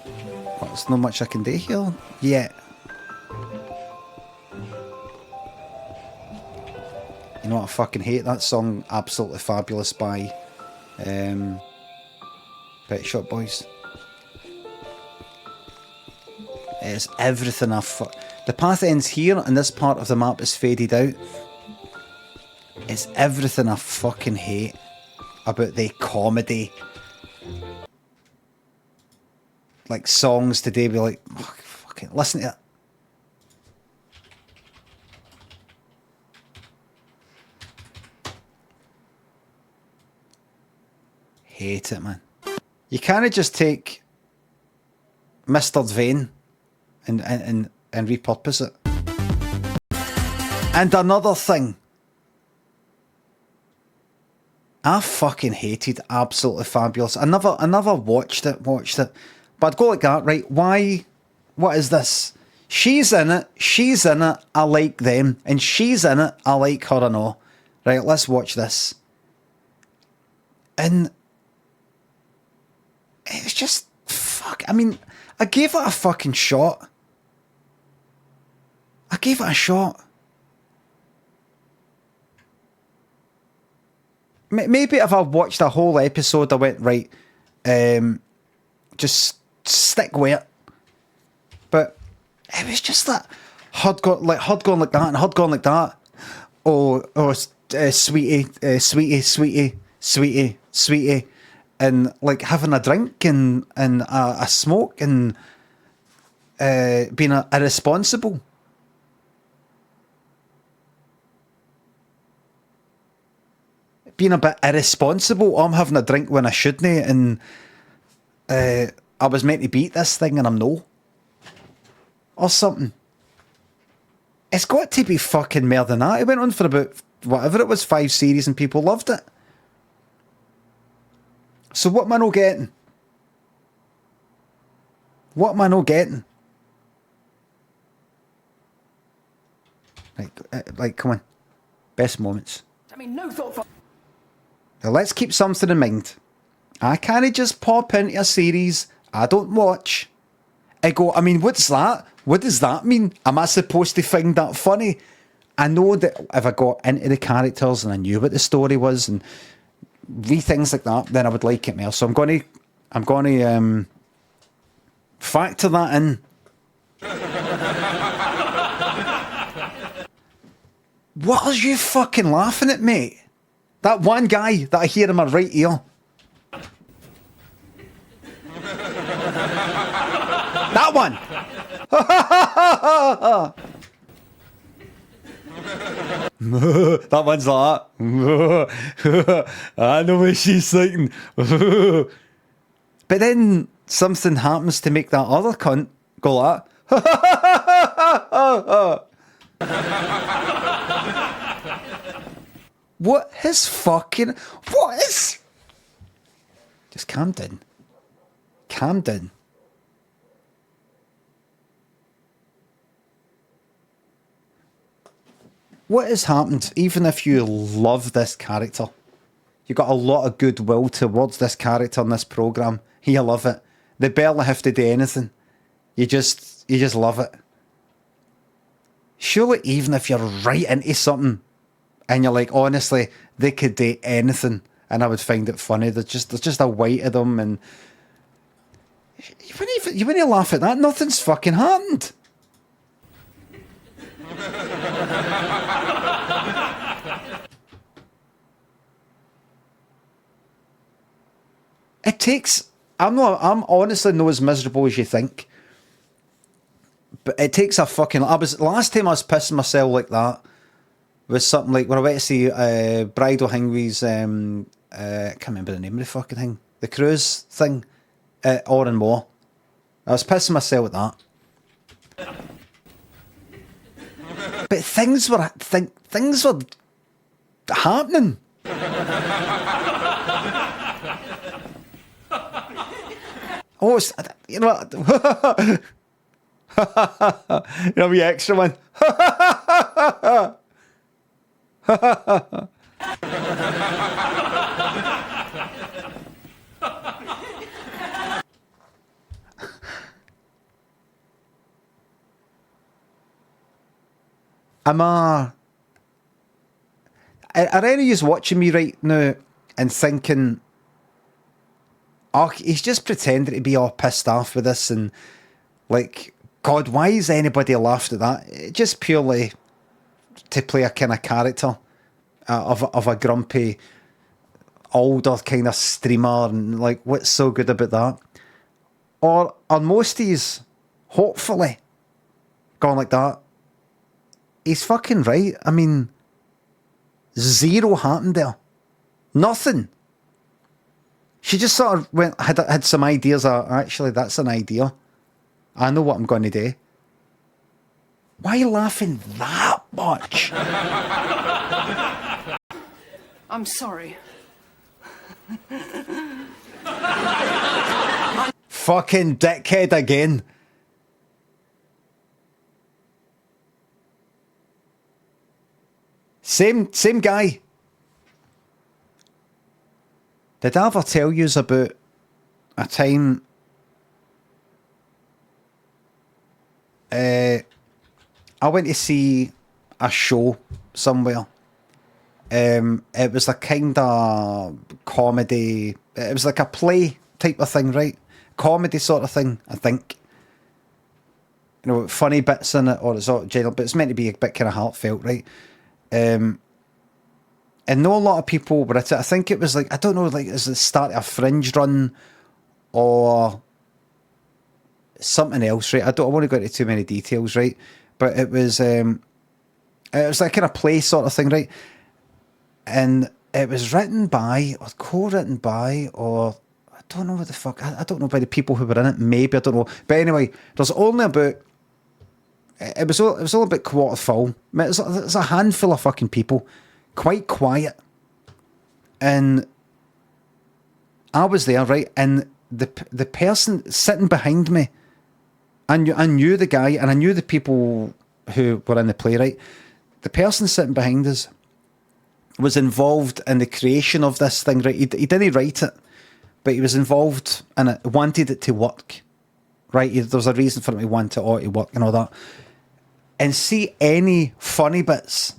Well, there's not much I can do here yet. You know what I fucking hate? That song, Absolutely Fabulous by Pet Shop Boys. It's everything the path ends here and this part of the map is faded out. It's everything I fucking hate about the comedy. Like songs today be like, oh, fucking listen to it. Hate it, man. You can't just take Mr. Vane and repurpose it. And another thing. I fucking hated Absolutely Fabulous. I never watched it. But I'd go like that, right? Why? What is this? She's in it, I like them. And she's in it, I like her and all. Right, let's watch this. And it's just, fuck. I mean, I gave it a fucking shot. Maybe if I watched a whole episode, I went, right, just stick with it. But it was just that HUD going like that and HUD going like that. Sweetie. And like having a drink and a smoke and being irresponsible. Being a bit irresponsible. I'm having a drink when I shouldn't, and I was meant to beat this thing and I'm no. Or something. It's got to be fucking more than that. It went on for about, whatever it was, 5 series and people loved it. So what am I not getting? Like, come on. Best moments. I mean, no thought for... Now let's keep something in mind. I can't just pop into a series I don't watch. I go, I mean, what's that? What does that mean? Am I supposed to find that funny? I know that if I got into the characters and I knew what the story was and read things like that, then I would like it more. So I'm going to factor that in. What are you fucking laughing at, mate? That one guy that I hear in my right ear. That one. That one's like that. I know what she's thinking. But then something happens to make that other cunt go like that. What is... Just calm down. What has happened, even if you love this character, you got a lot of goodwill towards this character in this programme, you love it. They barely have to do anything. You just love it. Surely even if you're right into something and you're like, honestly, they could do anything and I would find it funny. There's just a way to them, and you wouldn't laugh at that. Nothing's fucking happened. It takes... I'm honestly not as miserable as you think. But it takes a fucking... Last time I was pissing myself like that was something like when I went to see Bride O'Hingway's... I can't remember the name of the fucking thing. The cruise thing at Oran Moor. I was pissing myself at that. But things were happening. Oh, you know what? You know, the extra one. Are any of you watching me right now and thinking, oh, he's just pretending to be all pissed off with this, and like, God, why is anybody laughed at that? Just purely to play a kind of character of a grumpy, older kind of streamer, and like, what's so good about that? Or are most of these, hopefully, going like that? He's fucking right. I mean, zero happened there. Nothing. She just sort of had some ideas. Actually, that's an idea. I know what I'm going to do. Why are you laughing that much? I'm sorry. Fucking dickhead again. Same guy. Did I ever tell you about a time I went to see a show somewhere? It was a kind of comedy. It was like a play type of thing, right? Comedy sort of thing, I think. You know, funny bits in it, or it's all general, but it's meant to be a bit kind of heartfelt, right? And no, a lot of people were at it. I think it was like, I don't know, like, is the start of a Fringe run or something else, right? I want to go into too many details, right? But it was like kind of play sort of thing, right? And it was written by, or co-written by, or I don't know what the fuck, I don't know by the people who were in it, maybe, I don't know. But anyway, there's only about, it was all about quarter full. It's a handful of fucking people, quite quiet. And I was there, right? And the person sitting behind me, I knew the guy, and I knew the people who were in the play, right? The person sitting behind us was involved in the creation of this thing, right? He didn't write it, but he was involved in it, wanted it to work, right? There's a reason for him to want it all to work and all that. And see any funny bits,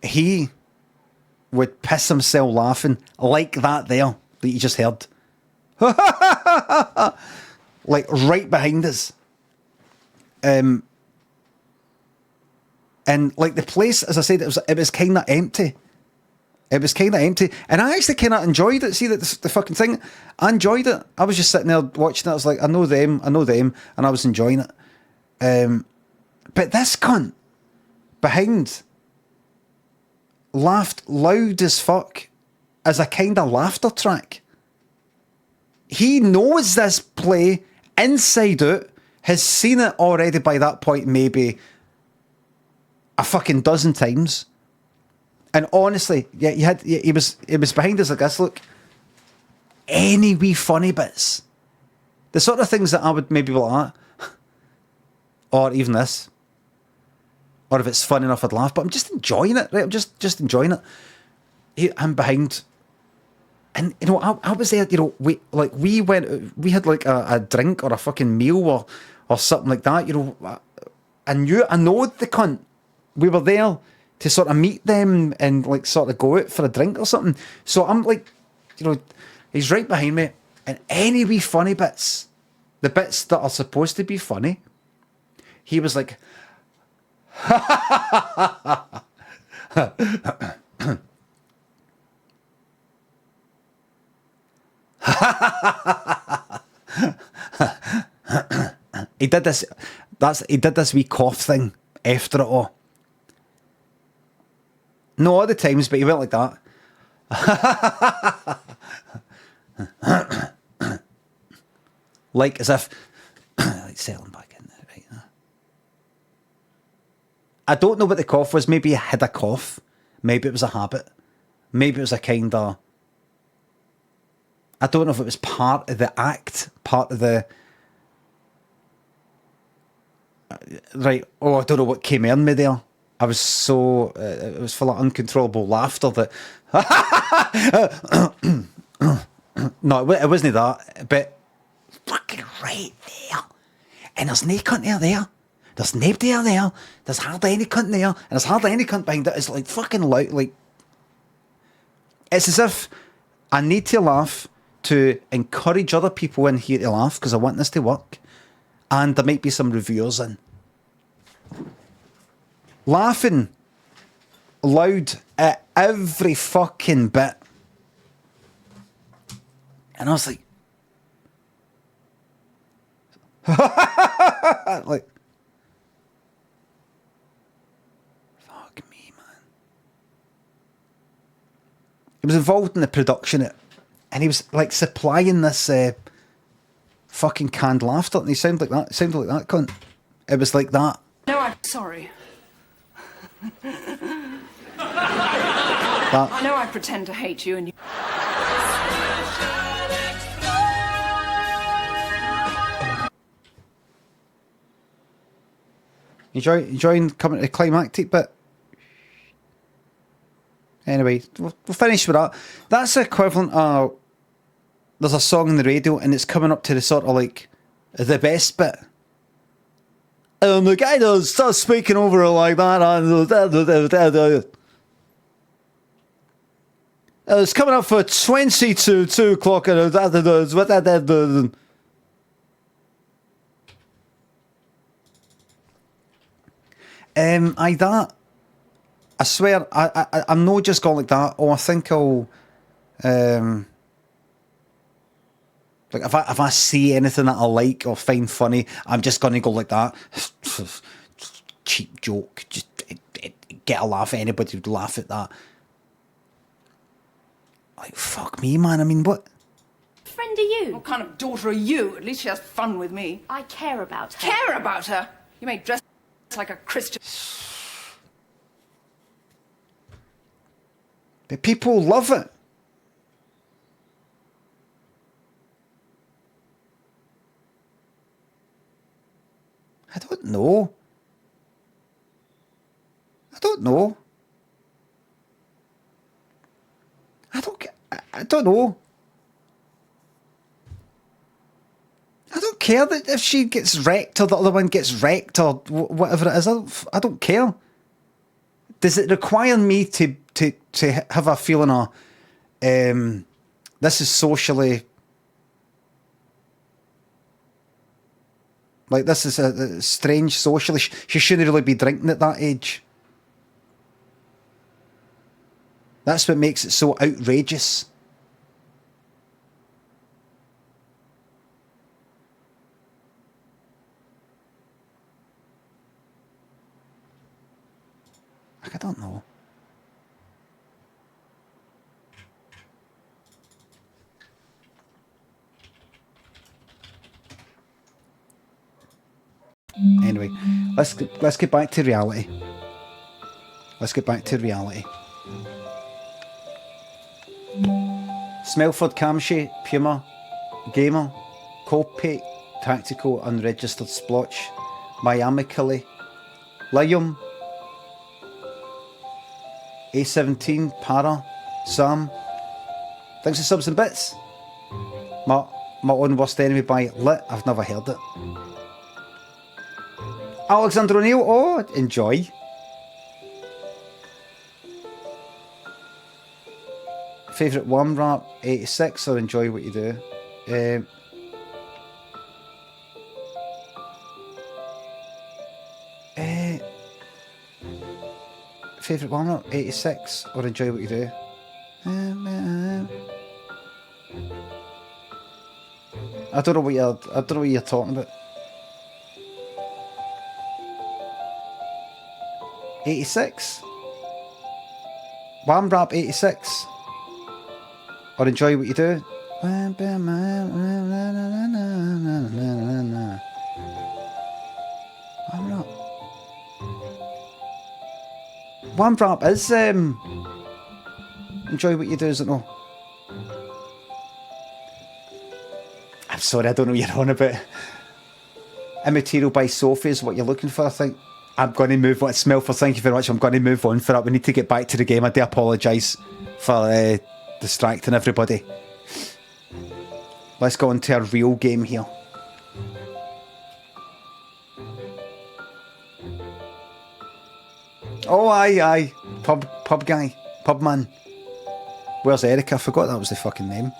he would piss himself laughing like that there that you just heard. Like right behind us. And like the place, as I said, it was kind of empty. It was kind of empty. And I actually kind of enjoyed it. See, the fucking thing, I enjoyed it. I was just sitting there watching it. I was like, I know them. And I was enjoying it. But this cunt behind laughed loud as fuck as a kind of laughter track. He knows this play inside out, has seen it already by that point, maybe a fucking dozen times. And honestly, yeah, he was behind us like this, look. Any wee funny bits. The sort of things that I would maybe be like, or even this. Or if it's fun enough, I'd laugh. But I'm just enjoying it, right? I'm just enjoying it. I'm behind. And, you know, I was there, you know, we had like a drink or a fucking meal or something like that, you know. I know the cunt. We were there to sort of meet them and like sort of go out for a drink or something. So I'm like, you know, he's right behind me, and any wee funny bits, the bits that are supposed to be funny, he was like, he did this wee cough thing after it all. No, all the times, but he went like that. Like as if like settling back in there, right? I don't know what the cough was. Maybe he had a cough. Maybe it was a habit. Maybe it was a kind of, I don't know if it was part of the act, part of the... Right, I don't know what came in me there. I was so... it was full of uncontrollable laughter that... No, it wasn't that, but... Fucking right there. And there's no cunt there. There's nobody there. There's hardly any cunt there. And there's hardly any cunt behind it. It's like fucking loud, like... It's as if I need to laugh to encourage other people in here to laugh because I want this to work. And there might be some reviewers in. Laughing loud at every fucking bit. And I was like... like... Fuck me, man. He was involved in the production and he was like supplying this fucking canned laughter, and he sounded like that. It sounded like that cunt. It was like that. No, I'm sorry. That. I know I pretend to hate you and you... Enjoying coming to the climactic bit. Anyway, we'll finish with that. That's the equivalent of... There's a song on the radio and it's coming up to the sort of like the best bit. And the guy does starts speaking over it like that. It's coming up for 20 to 2 o'clock. I swear, I'm not just going like that. I think I'll, like if I see anything that I like or find funny, I'm just going to go like that. Cheap joke, just get a laugh. Anybody would laugh at that. Like, fuck me, man. I mean, what? Friend are you? What kind of daughter are you? At least she has fun with me. I care about her. Care about her? You may dress like a Christian. But people love it. I don't know. I don't know. I don't know. I don't care that if she gets wrecked or the other one gets wrecked or whatever it is. I don't care. Does it require me to have a feeling of this is socially, like, this is a strange socially, she shouldn't really be drinking at that age. That's what makes it so outrageous. Like, I don't know. Anyway, let's get back to reality. Let's get back to reality. Smelford, Camshay, Puma, Gamer, Copiate, Tactical, Unregistered Splotch, Miamically, Liam, A17, Para, Sam. Thanks for subs and bits. My own worst enemy by Lit. I've never heard it. Alexander O'Neill. Oh, enjoy. Favourite worm rap, 86, or enjoy what you do. Favourite worm rap, 86, or enjoy what you do. I don't know what you're talking about. 86? Wham rap 86? Or enjoy what you do? Wham rap. Wham rap is enjoy what you do, isn't it? sorry, I don't know what you're on about. Immaterial by Sophie is what you're looking for, I think. I'm going to move on. Smell for thank you very much. I'm going to move on for that. We need to get back to the game. I do apologise for distracting everybody. Let's go on to our real game here. Oh, aye. Pub guy. Pub man. Where's Erica? I forgot that was the fucking name.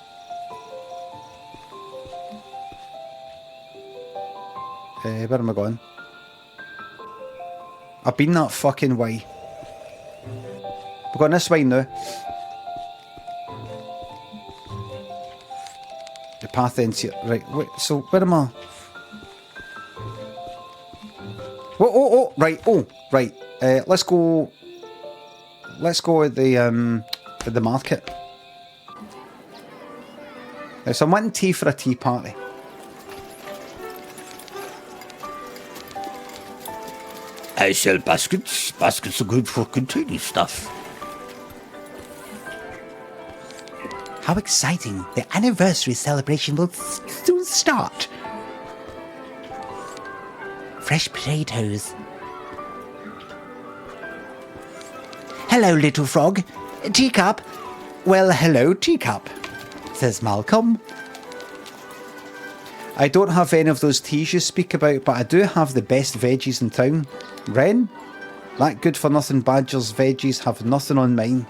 Where am I going? I've been that fucking way. We're going this way now. The path ends here. Right, wait, so where am I? Right, let's go at the market. So I'm wanting tea for a tea party. I sell baskets. Baskets are good for containing stuff. How exciting. The anniversary celebration will soon start. Fresh potatoes. Hello, little frog. Teacup. Well, hello, Teacup, says Malcolm. I don't have any of those teas you speak about, but I do have the best veggies in town. Ren? That good for nothing badger's veggies have nothing on mine.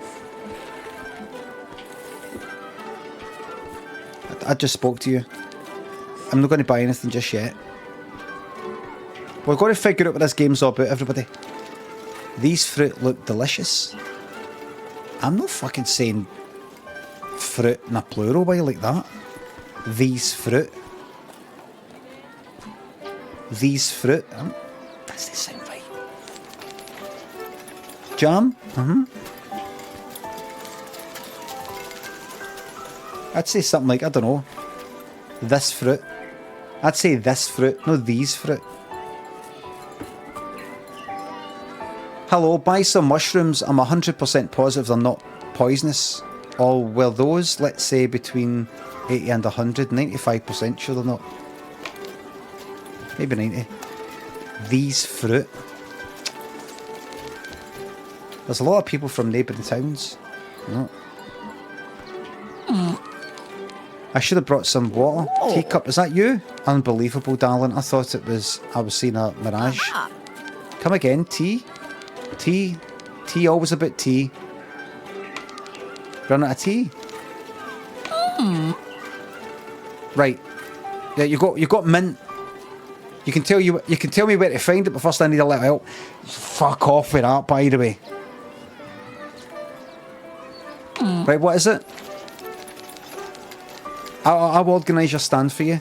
I just spoke to you. I'm not going to buy anything just yet. We're going to figure out what this game's all about, everybody. These fruit look delicious. I'm not fucking saying fruit in a plural way like that. These fruit. These fruit. Does this sound right? Jam? I'd say something like, I don't know, this fruit. I'd say this fruit, no these fruit. Hello, buy some mushrooms. I'm 100% positive they're not poisonous. Or were those, let's say, between 80 and 100? 95% sure they're not. Maybe 90. These fruit. There's a lot of people from neighbouring towns. No. I should have brought some water. Teacup, is that you? Unbelievable, darling. I thought it was, I was seeing a mirage. Come again, tea? Tea? Tea, always about tea. Run out of tea? Right. Yeah, you got mint. You can tell me where to find it, but first I need a little help. Fuck off with that, by the way. Right, what is it? I'll organise your stand for you.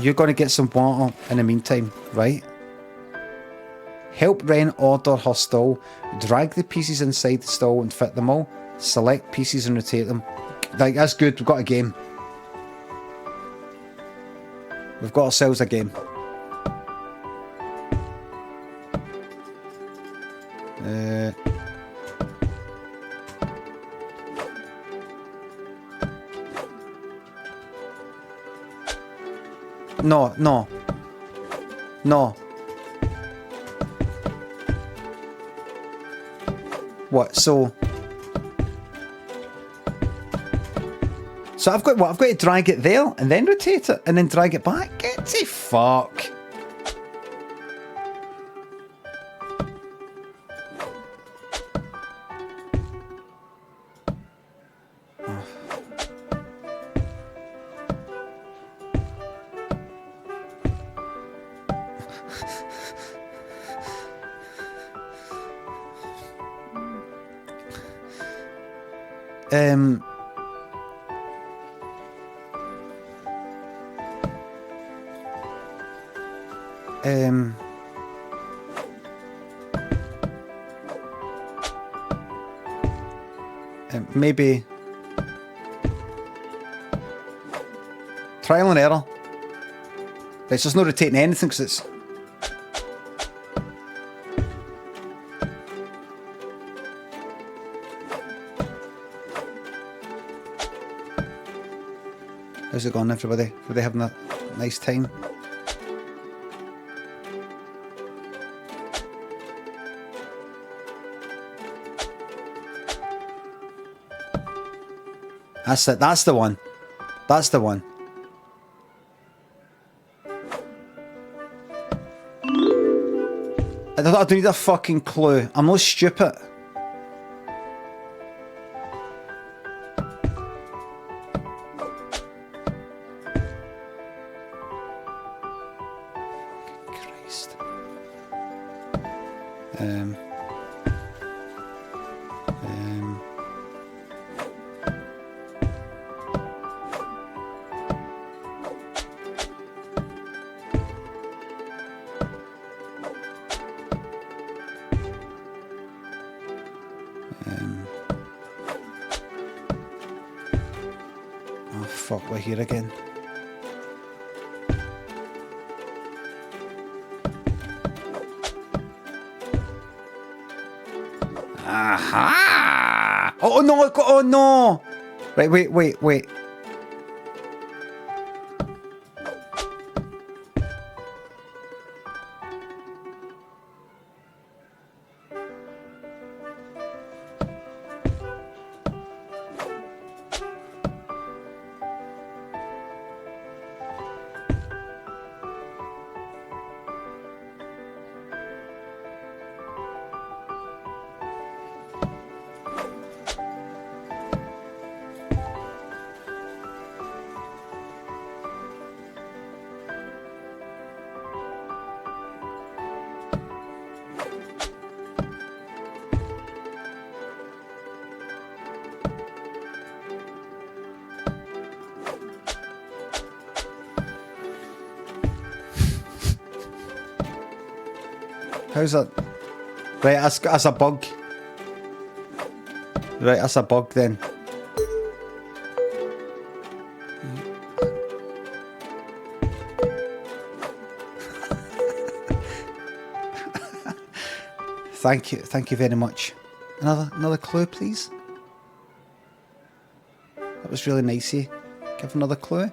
You're going to get some water in the meantime, right? Help Ren order her stall. Drag the pieces inside the stall and fit them all. Select pieces and rotate them. Like, that's good. We've got a game. We've got ourselves a game. No. What? So I've got what? I've got to drag it there and then rotate it and then drag it back. Get the fuck. Maybe trial and error. It's just not rotating anything because it's How's it going, everybody? Are they having a nice time? That's it. That's the one. That's the one. I don't need a fucking clue. I'm not stupid. Christ. Oh fuck, we're here again. Aha! Oh no! Oh no! Right, wait. How's that? Right, that's a bug. Right, that's a bug then. Thank you very much. Another clue, please. That was really nice of you. Give another clue.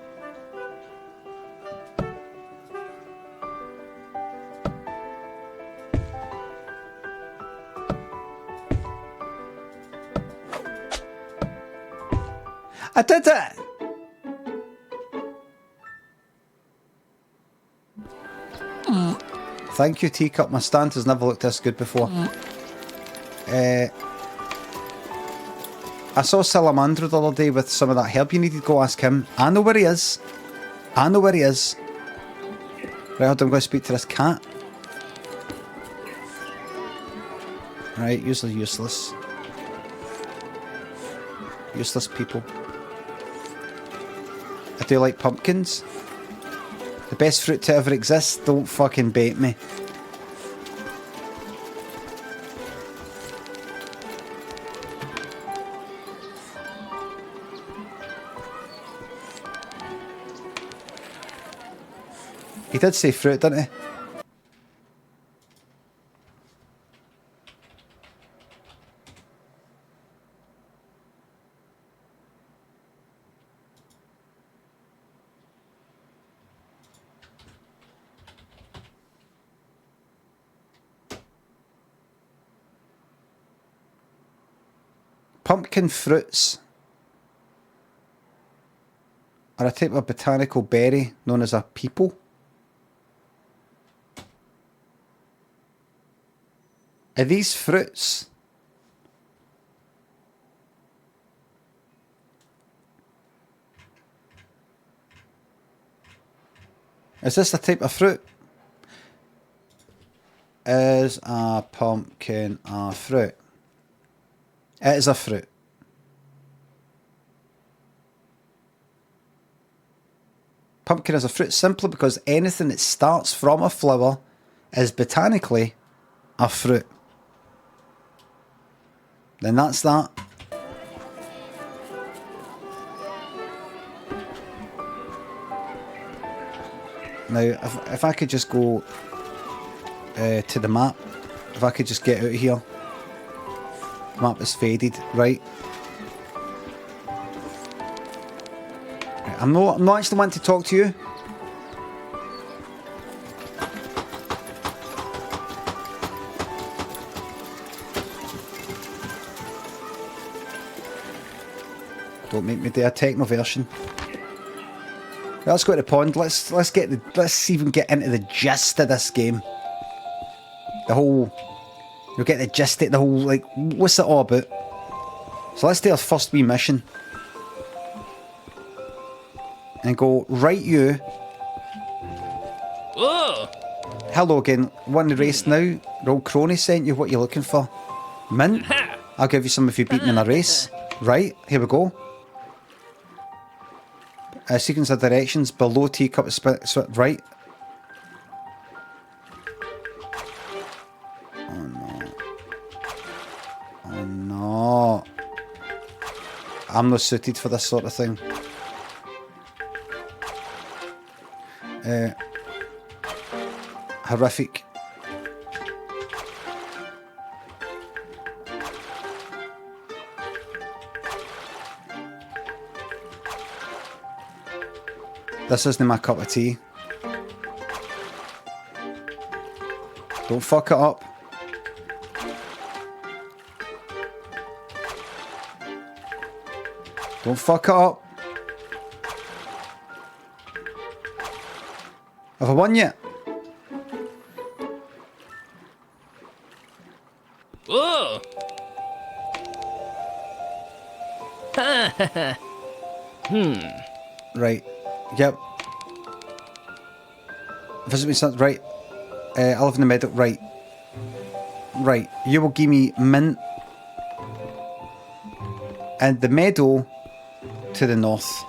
I did it! Thank you, Teacup. My stand has never looked this good before. I saw Salamandro the other day with some of that help. You need to go ask him. I know where he is. Right, hold on, I'm going to speak to this cat. Right, useless. Useless people. I do like pumpkins. The best fruit to ever exist. Don't fucking bait me. He did say fruit, didn't he? Pumpkin fruits are a type of botanical berry known as a peepal. Are these fruits? Is this a type of fruit? Is a pumpkin a fruit? It is a fruit. Pumpkin is a fruit simply because anything that starts from a flower is botanically a fruit. Then that's that. Now, if I could just go to the map, if I could just get out of here. The map is faded, right? I'm not actually wanting to talk to you. Don't make me do a techno version. Let's go to the pond. Let's see if we can get into the gist of this game. The whole, you'll get the gist of the whole, like, what's it all about? So let's do our first wee mission. And go, right you. Oh. Hello again. Won the race now. Roll Crony sent you what you're looking for. Mint. I'll give you some if you beat me in a race. Right, here we go. Sequence of directions below Teacup right. Oh no. Oh no. I'm not suited for this sort of thing. Horrific. This isn't my cup of tea. Don't fuck it up. Don't fuck it up. Have I won yet? Oh. Right. Yep. Visit me something. Right. I'll live in the meadow. Right. Right. You will give me mint. And the meadow to the north.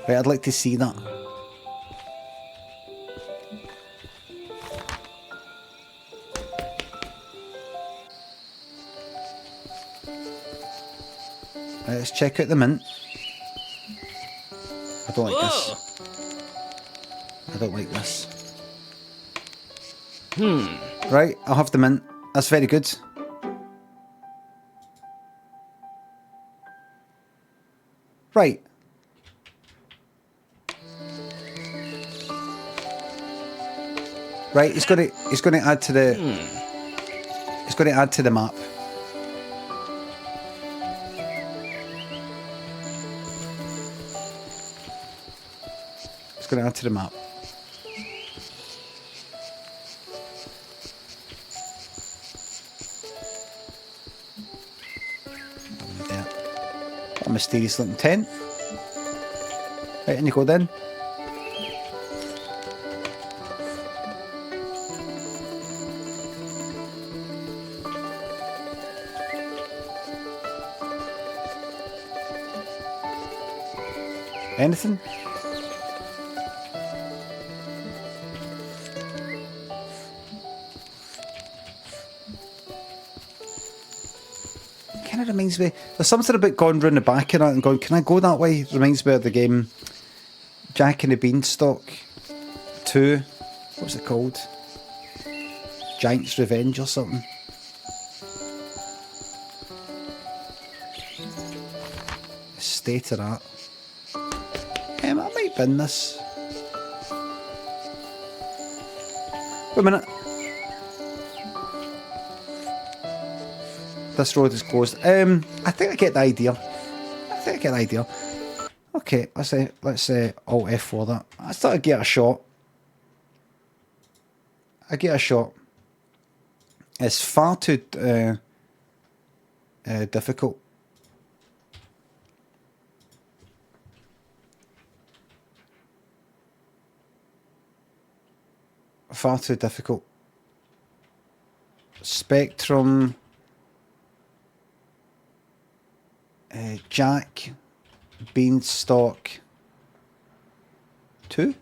Right, I'd like to see that. Right, let's check out the mint. I don't like this. I don't like this. Right, I'll have the mint. That's very good. Right. Right, he's going to add to the he's going to add to the map. It's going to add to the map. A mysterious looking tent. Right, and you go then. Anything? Kind of reminds me. There's something about going round the back of that and going, can I go that way? Reminds me of the game Jack and the Beanstalk 2. What's it called? Giant's Revenge or something. The state of that. I might bin this. Wait a minute. This road is closed. I think I get the idea. Okay, let's say Alt F for that. I thought I'd get a shot. It's far too difficult. Far too difficult. Spectrum. Jack. Beanstalk. 2?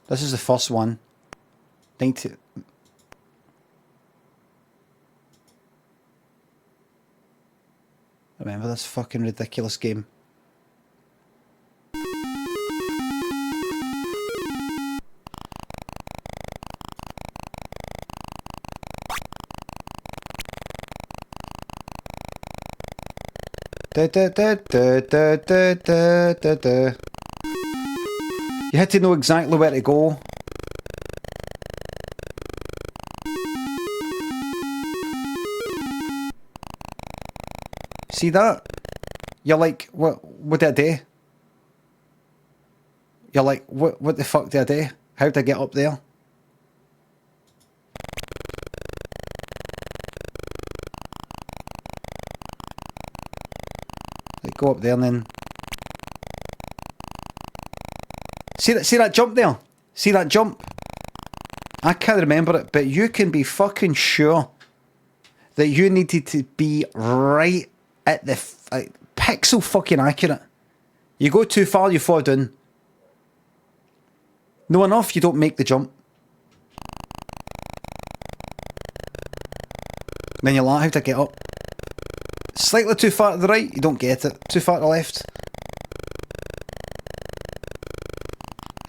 This is the first one. 90. Remember this fucking ridiculous game. Da, da, da, da, da, da, da, da, da. You had to know exactly where to go. See that? You're like, what did I do? You're like, what the fuck did I do? How did I get up there? Like, go up there and then... See that jump there? See that jump? I can't remember it, but you can be fucking sure that you needed to be right at the pixel fucking accurate. You go too far, you fall down. No enough, you don't make the jump. Then you're like, how to get up? Slightly too far to the right, you don't get it. Too far to the left.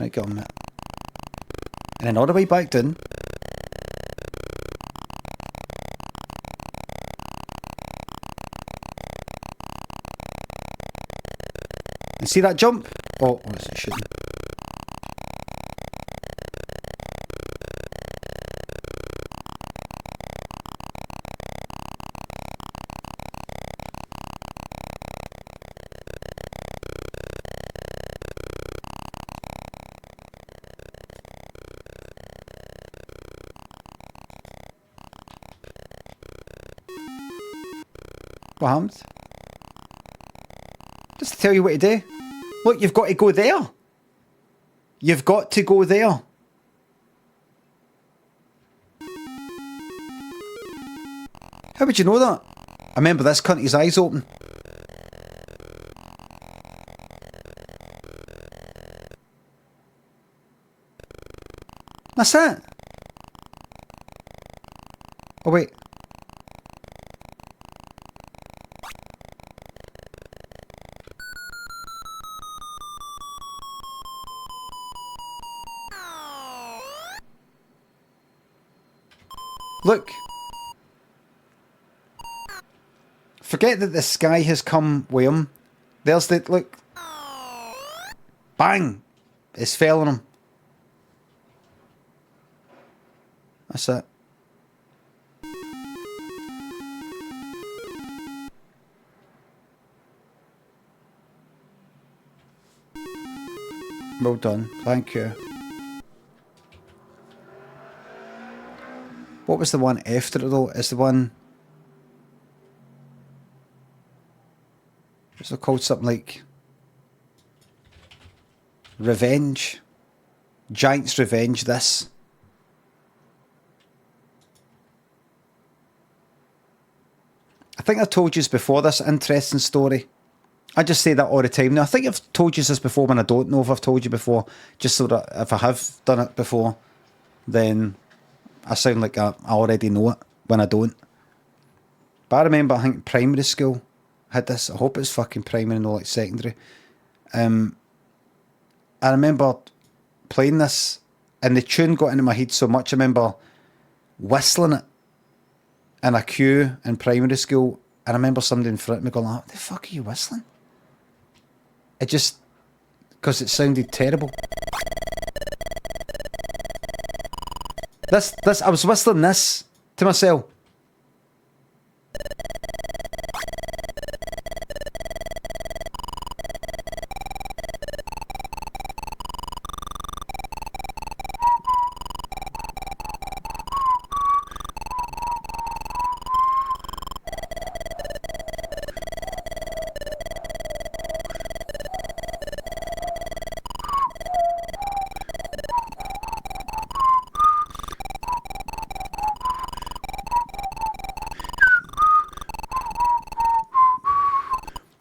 Right, get on that. And then all the way back down. And see that jump? Oh, what is it shooting? What happened? Just to tell you what to do. Look, you've got to go there. You've got to go there. How would you know that? I remember this cunt, his eyes open. That's it. Oh wait. Look. Forget that the sky has come with him. There's the... Look. Bang! It's fell on him. That's it. Well done. Thank you. What was the one after it though? Is the one... What's it called? Something like... Revenge? Giant's Revenge, this. I think I've told you this before, this interesting story. I just say that all the time now. I think I've told you this before when I don't know if I've told you before. Just so that if I have done it before, then I sound like I already know it when I don't. But I remember, I think primary school had this. I hope it's fucking primary and not like secondary. I remember playing this and the tune got into my head so much. I remember whistling it in a queue in primary school, and I remember somebody in front of me going, what the fuck are you whistling? It just, because it sounded terrible. I was whistling this to myself.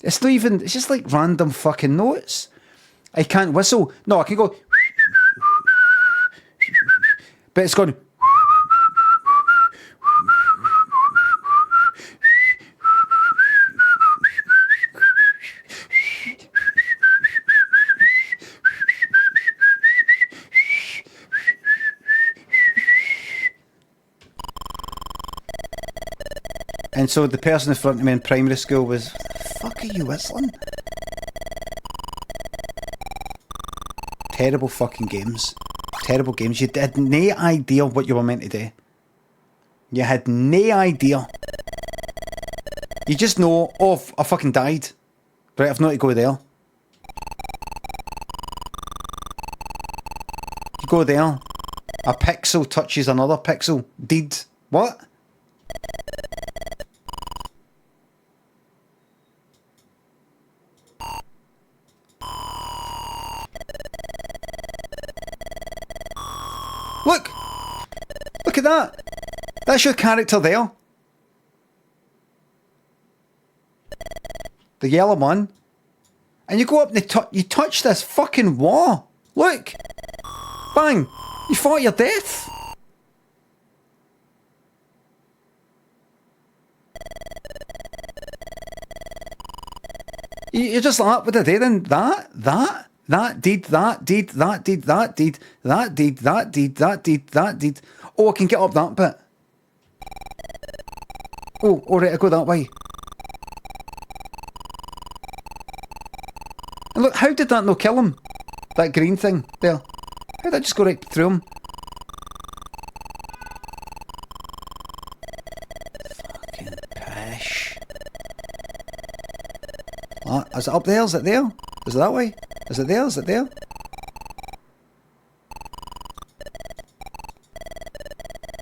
It's not even, it's just like random fucking notes. I can't whistle. No, I can go. But it's gone. And so the person in front of me in primary school was, fuck are you whistling? Terrible fucking games. Terrible games. You had no idea what you were meant to do. You had no idea. You just know, oh, I fucking died. Right, I've not to go there. You go there. A pixel touches another pixel. Did. What? Look! Look at that! That's your character there. The yellow one. And you go up and you touch this fucking wall. Look! Bang! You fought your death! You're just like, what did I do then? That did, that did, that did, that did, that did, that did, that did. Oh, I can get up that bit. Oh, alright, I go that way. And look, how did that not kill him? That green thing there. How did I just go right through him? Fucking pish. Is it up there? Is it there? Is it that way? Is it there? Is it there?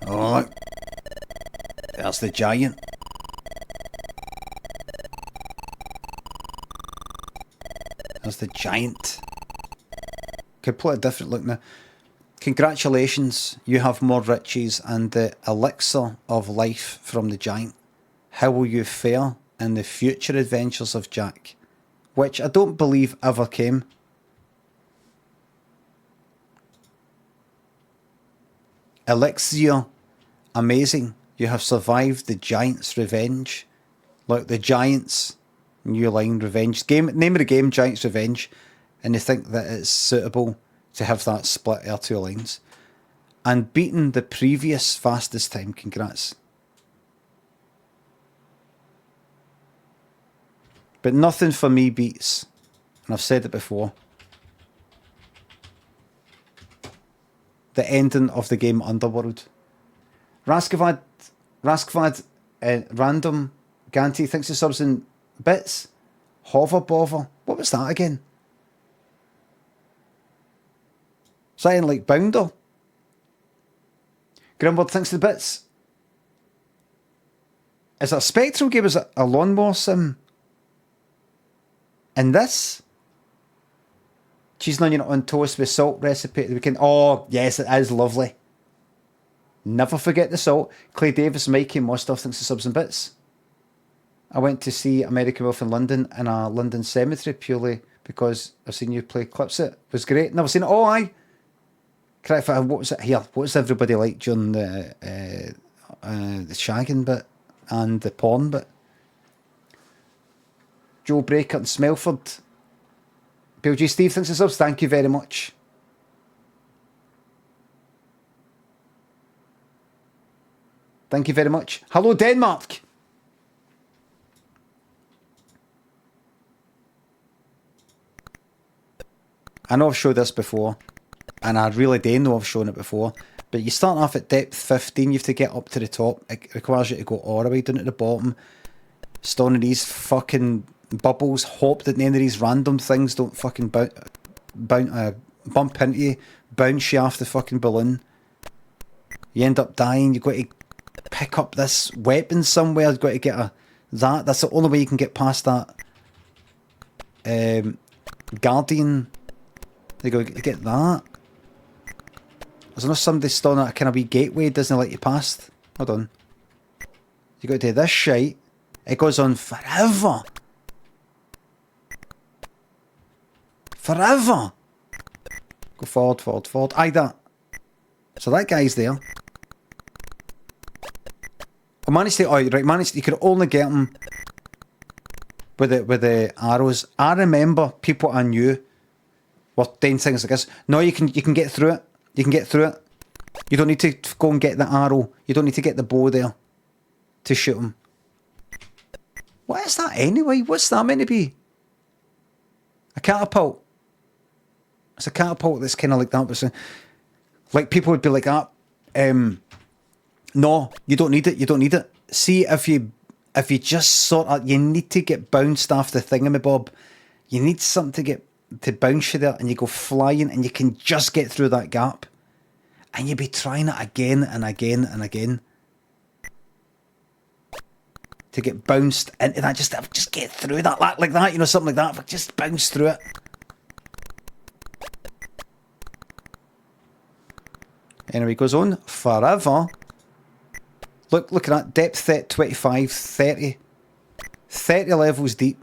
Oh, look. There's the giant. There's the giant. Completely different look now. Congratulations, you have more riches and the elixir of life from the giant. How will you fare in the future adventures of Jack? Which I don't believe ever came. Elixir, amazing. You have survived the giant's revenge. Look, the giant's new line, revenge. Name of the game, Giant's Revenge. And they think that it's suitable to have that split our two lines. And beating the previous fastest time, congrats. But nothing for me beats, and I've said it before, the ending of the game Underworld. Raskavad, Random, Ganti thinks the subs in bits. Hover Bother. What was that again? Something like Bounder. Grimward thinks the bits. Is it a Spectrum game? Is it a lawnmower sim? And this? Cheese and onion on toast with salt recipe at the weekend. Oh, yes, it is lovely. Never forget the salt. Clay Davis, Mikey, and Mostoff thinks the subs and bits. I went to see American Wolf in London in a London cemetery purely because I've seen you play clips. It was great. Never seen it. Oh, aye. Correct. What was it here? What was everybody like during the shagging bit and the porn bit? Joe Breaker and Smelford. Bill G. Steve thinks the subs. Thank you very much. Thank you very much. Hello, Denmark. I know I've showed this before, and I really do know I've shown it before, but you start off at depth 15, you have to get up to the top. It requires you to go all the way down to the bottom, stone these fucking bubbles, hope that none of these random things don't fucking bump into you, bounce you off the fucking balloon. You end up dying, you've got to pick up this weapon somewhere, you've got to get that's the only way you can get past that Guardian. They go get that. There's no somebody still at a kind of wee gateway doesn't let you past. Hold on. You got to do this shite. It goes on forever. Forever. Go forward, forward, forward. Aye, that. So that guy's there. I managed to. Oh, right. You could only get him with the arrows. I remember people I knew were doing things like this. No, you can get through it. You can get through it. You don't need to go and get the arrow. You don't need to get the bow there to shoot him. What is that anyway? What's that meant to be? A catapult. It's a catapult that's kind of like that. But like people would be like that. No, you don't need it. You don't need it. See, if you just sort of, you need to get bounced off the thingamabob. You need something to bounce you there, and you go flying, and you can just get through that gap. And you'd be trying it again and again and again to get bounced into that. Just get through that like that, you know, something like that. Just bounce through it. Anyway, it goes on forever. Look at that. Depth at 25, 30. 30 levels deep.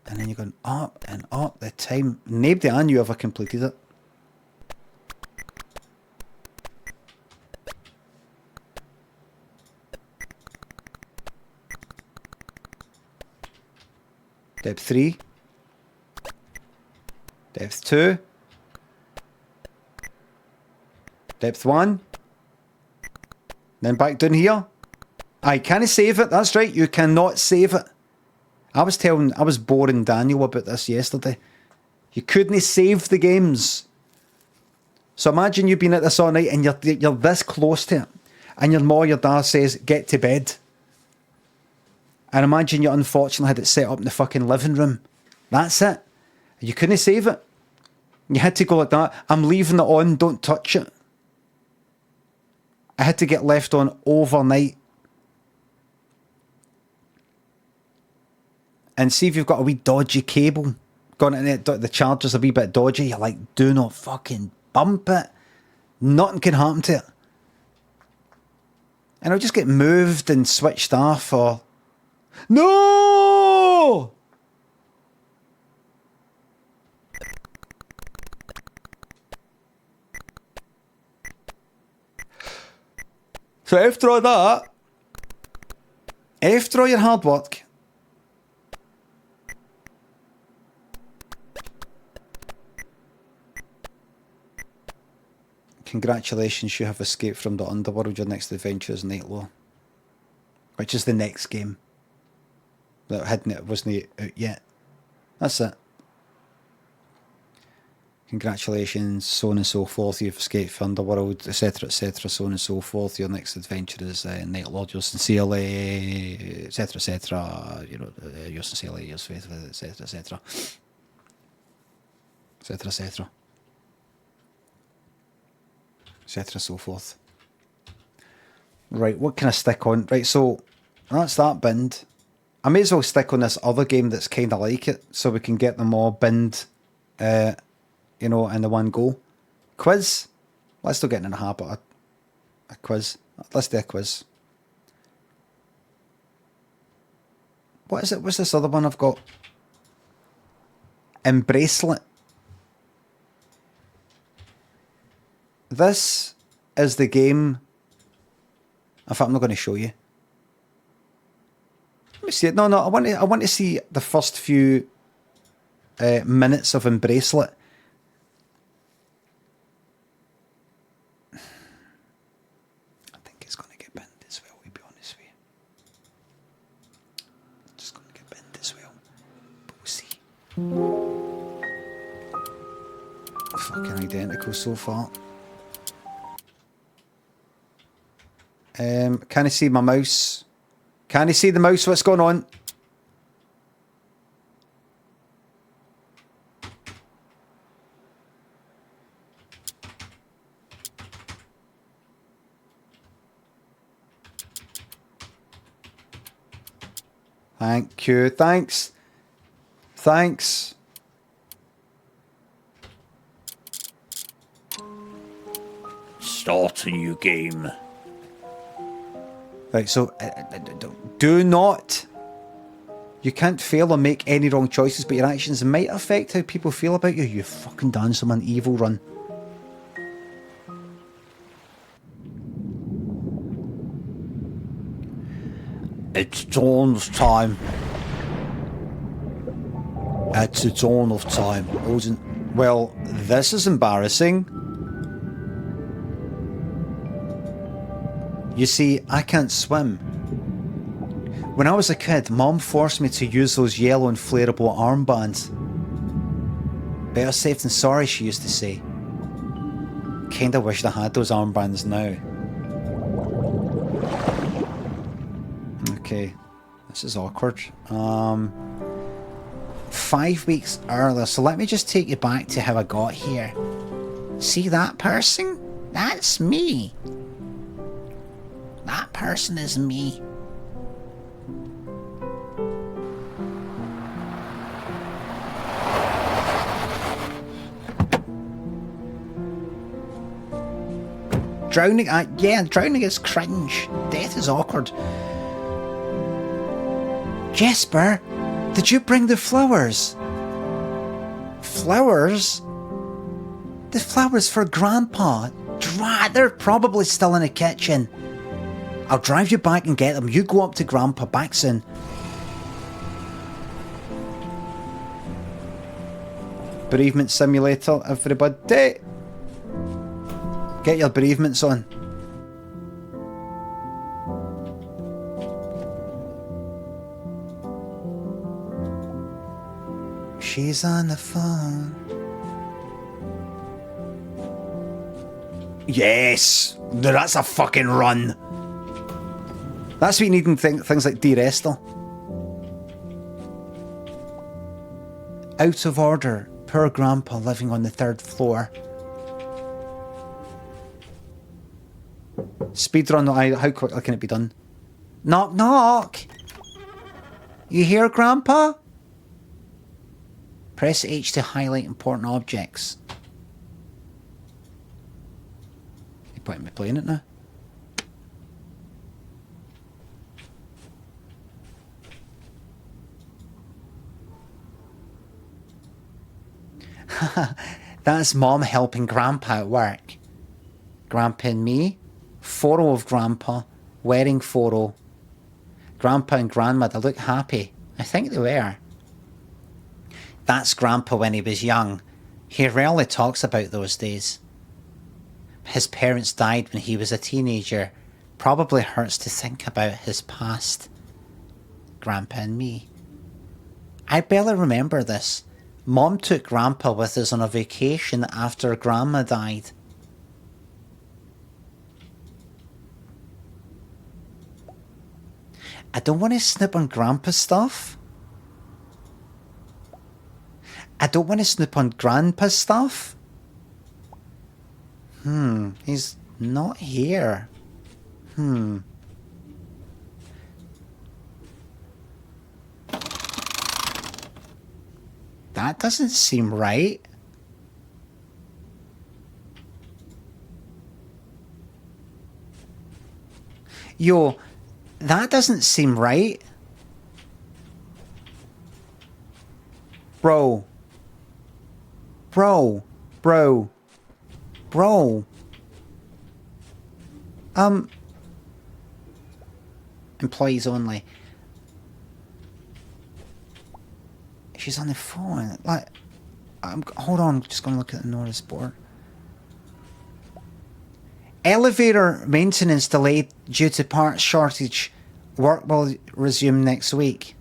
And then you're going up and up the time. Nobody I knew ever completed it. Depth 3. Depth 2. Depth 1. Then back down here. I can't save it. That's right. You cannot save it. I was boring Daniel about this yesterday. You couldn't save the games. So imagine you've been at this all night and you're this close to it. And your dad says, get to bed. And imagine you unfortunately had it set up in the fucking living room. That's it. You couldn't save it. You had to go like that. I'm leaving it on. Don't touch it. I had to get left on overnight. And see if you've got a wee dodgy cable going in it, the charger's a wee bit dodgy. You're like, do not fucking bump it. Nothing can happen to it. And it'll just get moved and switched off or... No! So after all that, after all your hard work, congratulations, you have escaped from the underworld. Your next adventure is Nightlaw, which is the next game that wasn't out yet. That's it. Congratulations, so on and so forth. You've escaped from Underworld, etc., so on and so forth. Your next adventure is Nightlord. Yours sincerely, etc., etc. You know, yours sincerely, yours faithfully, etc., etc., etc., etc., etc., so forth. Right, what can I stick on? Right, so that's that binned. I may as well stick on this other game that's kind of like it, so we can get them all binned. You know, in the one go. Quiz. Let's still get in the habit of a quiz. Let's do a quiz. What is it? What's this other one I've got? Embracelet. This is the game. In fact, I'm not going to show you. Let me see it. No, I want to see the first few minutes of Embracelet. Fucking identical so far. Can I see my mouse? Can I see the mouse? What's going on? Thank you. Thanks. Thanks. Start a new game. Right, so do not. You can't fail or make any wrong choices, but your actions might affect how people feel about you. You fucking done some an evil run. It's dawn's time. It's the dawn of time. Well, this is embarrassing. You see, I can't swim. When I was a kid, Mom forced me to use those yellow inflatable armbands. Better safe than sorry, she used to say. Kinda wished I had those armbands now. Okay, this is awkward. 5 weeks earlier, so let me just take you back to how I got here. See that person? That's me. That person is me. Drowning, yeah, drowning is cringe. Death is awkward. Jesper, did you bring the flowers? Flowers? The flowers for Grandpa. They're probably still in the kitchen. I'll drive you back and get them. You go up to Grandpa back soon. Bereavement simulator, everybody. Get your bereavements on. She's on the phone. Yes! That's a fucking run. That's what you need in things like Dear Esther. Out of order. Poor Grandpa living on the 3rd floor. Speedrun, how quickly can it be done? Knock, knock! You hear, Grandpa? Press H to highlight important objects. You putting me playing it now? That's Mom helping Grandpa at work. Grandpa and me. Photo of Grandpa. Wedding photo. Grandpa and Grandmother look happy. I think they were. That's Grandpa when he was young. He rarely talks about those days. His parents died when he was a teenager. Probably hurts to think about his past. Grandpa and me. I barely remember this. Mom took Grandpa with us on a vacation after Grandma died. I don't want to snip on Grandpa's stuff. I don't want to snip on Grandpa's stuff. He's not here. That doesn't seem right. Yo, that doesn't seem right. Bro. Employees only. She's on the phone. Like, hold on, I'm just gonna look at the notice board. Elevator maintenance delayed due to parts shortage. Work will resume next week.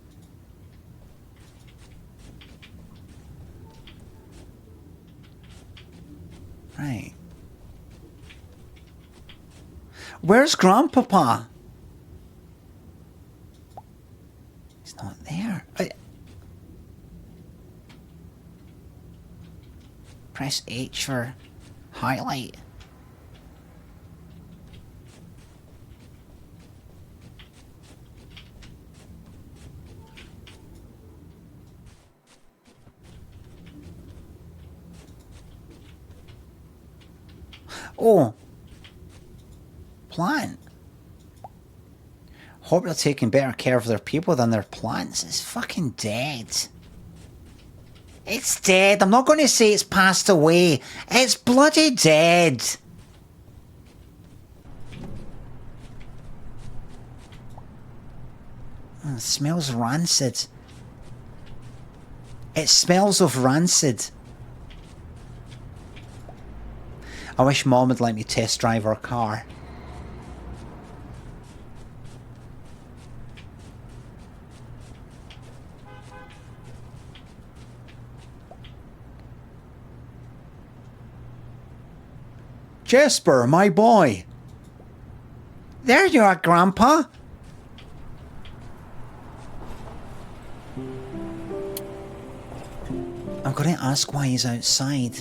Right. Where's Grandpapa? He's not there. Press H for highlight. Oh, plant. Hope they're taking better care of their people than their plants. It's fucking dead. It's dead. I'm not going to say it's passed away. It's bloody dead. It smells rancid. It smells of rancid. I wish Mom would let me test drive her car. Jesper, my boy. There you are, Grandpa. I'm going to ask why he's outside.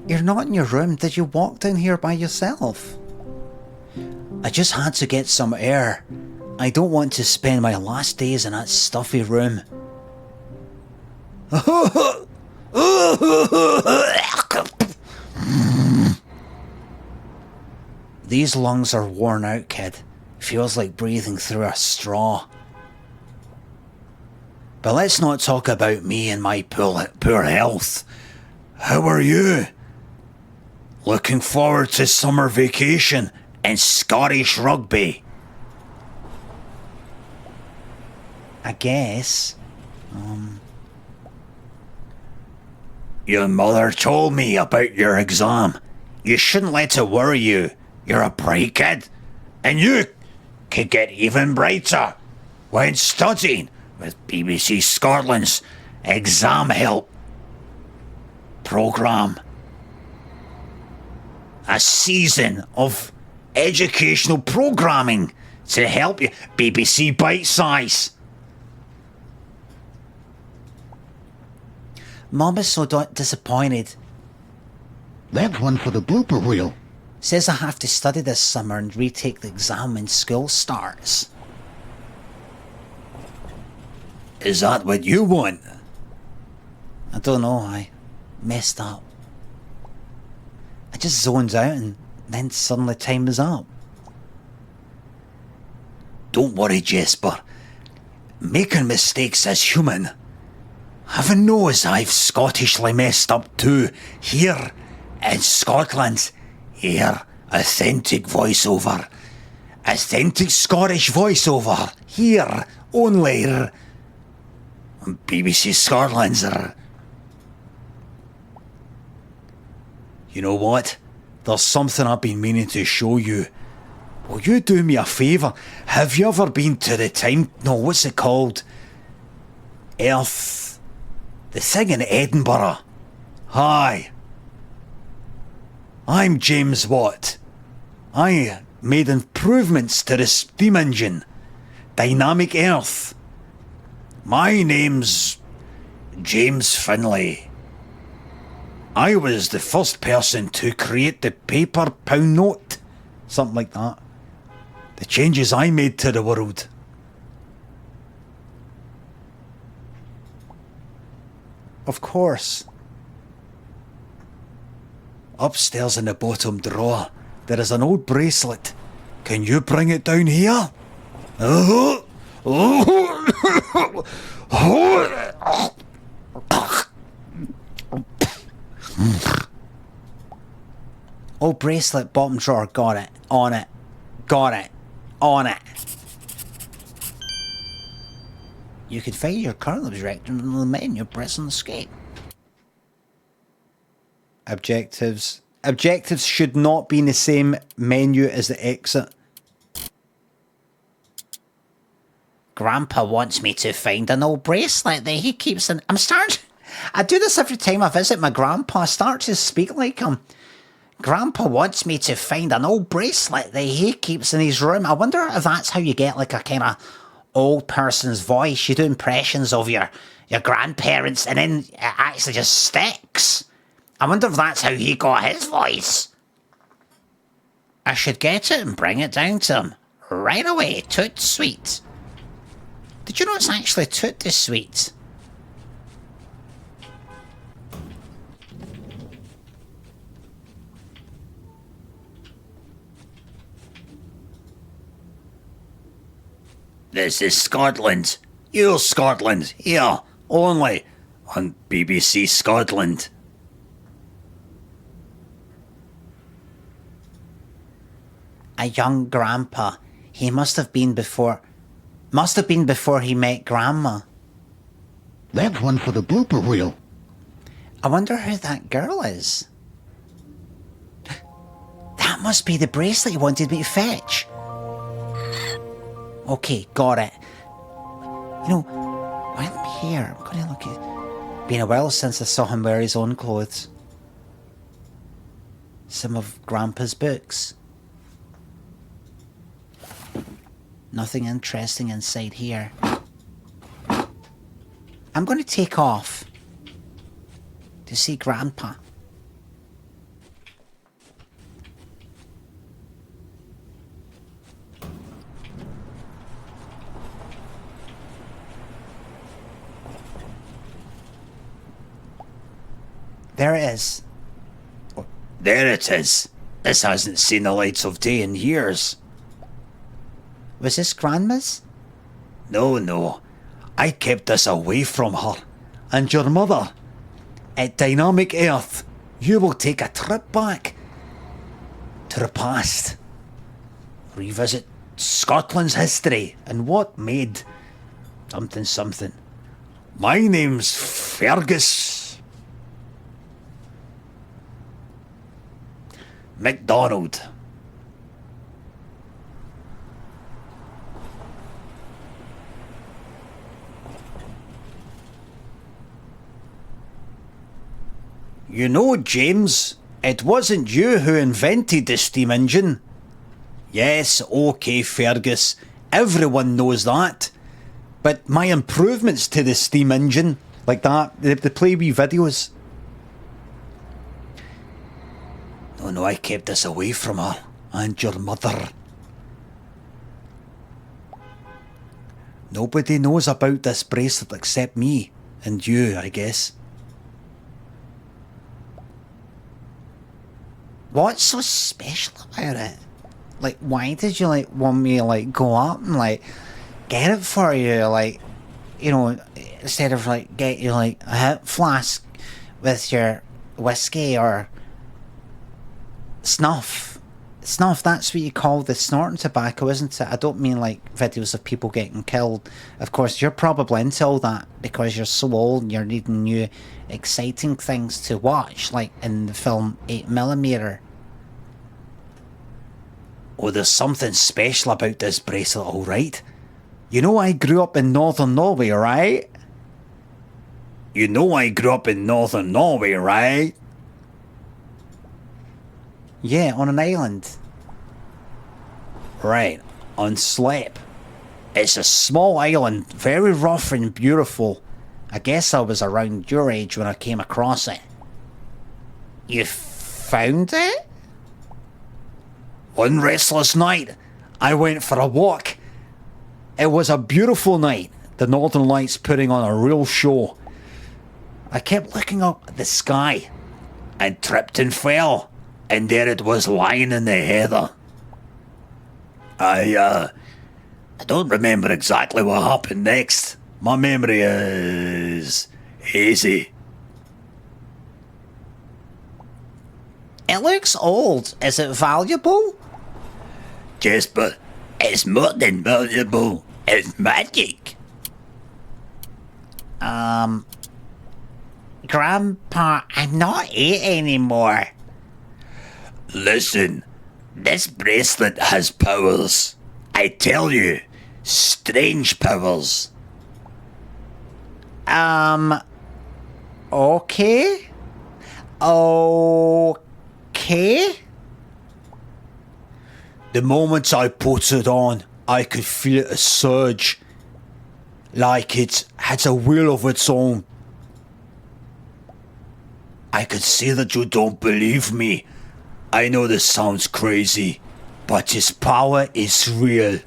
You're not in your room. Did you walk down here by yourself? I just had to get some air. I don't want to spend my last days in that stuffy room. These lungs are worn out, kid. Feels like breathing through a straw. But let's not talk about me and my poor health. How are you? Looking forward to summer vacation and Scottish rugby. I guess. Your mother told me about your exam. You shouldn't let it worry you. You're a bright kid. And you could get even brighter when studying with BBC Scotland's Exam Help programme. A season of educational programming to help you. BBC Bite Size. Mom is so disappointed. That's one for the blooper reel. Says I have to study this summer and retake the exam when school starts. Is that what you want? I don't know, I messed up. I just zoned out and then suddenly time was up. Don't worry, Jesper. Making mistakes is human. Heaven knows I've Scottishly messed up too. Here in Scotland. Here, authentic voiceover. Authentic Scottish voiceover. Here, only. BBC Scotland's. You know what? There's something I've been meaning to show you. Will you do me a favour? Have you ever been to the what's it called? Earth. The thing in Edinburgh. Hi. I'm James Watt. I made improvements to the steam engine. Dynamic Earth. My name's James Finlay. I was the first person to create the paper pound note. Something like that. The changes I made to the world. Of course. Upstairs in the bottom drawer, there is an old bracelet. Can you bring it down here? Old bracelet, bottom drawer, got it. On it. Got it. On it. You can find your current objective in the menu, pressing escape. Objectives. Objectives should not be in the same menu as the exit. Grandpa wants me to find an old bracelet that he keeps in... I do this every time I visit my grandpa. I start to speak like him. Grandpa wants me to find an old bracelet that he keeps in his room. I wonder if that's how you get like a kind of old person's voice. You do impressions of your grandparents and then it actually just sticks. I wonder if that's how he got his voice. I should get it and bring it down to him. Right away, Toot Sweet. Did you know it's actually Toot the Sweet? This is Scotland. You're Scotland. Here, only on BBC Scotland. A young grandpa. He must have been before he met Grandma. That's one for the blooper reel. I wonder who that girl is. That must be the bracelet he wanted me to fetch. Okay, got it. You know, while I'm here, I'm going to look at... Been a while since I saw him wear his own clothes. Some of Grandpa's books. Nothing interesting inside here. I'm going to take off to see Grandpa. There it is. There it is. This hasn't seen the lights of day in years. Was this Grandma's? No. I kept this away from her. And your mother. At Dynamic Earth, you will take a trip back to the past. Revisit Scotland's history and what made something. My name's Fergus McDonald. You know, James, it wasn't you who invented the steam engine. Yes, okay, Fergus, everyone knows that. But my improvements to the steam engine, Like that, they play wee videos. No, I kept this away from her and your mother. Nobody knows about this bracelet except me and you, I guess. What's so special about it? Like, why did you, like, want me to, like, go up and, like, get it for you? Like, you know, instead of, like, get you, like, a hip flask with your whiskey or snuff. Snuff, that's what you call the snorting tobacco, isn't it? I don't mean, like, videos of people getting killed. Of course, you're probably into all that because you're so old and you're needing new, exciting things to watch, like in the film 8mm. Oh, there's something special about this bracelet, alright? You know I grew up in northern Norway, right? You know I grew up in northern Norway, right? Yeah, on an island. Right, on Sleip. It's a small island, very rough and beautiful. I guess I was around your age when I came across it. You found it? One restless night, I went for a walk. It was a beautiful night, the Northern Lights putting on a real show. I kept looking up at the sky and tripped and fell, and there it was lying in the heather. I don't remember exactly what happened next. My memory is hazy. It looks old. Is it valuable? Jasper, it's more than valuable. It's magic. Grandpa, I'm not 8 anymore. Listen, this bracelet has powers. I tell you, strange powers. Okay? Okay? The moment I put it on, I could feel a surge. Like it had a will of its own. I could see that you don't believe me. I know this sounds crazy, but its power is real.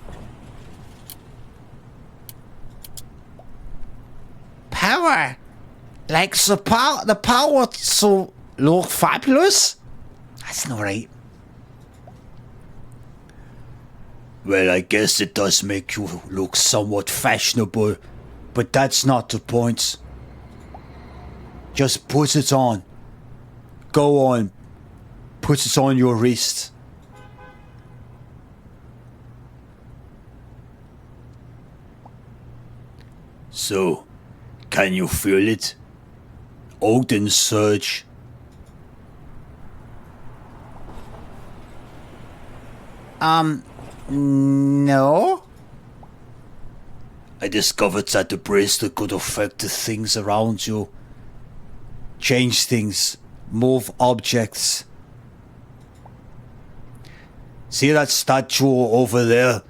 Power? Like the power to look fabulous? That's not right. Well, I guess it does make you look somewhat fashionable, but that's not the point. Just put it on. Go on. Put it on your wrist. So, can you feel it? Odin surge. No? I discovered that the bracelet could affect the things around you. Change things. Move objects. See that statue over there?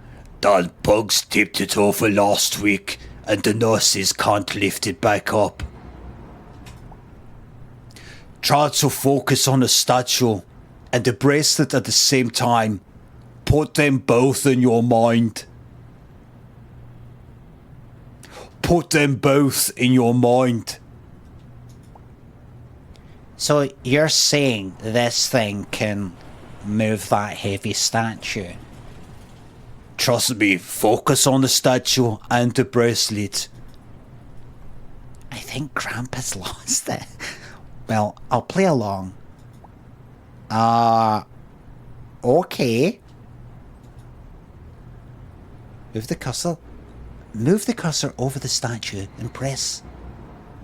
That bugs tipped it over last week, and the nurses can't lift it back up. Try to focus on the statue and the bracelet at the same time. Put them both in your mind. Put them both in your mind. So you're saying this thing can move that heavy statue? Trust me, focus on the statue and the bracelet. I think Grandpa's lost it. Well, I'll play along. Okay. Move the cursor. Move the cursor over the statue and press.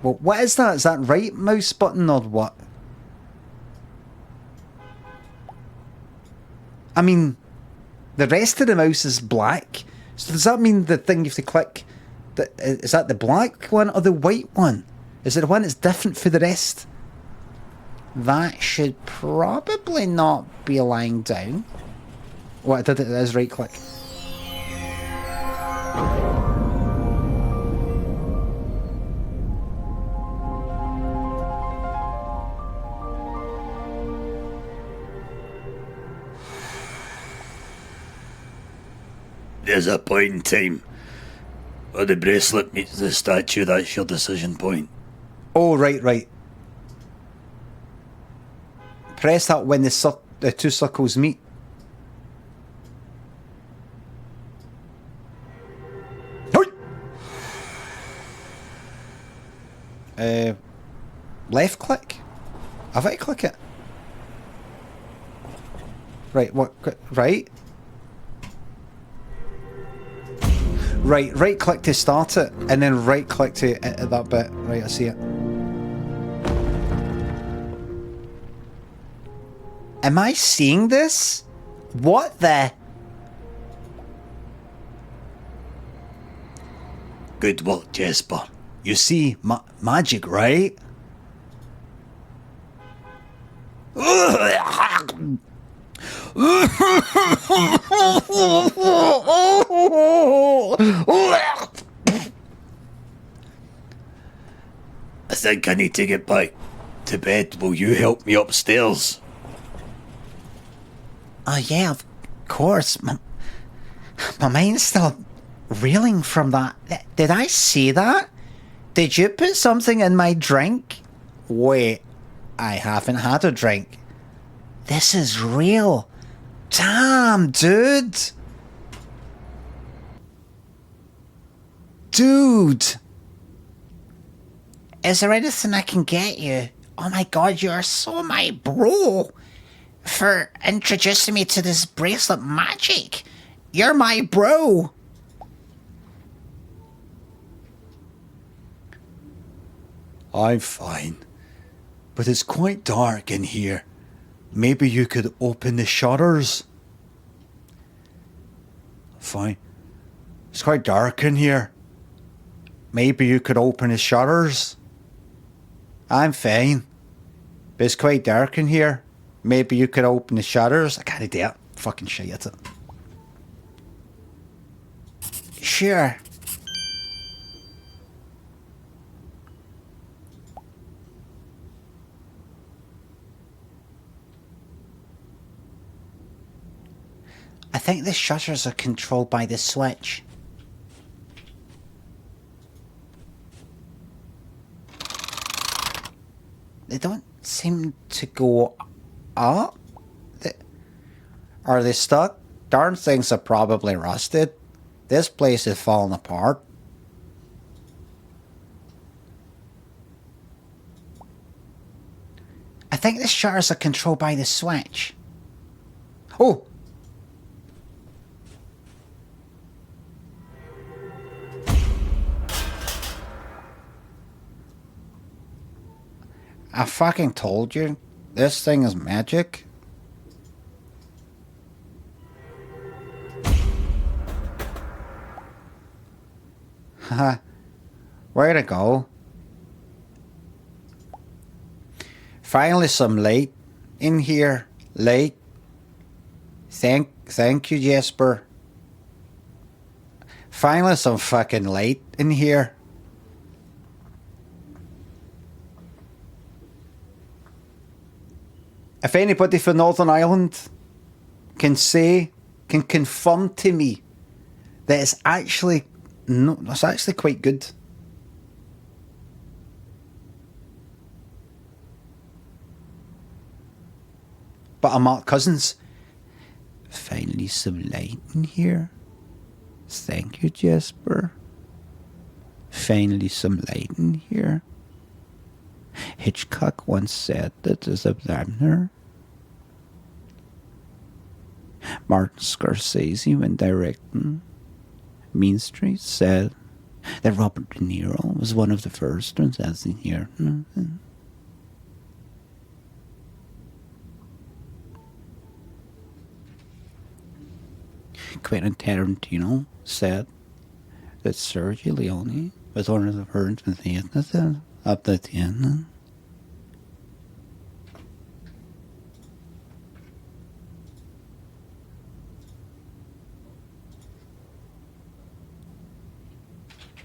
Well, what is that? Is that right mouse button or what? I mean, the rest of the mouse is black. So does that mean the thing you have to click, is that the black one or the white one? Is it the one that's different for the rest? That should probably not be lying down. What I did it is right click. There's a point in time where the bracelet meets the statue. That's your decision point. Oh, right. Press that when the two circles meet. Left click? Have I click it? Right, what? Right? Right click to start it, and then right click to edit that bit. Right, I see it. Am I seeing this? What the? Good work, Jesper. You see magic, right? I think I need to get back to bed. Will you help me upstairs? Oh yeah, of course. My mind's still reeling from that. Did I see that? Did you put something in my drink? Wait, I haven't had a drink. This is real. Damn, dude. Dude. Is there anything I can get you? Oh my god, you're so my bro. For introducing me to this bracelet magic. You're my bro. I'm fine. But it's quite dark in here. Maybe you could open the shutters? Fine. It's quite dark in here. Maybe you could open the shutters? I'm fine. But it's quite dark in here. Maybe you could open the shutters? I can't do it. Fucking shit at it. Sure. I think the shutters are controlled by the switch. They don't seem to go up. Are they stuck? Darn things are probably rusted. This place is falling apart. I think the shutters are controlled by the switch. Oh! I fucking told you, this thing is magic. Haha. Way to go. Finally some light in here. Light. Thank you, Jesper. Finally, some fucking light in here. If anybody from Northern Ireland can confirm to me that it's actually quite good. But I'm Mark Cousins. Finally some light in here. Thank you, Jesper. Finally some light in here. Hitchcock once said that as a Wagner. Martin Scorsese, when directing Mean Streets, said that Robert De Niro was one of the first ones as in here. Quentin Tarantino said that Sergio Leone was one of the first up at the end.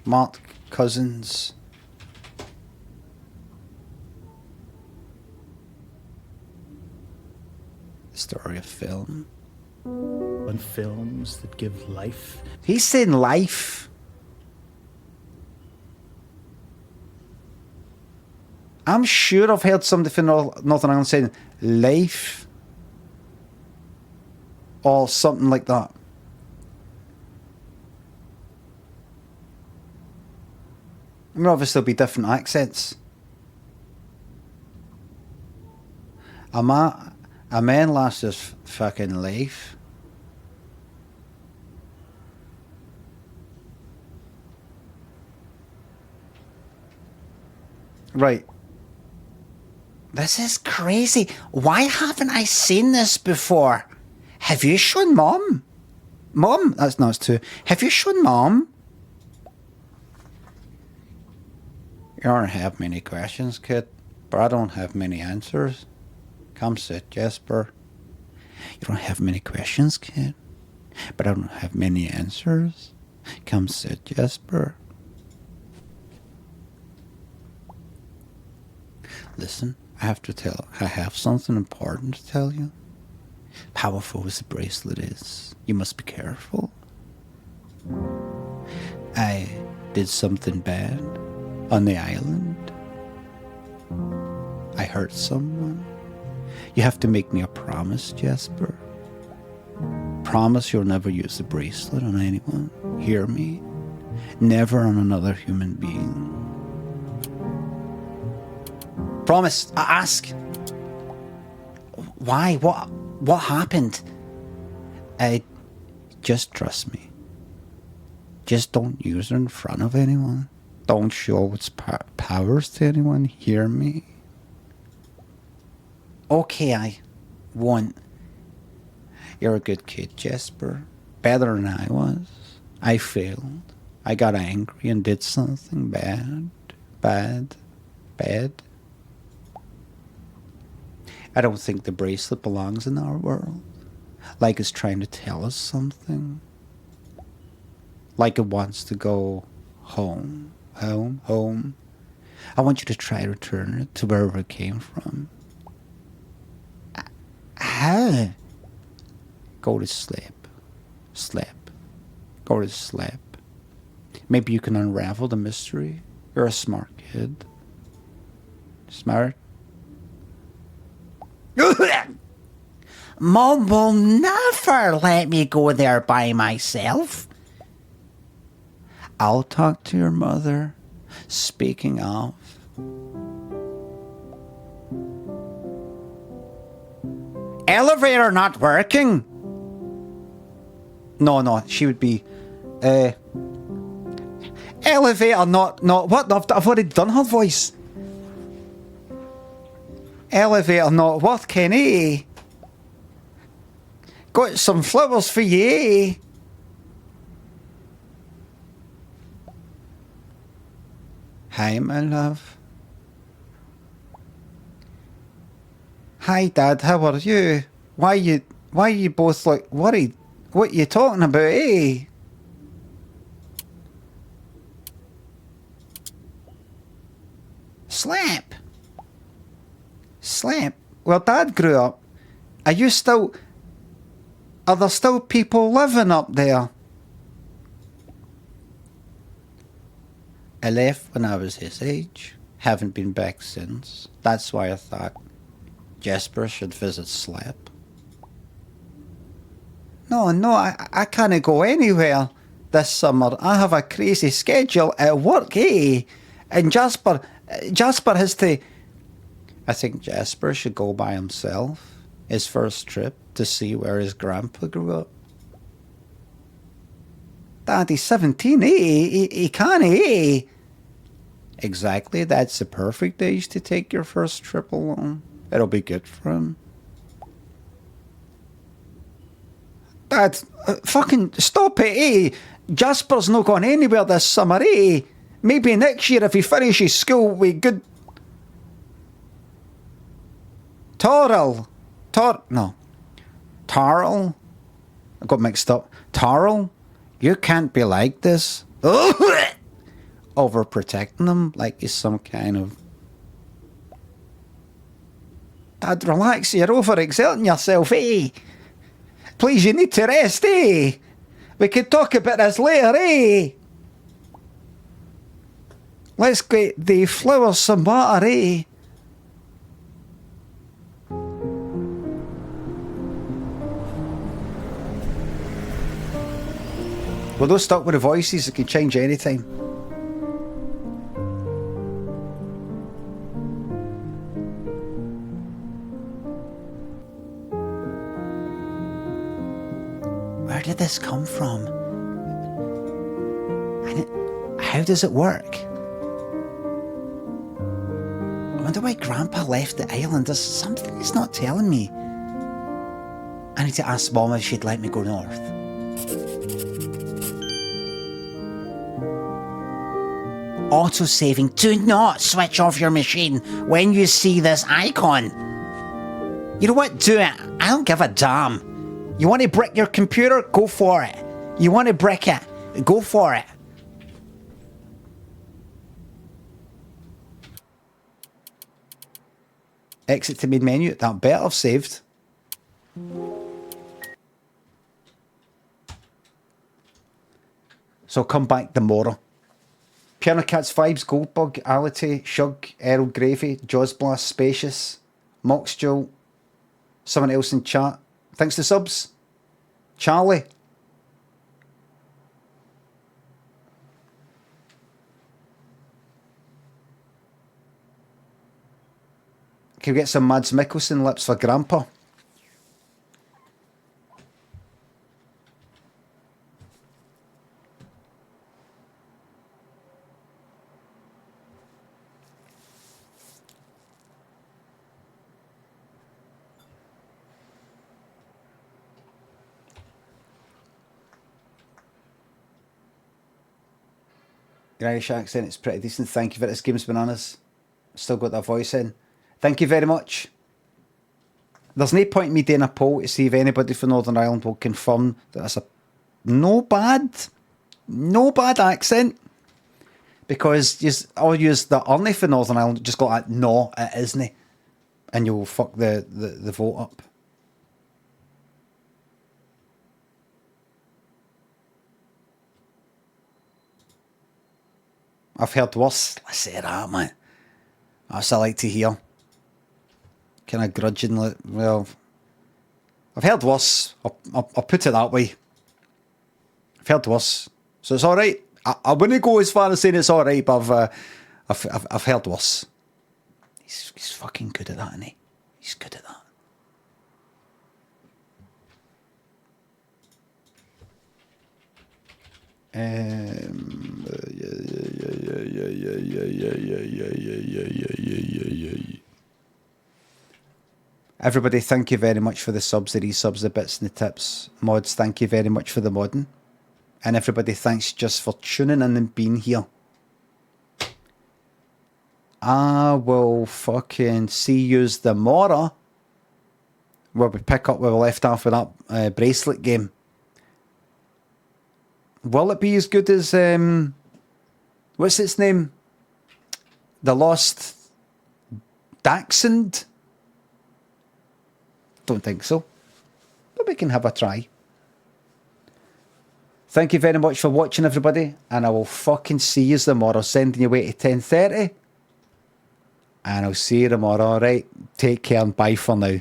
Mark Cousins. The story of film. And films that give life. He's saying life. I'm sure I've heard somebody from Northern Ireland saying life. Or something like that. I mean, obviously there'll be different accents. A man lost his fucking life. Right. This is crazy. Why haven't I seen this before? Have you shown Mom? Mom? That's not two. Have you shown Mom? You don't have many questions, kid, but I don't have many answers. Come sit, Jesper. You don't have many questions, kid, but I don't have many answers. Come sit, Jesper. Listen, I have something important to tell you. Powerful as the bracelet is, you must be careful. I did something bad on the island. I hurt someone. You have to make me a promise, Jesper. Promise you'll never use the bracelet on anyone. Hear me? Never on another human being. Promise. I ask. Why? What happened? Just trust me. Just don't use her in front of anyone. Don't show its powers to anyone. Hear me? Okay, I won't. You're a good kid, Jesper. Better than I was. I failed. I got angry and did something bad. I don't think the bracelet belongs in our world. Like it's trying to tell us something. Like it wants to go home. Home. I want you to try to return it to wherever it came from. How? Go to sleep. Go to sleep. Maybe you can unravel the mystery. You're a smart kid. Smart? Mom will never let me go there by myself. I'll talk to your mother. Speaking of, elevator not working. No, she would be elevator not what? I've already done her voice. Elevator not what, Kenny? Got some flowers for you. Hi, my love. Hi, Dad. How are you? Why Why are you both like worried? What are you talking about, eh? Slap. Slap. Well, Dad grew up. Are you still... Are there still people living up there? I left when I was his age. Haven't been back since. That's why I thought Jasper should visit Slap. No, I can't go anywhere this summer. I have a crazy schedule at work, eh? And Jasper has to... I think Jasper should go by himself. His first trip to see where his grandpa grew up. Dad, he's 17, eh? He can't, eh? Exactly, that's the perfect age to take your first trip alone. It'll be good for him. Dad, fucking stop it, eh? Jasper's not going anywhere this summer, eh? Maybe next year if he finishes school with good... Tarl. I got mixed up. Tarl, you can't be like this. Overprotecting him like he's some kind of... Dad, relax, you're overexerting yourself, eh? Please, you need to rest, eh? We can talk about this later, eh? Let's get the flowers some water, eh? Well, those stuck with the voices, it can change anytime. Where did this come from? And how does it work? I wonder why Grandpa left the island. There's something he's not telling me. I need to ask Mom if she'd let me go north. Auto-saving. Do not switch off your machine when you see this icon. You know what? Do it. I don't give a damn. You want to brick your computer? Go for it. You want to brick it? Go for it. Exit to main menu. That better have saved. So come back tomorrow. Piano Cats Vibes, Goldbug, Ality, Shug, Earl Gravy, Jaws Blast, Spacious, Moxjewel, someone else in chat. Thanks to subs. Charlie. Can we get some Mads Mikkelsen lips for Grandpa? Your Irish accent is pretty decent. Thank you for this. Game's Bananas. Still got that voice in. Thank you very much. There's no point in me doing a poll to see if anybody from Northern Ireland will confirm that that's a no bad accent. Because I'll use the only for Northern Ireland, just go like, no, it isn't. And you'll fuck the vote up. I've heard worse. Let's say that, man. That's what I like to hear. Kind of grudgingly. Well, I've heard worse. I'll put it that way. I've heard worse. So it's alright. I wouldn't go as far as saying it's alright, but I've heard worse. He's fucking good at that, isn't he? He's good at that. Everybody, thank you very much for the subs, the resubs, the bits and the tips. Mods, thank you very much for the modding. And everybody, thanks just for tuning in and being here. I will fucking see yous tomorrow where we pick up where we left off with that bracelet game. Will it be as good as what's its name? The Lost Dachshund? Don't think so. But we can have a try. Thank you very much for watching, everybody, and I will fucking see you tomorrow. Sending you away to 10:30. And I'll see you tomorrow. Alright, take care and bye for now.